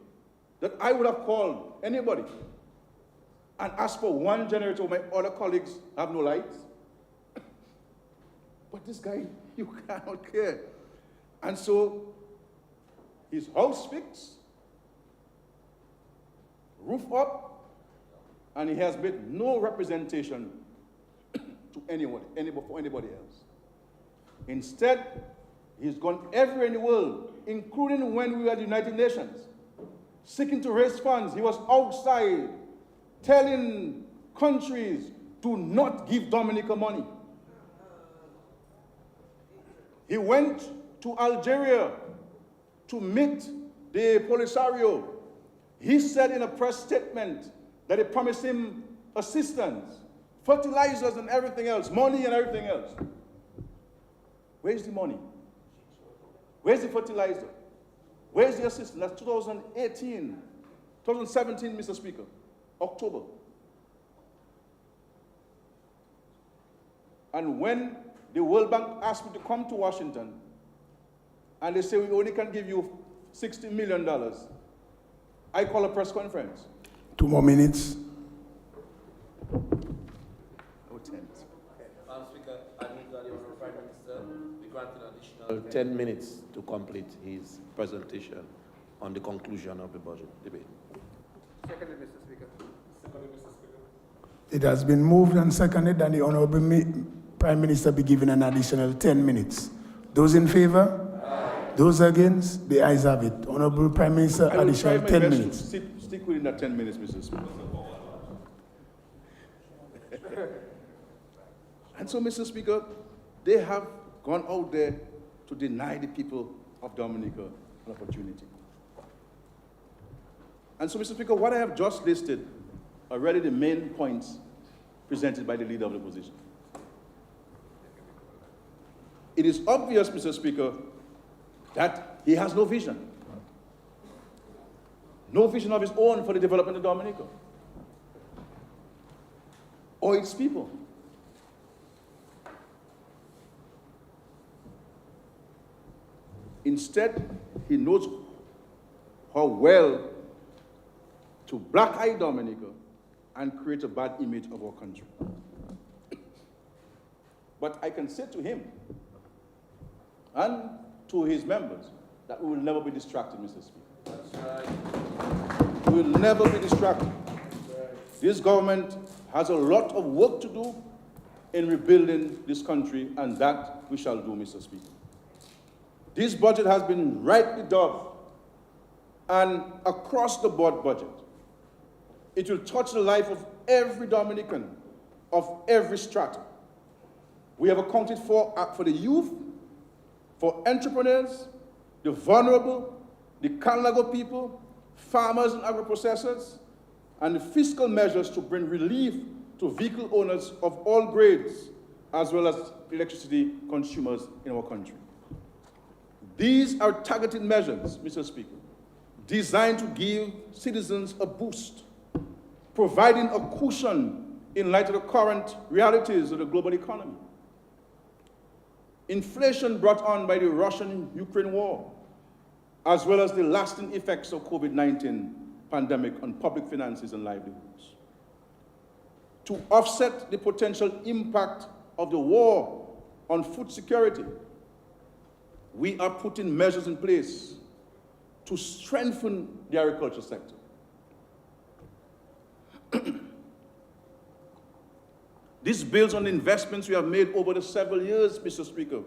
that I would have called anybody and asked for one generator when my other colleagues have no lights. But this guy, you cannot care. And so his house fixed, roof up, and he has made no representation to anyone, for anybody else. Instead, he's gone everywhere in the world, including when we were at the United Nations, seeking to raise funds. He was outside telling countries, do not give Dominica money. He went to Algeria to meet the Polisario. He said in a press statement that they promised him assistance, fertilizers and everything else, money and everything else. Where's the money? Where's the fertilizer? Where's the assistance? That's 2017, Mr. Speaker, October. And when the World Bank asked me to come to Washington, and they say we only can give you $60 million, I call a press conference. 2 more minutes. Oh, 10. Madam Speaker, I move that the Honourable Prime Minister be granted an additional 10 minutes to complete his presentation on the conclusion of the budget debate. Seconded, Mr. Speaker. It has been moved and seconded that the Honorable Prime Minister be given an additional 10 minutes. Those in favor? Aye. Those against? The ayes have it. Honorable Prime Minister, I will try additional my 10 best minutes. to stick within that 10 minutes, Mr. Speaker. And so, Mr. Speaker, they have gone out there to deny the people of Dominica an opportunity. And so, Mr. Speaker, what I have just listed are really the main points presented by the leader of the opposition. It is obvious, Mr. Speaker, that he has no vision. No vision of his own for the development of Dominica or its people. Instead, he knows how well to black-eye Dominica and create a bad image of our country. But I can say to him and to his members that we will never be distracted, Mr. Speaker. That's right. We will never be distracted. This government has a lot of work to do in rebuilding this country, and that we shall do, Mr. Speaker. This budget has been rightly dubbed an across-the-board budget. It will touch the life of every Dominican, of every strata. We have accounted for the youth, for entrepreneurs, the vulnerable, the Kanlago people, farmers and agro-processors, and the fiscal measures to bring relief to vehicle owners of all grades, as well as electricity consumers in our country. These are targeted measures, Mr. Speaker, designed to give citizens a boost, providing a cushion in light of the current realities of the global economy. Inflation brought on by the Russian-Ukraine war, as well as the lasting effects of COVID-19 pandemic on public finances and livelihoods. To offset the potential impact of the war on food security, we are putting measures in place to strengthen the agriculture sector. This builds on the investments we have made over the several years, Mr. Speaker,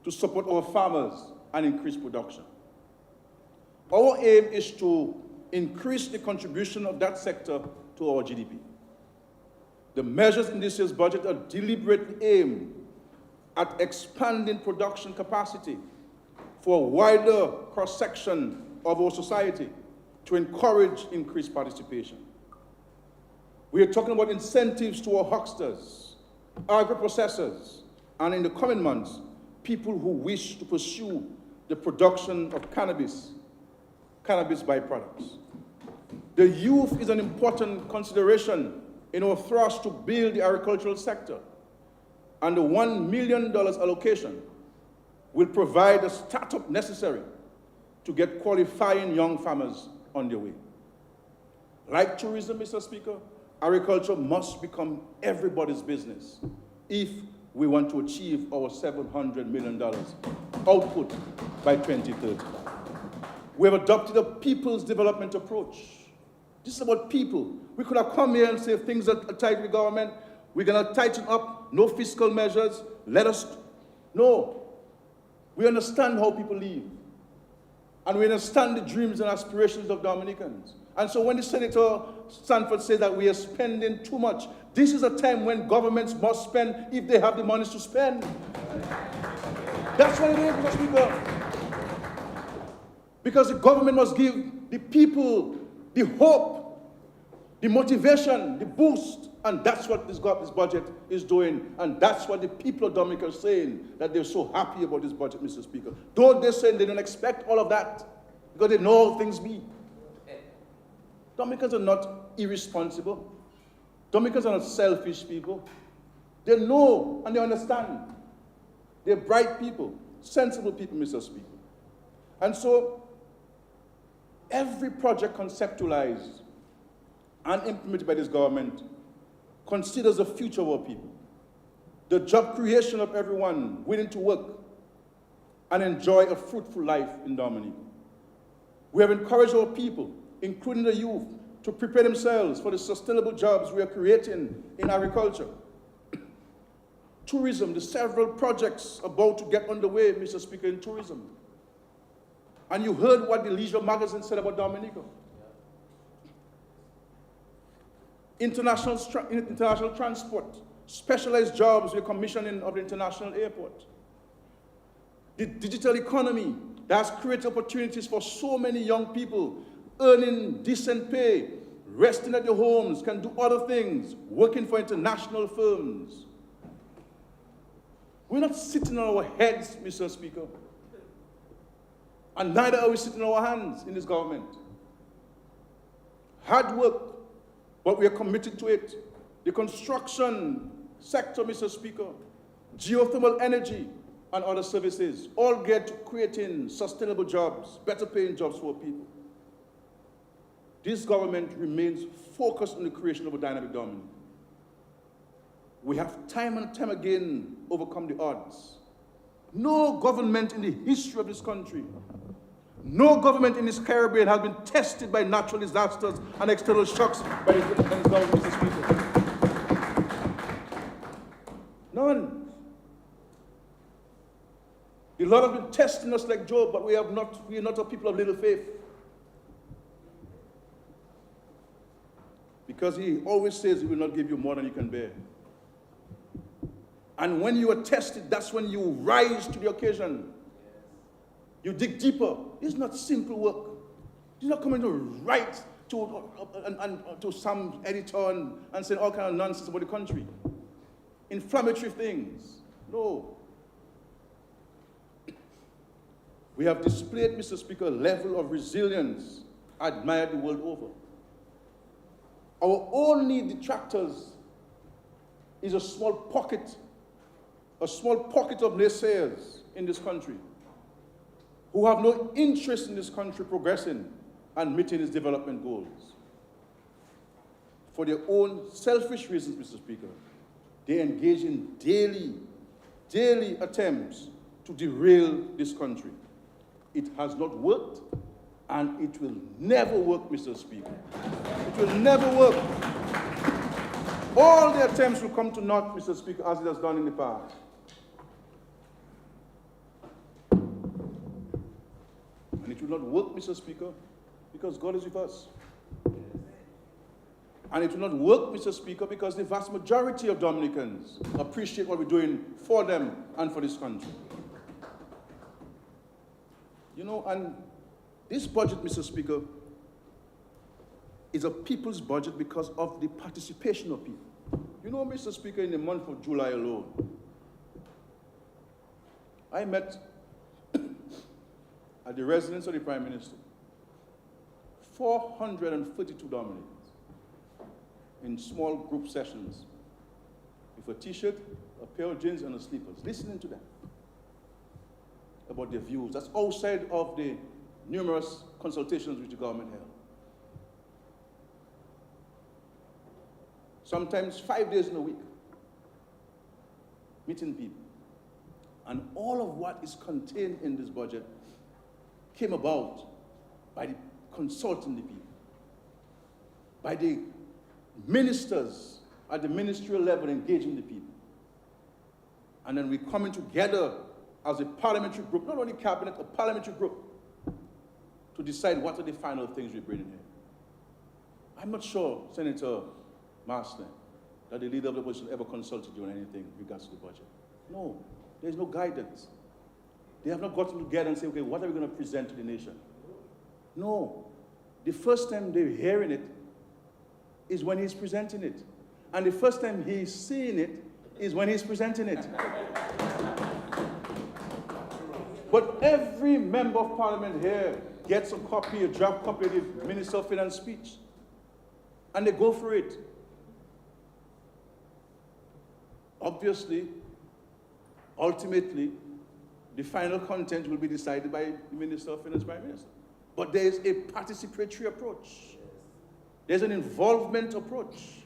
to support our farmers and increase production. Our aim is to increase the contribution of that sector to our GDP. The measures in this year's budget are deliberately aimed at expanding production capacity for a wider cross-section of our society to encourage increased participation. We are talking about incentives to our hucksters, agro-processors, and in the coming months, people who wish to pursue the production of cannabis byproducts. The youth is an important consideration in our thrust to build the agricultural sector, and the $1 million allocation will provide the startup necessary to get qualifying young farmers on their way. Like tourism, Mr. Speaker, agriculture must become everybody's business if we want to achieve our $700 million output by 2030. We have adopted a people's development approach This is about people. We could have come here and say things are tight with government. We're going to tighten up, no fiscal measures. Let us. No. We understand how people live. And we understand the dreams and aspirations of Dominicans. And so when the Senator Sanford says that we are spending too much, this is a time when governments must spend if they have the money to spend. That's what it is, Mr. Speaker. Because the government must give the people the hope, the motivation, the boost, and that's what this budget is doing, and that's what the people of Dominica are saying, that they're so happy about this budget, Mr. Speaker. Though they're saying they don't expect all of that, because they know how things be. Dominicans are not irresponsible. Dominicans are not selfish people. They know and they understand. They're bright people, sensible people, Mr. Speaker. And so, every project conceptualized and implemented by this government considers the future of our people, the job creation of everyone willing to work and enjoy a fruitful life in Dominica. We have encouraged our people, including the youth, to prepare themselves for the sustainable jobs we are creating in agriculture. Tourism, the several projects about to get underway, Mr. Speaker, in tourism. And you heard what the Leisure magazine said about Dominica. International transport, specialized jobs with commissioning of the international airport. The digital economy that has created opportunities for so many young people earning decent pay, resting at their homes, can do other things, working for international firms. We're not sitting on our heads, Mr. Speaker. And neither are we sitting on our hands in this government. Hard work, but we are committed to it. The construction sector, Mr. Speaker, geothermal energy, and other services, all get to creating sustainable jobs, better paying jobs for people. This government remains focused on the creation of a dynamic Dominica. We have time and time again overcome the odds. No government in the history of this country, no government in this Caribbean has been tested by natural disasters and external shocks by this government, Mr. Speaker. None. The Lord has been testing us like Job, but we are not a people of little faith. Because he always says he will not give you more than you can bear. And when you are tested, that's when you rise to the occasion. You dig deeper. It's not simple work. You're not coming to write to some editor and say all kind of nonsense about the country. Inflammatory things. No. We have displayed, Mr. Speaker, a level of resilience admired the world over. Our only detractors is a small pocket of naysayers in this country who have no interest in this country progressing and meeting its development goals. For their own selfish reasons, Mr. Speaker, they engage in daily attempts to derail this country. It has not worked, and it will never work, Mr. Speaker. It will never work. All the attempts will come to naught, Mr. Speaker, as it has done in the past. And it will not work, Mr. Speaker, because God is with us. And it will not work, Mr. Speaker, because the vast majority of Dominicans appreciate what we're doing for them and for this country. You know, and this budget, Mr. Speaker, is a people's budget because of the participation of people. You know, Mr. Speaker, in the month of July alone, I met at the residence of the Prime Minister 432 Dominicans in small group sessions with a t-shirt, a pair of jeans, and a slippers, listening to them about their views. That's outside of the numerous consultations which the government held. Sometimes 5 days in a week, meeting people. And all of what is contained in this budget came about by consulting the people. by the ministers at the ministerial level engaging the people. And then we're coming together as a parliamentary group, not only cabinet, a parliamentary group, to decide what are the final things we bring in here. I'm not sure, Senator Marsden, that the leader of the opposition ever consulted you on anything in regards to the budget. No, there's no guidance. They have not gotten together and said, okay, what are we going to present to the nation? No. The first time they're hearing it is when he's presenting it. And the first time he's seeing it is when he's presenting it. But every member of parliament here gets a copy, a draft copy of the Minister of Finance speech. And they go for it. Obviously, ultimately, the final content will be decided by the Minister of Finance, Prime Minister. But there is a participatory approach. There's an involvement approach.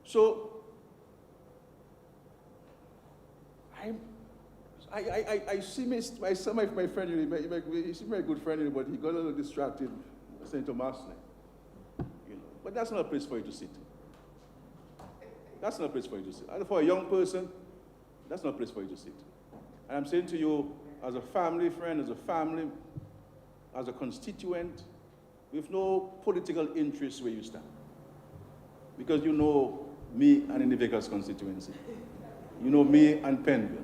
So, I see my friend, he's a very good friend, but he got a little distracted, Senator Marsden. You know, but that's not a place for you to sit. That's not a place for you to sit. And for a young person, that's not a place for you to sit. And I'm saying to you, as a family friend, as a family, as a constituent, with no political interest where you stand. Because you know me and in the Vickers constituency. You know me and Penville.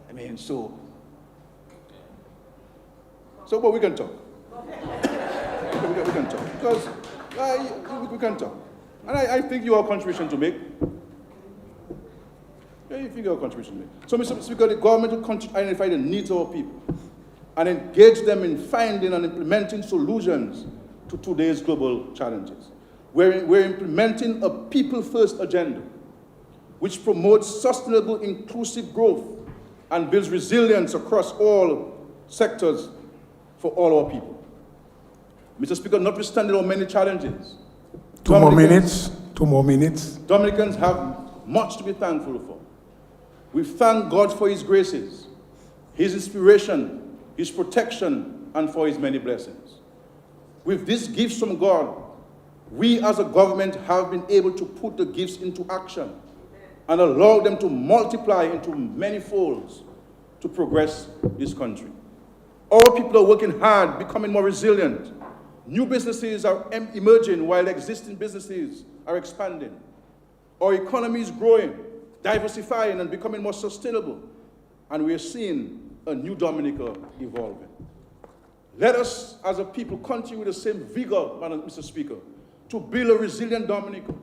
I mean, so but we can talk. we can talk. Because we can talk. And I think you have a contribution to make. Yeah, you think you have a contribution to make. So, Mr. Speaker, the government will identify the needs of our people and engage them in finding and implementing solutions to today's global challenges. We're implementing a people-first agenda which promotes sustainable, inclusive growth and builds resilience across all sectors for all our people. Mr. Speaker, notwithstanding our many challenges, Two more minutes. Dominicans have much to be thankful for. We thank God for His graces, His inspiration, His protection, and for His many blessings. With these gifts from God, we as a government have been able to put the gifts into action and allow them to multiply into many folds to progress this country. Our people are working hard, becoming more resilient. New businesses are emerging while existing businesses are expanding. Our economy is growing, diversifying, and becoming more sustainable. And we are seeing a new Dominica evolving. Let us, as a people, continue with the same vigor, Mr. Speaker, to build a resilient Dominica.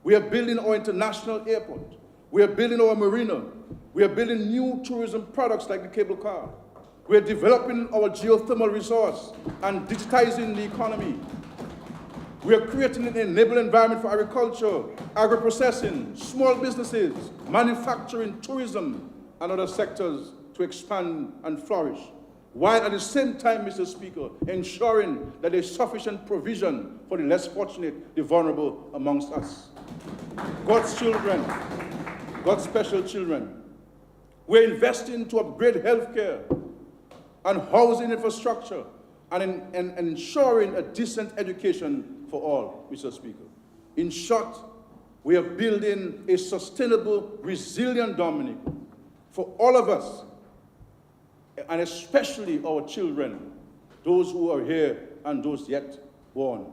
We are building our international airport. We are building our marina. We are building new tourism products like the cable car. We are developing our geothermal resource and digitizing the economy. We are creating an enabling environment for agriculture, agro-processing, small businesses, manufacturing, tourism, and other sectors to expand and flourish, while at the same time, Mr. Speaker, ensuring that there is sufficient provision for the less fortunate, the vulnerable amongst us. God's children, God's special children. We're investing to upgrade healthcare and housing infrastructure and ensuring a decent education for all, Mr. Speaker. In short, we are building a sustainable, resilient Dominica for all of us, and especially our children, those who are here and those yet born.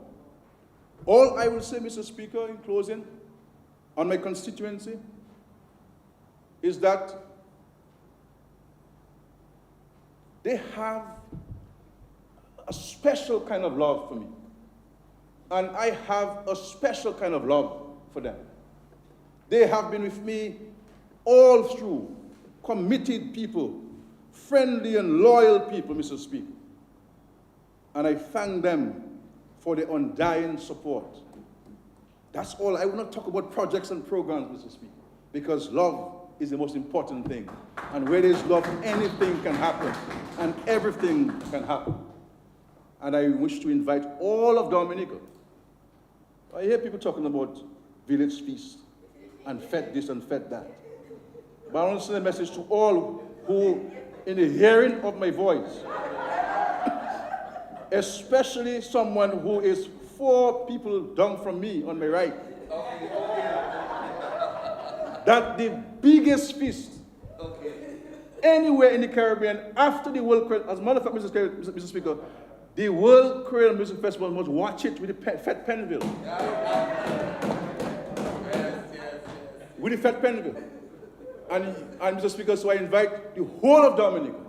All I will say, Mr. Speaker, in closing, on my constituency, is that they have a special kind of love for me. And I have a special kind of love for them. They have been with me all through, committed people, friendly and loyal people, Mr. Speaker. And I thank them for their undying support. That's all. I will not talk about projects and programs, Mr. Speaker, because love is the most important thing. And where there's love, anything can happen, and everything can happen. And I wish to invite all of Dominica. I hear people talking about village feast, and fed this and fed that. But I want to send a message to all who, in the hearing of my voice, especially someone who is 4 people down from me on my right, that the biggest feast anywhere in the Caribbean after the World Creole, as a matter of fact, Mr. Speaker, the World Creole Music Festival must watch it with the Fete Penville. With the Fete Penville. And Mr. Speaker, so I invite the whole of Dominica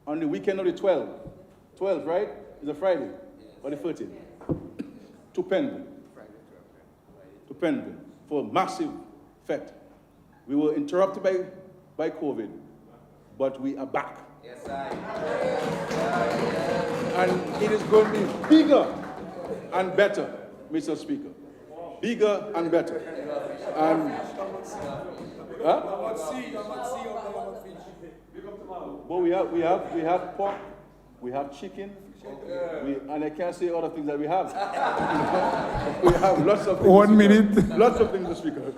on the weekend of the 12th. 12th, right? It's a Friday. Or the 13th. To Penville. To Penville for a massive fete. We were interrupted by COVID, but we are back. Yes, I. And it is going to be bigger and better, Mr. Speaker. Bigger and better. And, but we have pork, we have chicken, and I can't say other things that we have. We have lots of things. 1 minute. Lots of things, Mr. Speaker,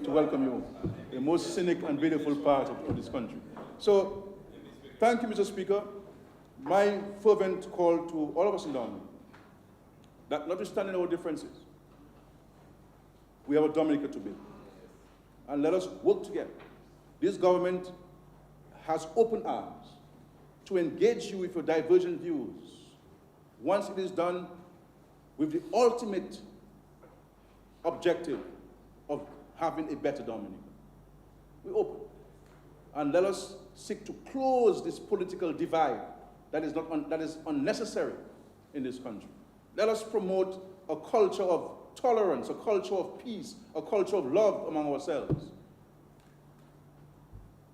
to welcome you, the most scenic and beautiful part of this country. So, thank you, Mr. Speaker. My fervent call to all of us in Dominica, that notwithstanding our differences, we have a Dominica to build. And let us work together. This government has open arms to engage you with your divergent views once it is done with the ultimate objective of having a better Dominica. We're open. And let us seek to close this political divide that is unnecessary in this country. Let us promote a culture of tolerance, a culture of peace, a culture of love among ourselves.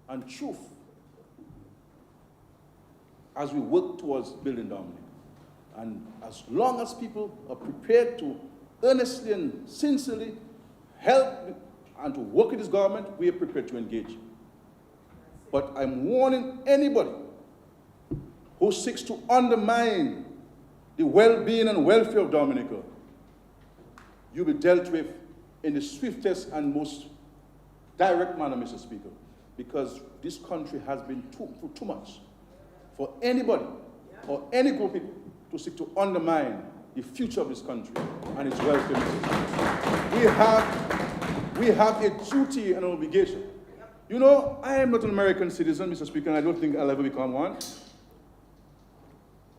And truth as we work towards building Dominica. And as long as people are prepared to earnestly and sincerely help and to work with this government, we are prepared to engage. But I'm warning anybody who seeks to undermine the well-being and welfare of Dominica, you'll be dealt with in the swiftest and most direct manner, Mr. Speaker, because this country has been through too much for anybody or any group of people to seek to undermine the future of this country and its welfare. We have a duty and an obligation. You know, I am not an American citizen, Mr. Speaker, and I don't think I'll ever become one.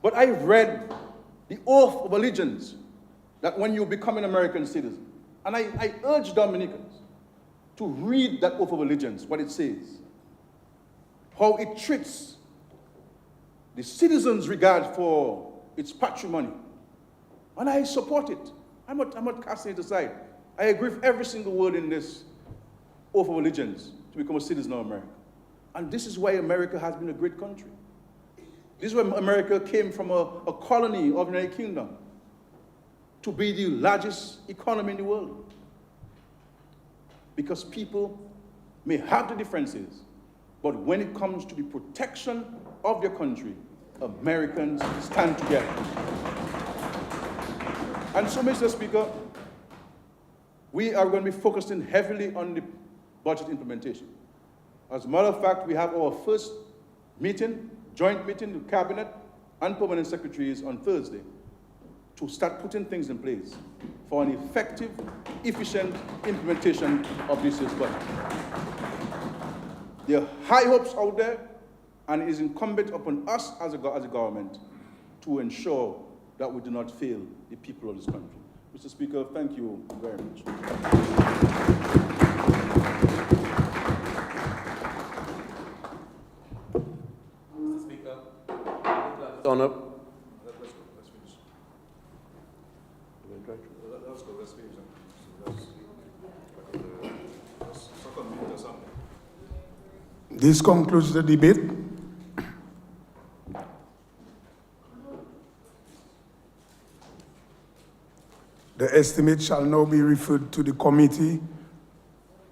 But I've read the oath of allegiance that when you become an American citizen, and I urge Dominicans to read that oath of allegiance, what it says, how it treats the citizens' regard for its patrimony. And I support it. I'm not casting it aside. I agree with every single word in this oath of allegiance to become a citizen of America. And this is why America has been a great country. This is why America came from a colony of the United Kingdom to be the largest economy in the world. Because people may have the differences, but when it comes to the protection of their country, Americans stand together. And so, Mr. Speaker, we are going to be focusing heavily on the budget implementation. As a matter of fact, we have our first meeting, joint meeting with Cabinet and Permanent Secretaries on Thursday to start putting things in place for an effective, efficient implementation of this year's budget. There are high hopes out there, and it is incumbent upon us as a government to ensure that we do not fail the people of this country. Mr. Speaker, thank you very much. Mr. Speaker, turn up. Let's finish. Let's go, let's finish. Second minute or something. This concludes the debate. The estimate shall now be referred to the Committee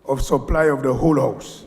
of Supply of the whole House.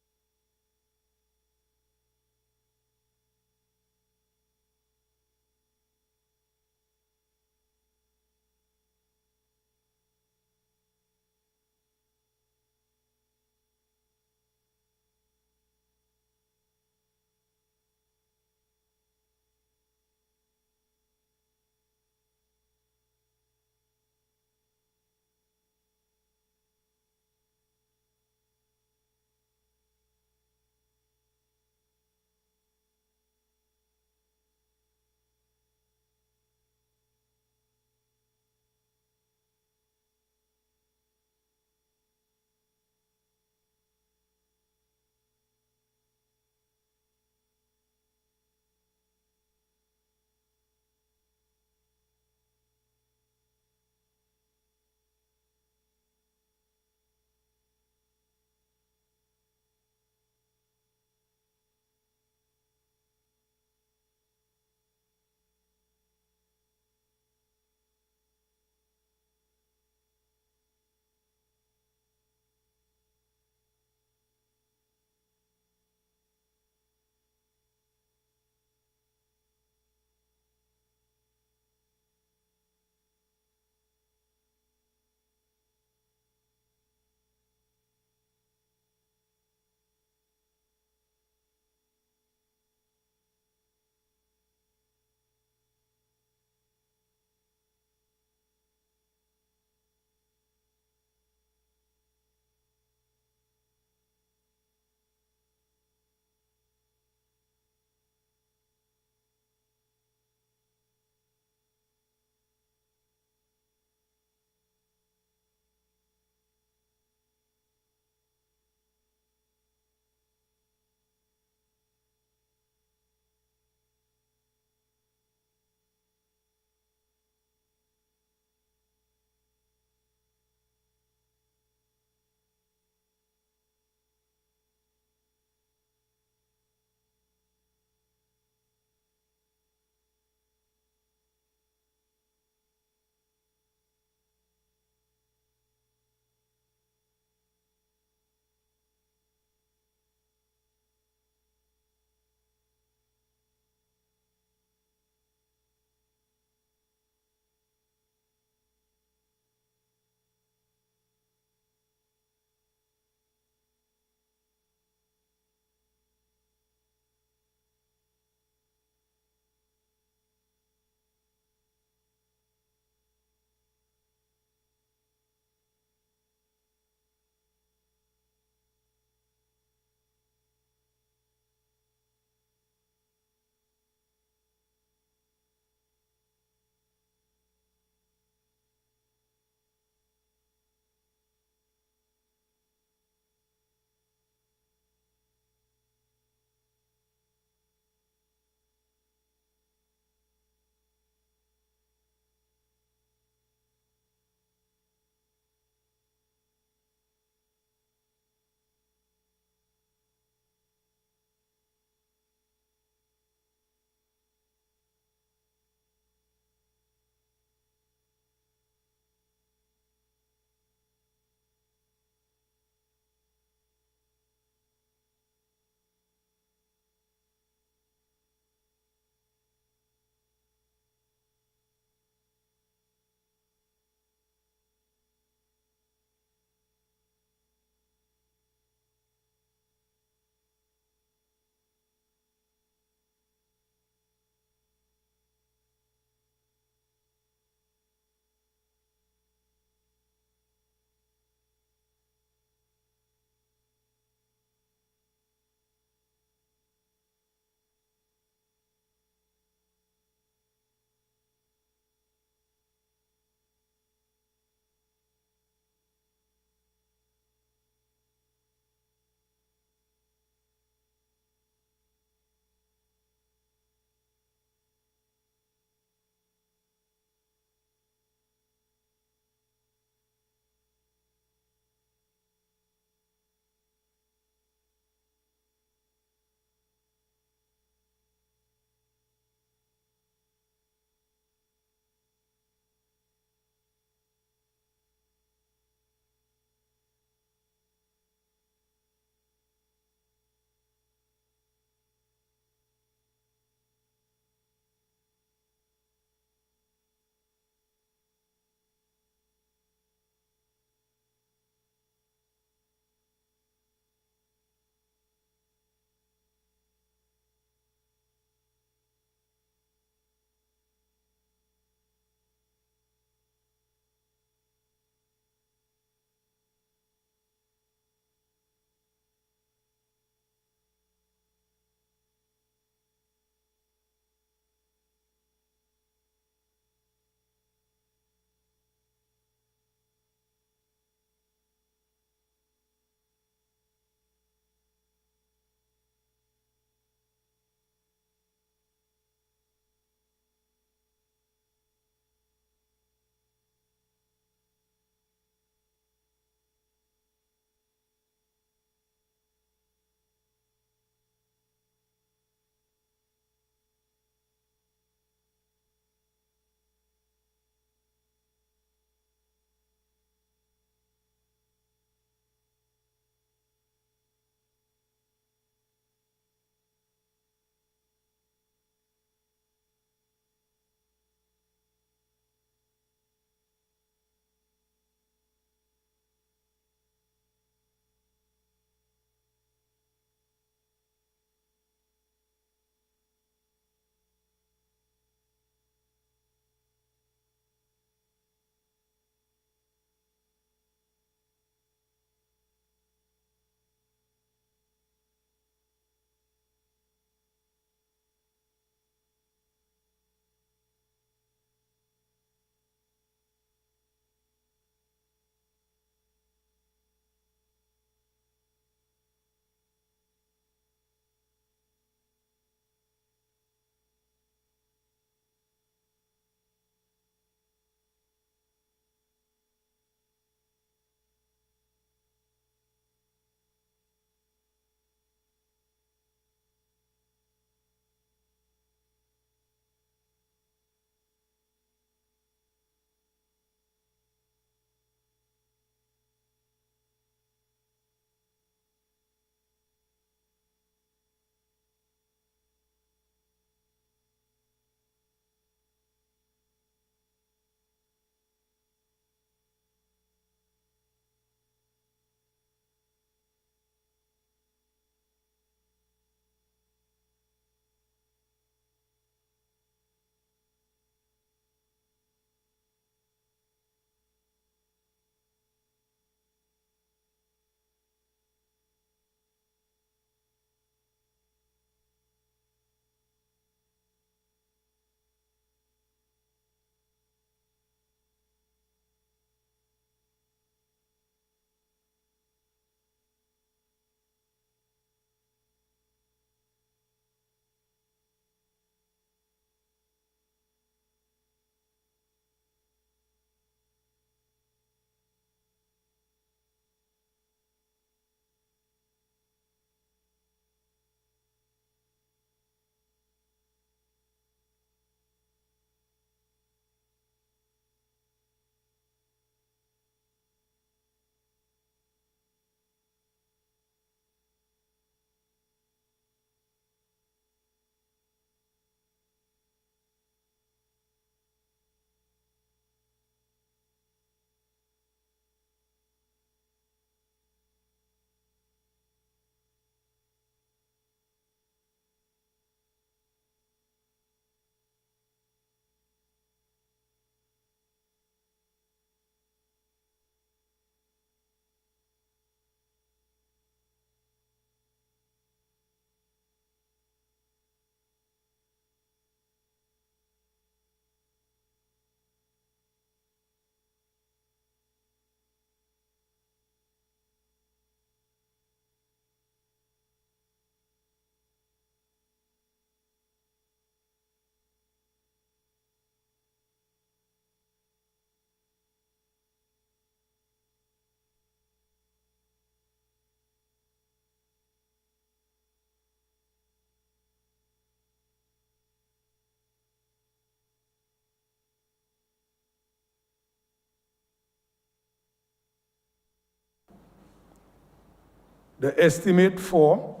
the estimate for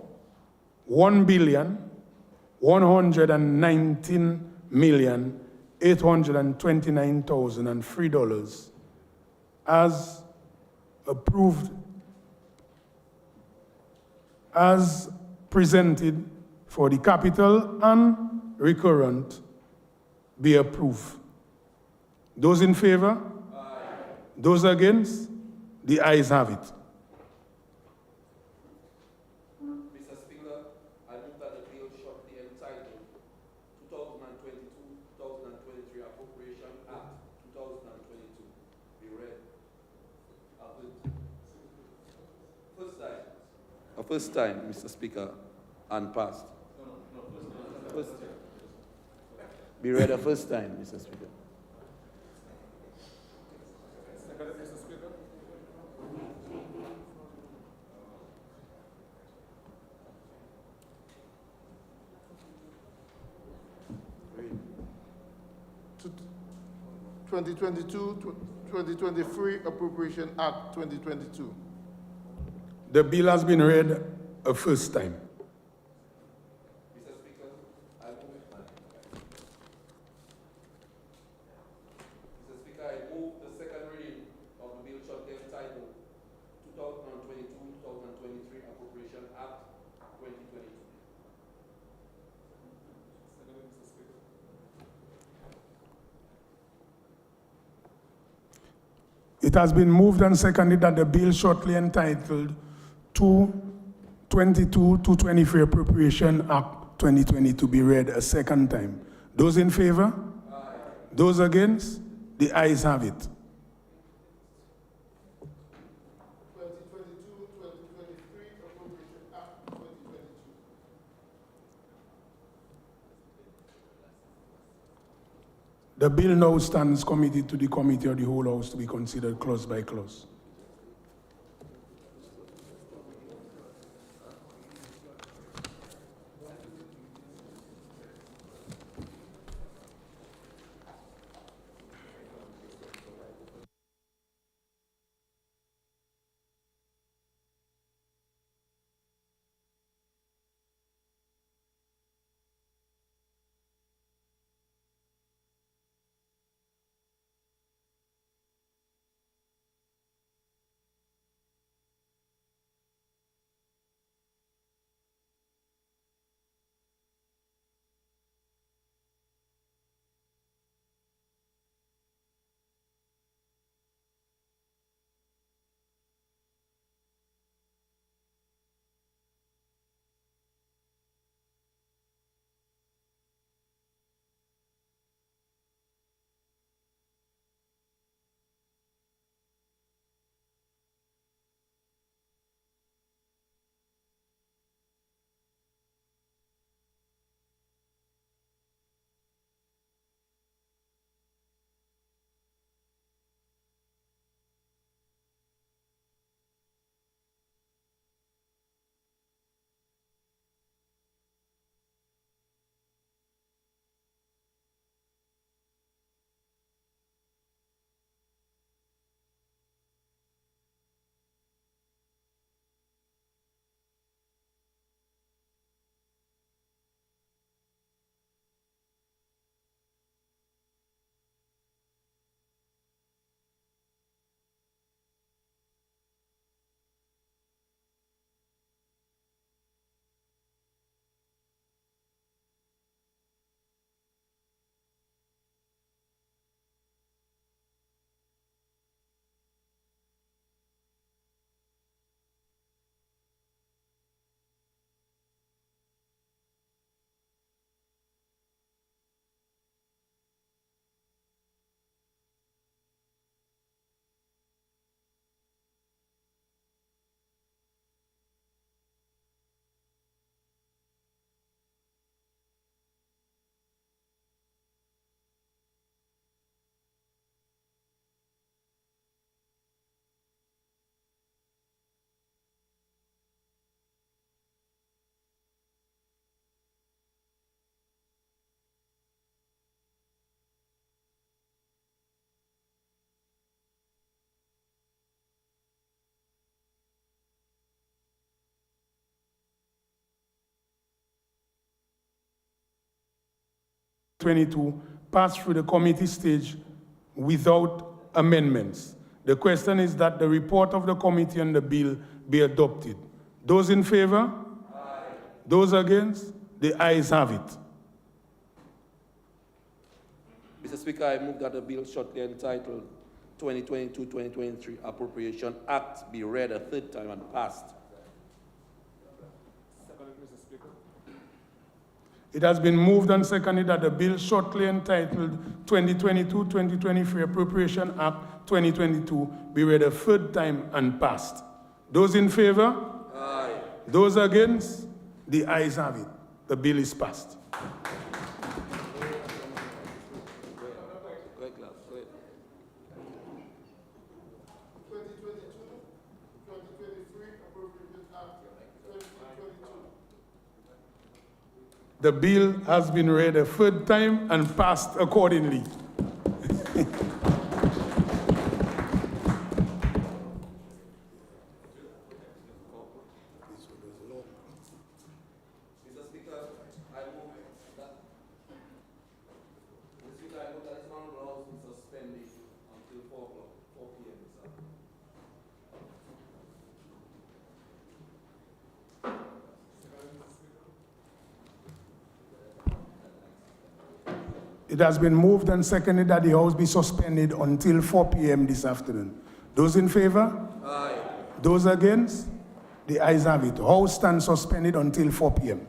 $1,119,829,003 as approved, as presented for the capital and recurrent be approved. Those in favor? Aye. Those against? The ayes have it. Mr. Speaker, I move that the bill shortly entitled 2022-2023 Appropriation Act 2022 be read. A first time, Mr. Speaker, and passed. First time. Be read a first time, Mr. Speaker. Mr. Speaker. 2022-2023 Appropriation Act 2022. The bill has been read a first time. Mr. Speaker, I move the second reading of the bill shortly entitled 2022-2023 Appropriation Act 2022. It has been moved and seconded that the bill shortly entitled 22-23 Appropriation Act 2022 be read a second time. Those in favor? Aye. Those against? The ayes have it. 2022-2023 Appropriation Act 2022. The bill now stands committed to the Committee of the Whole House to be considered clause by clause. 22 pass through the committee stage without amendments. The question is that the report of the committee on the bill be adopted. Those in favor? Aye. Those against? The ayes have it. Mr. Speaker, I move that the bill shortly entitled 2022-2023 Appropriation Act be read a third time and passed. It has been moved and seconded that the bill shortly entitled 2022-2023 Appropriation Act 2022 be read a third time and passed. Those in favor? Aye. Those against? The ayes have it. The bill is passed. Go ahead, Klaus. Go ahead. 2022-2023 Appropriation Act 2022. The bill has been read a third time and passed accordingly. Mr. Speaker, I move that this honorable House be suspended until 4 p.m. this afternoon. It has been moved and seconded that the House be suspended until 4 p.m. this afternoon. Those in favor? Aye. Those against? The ayes have it. House stands suspended until 4 p.m.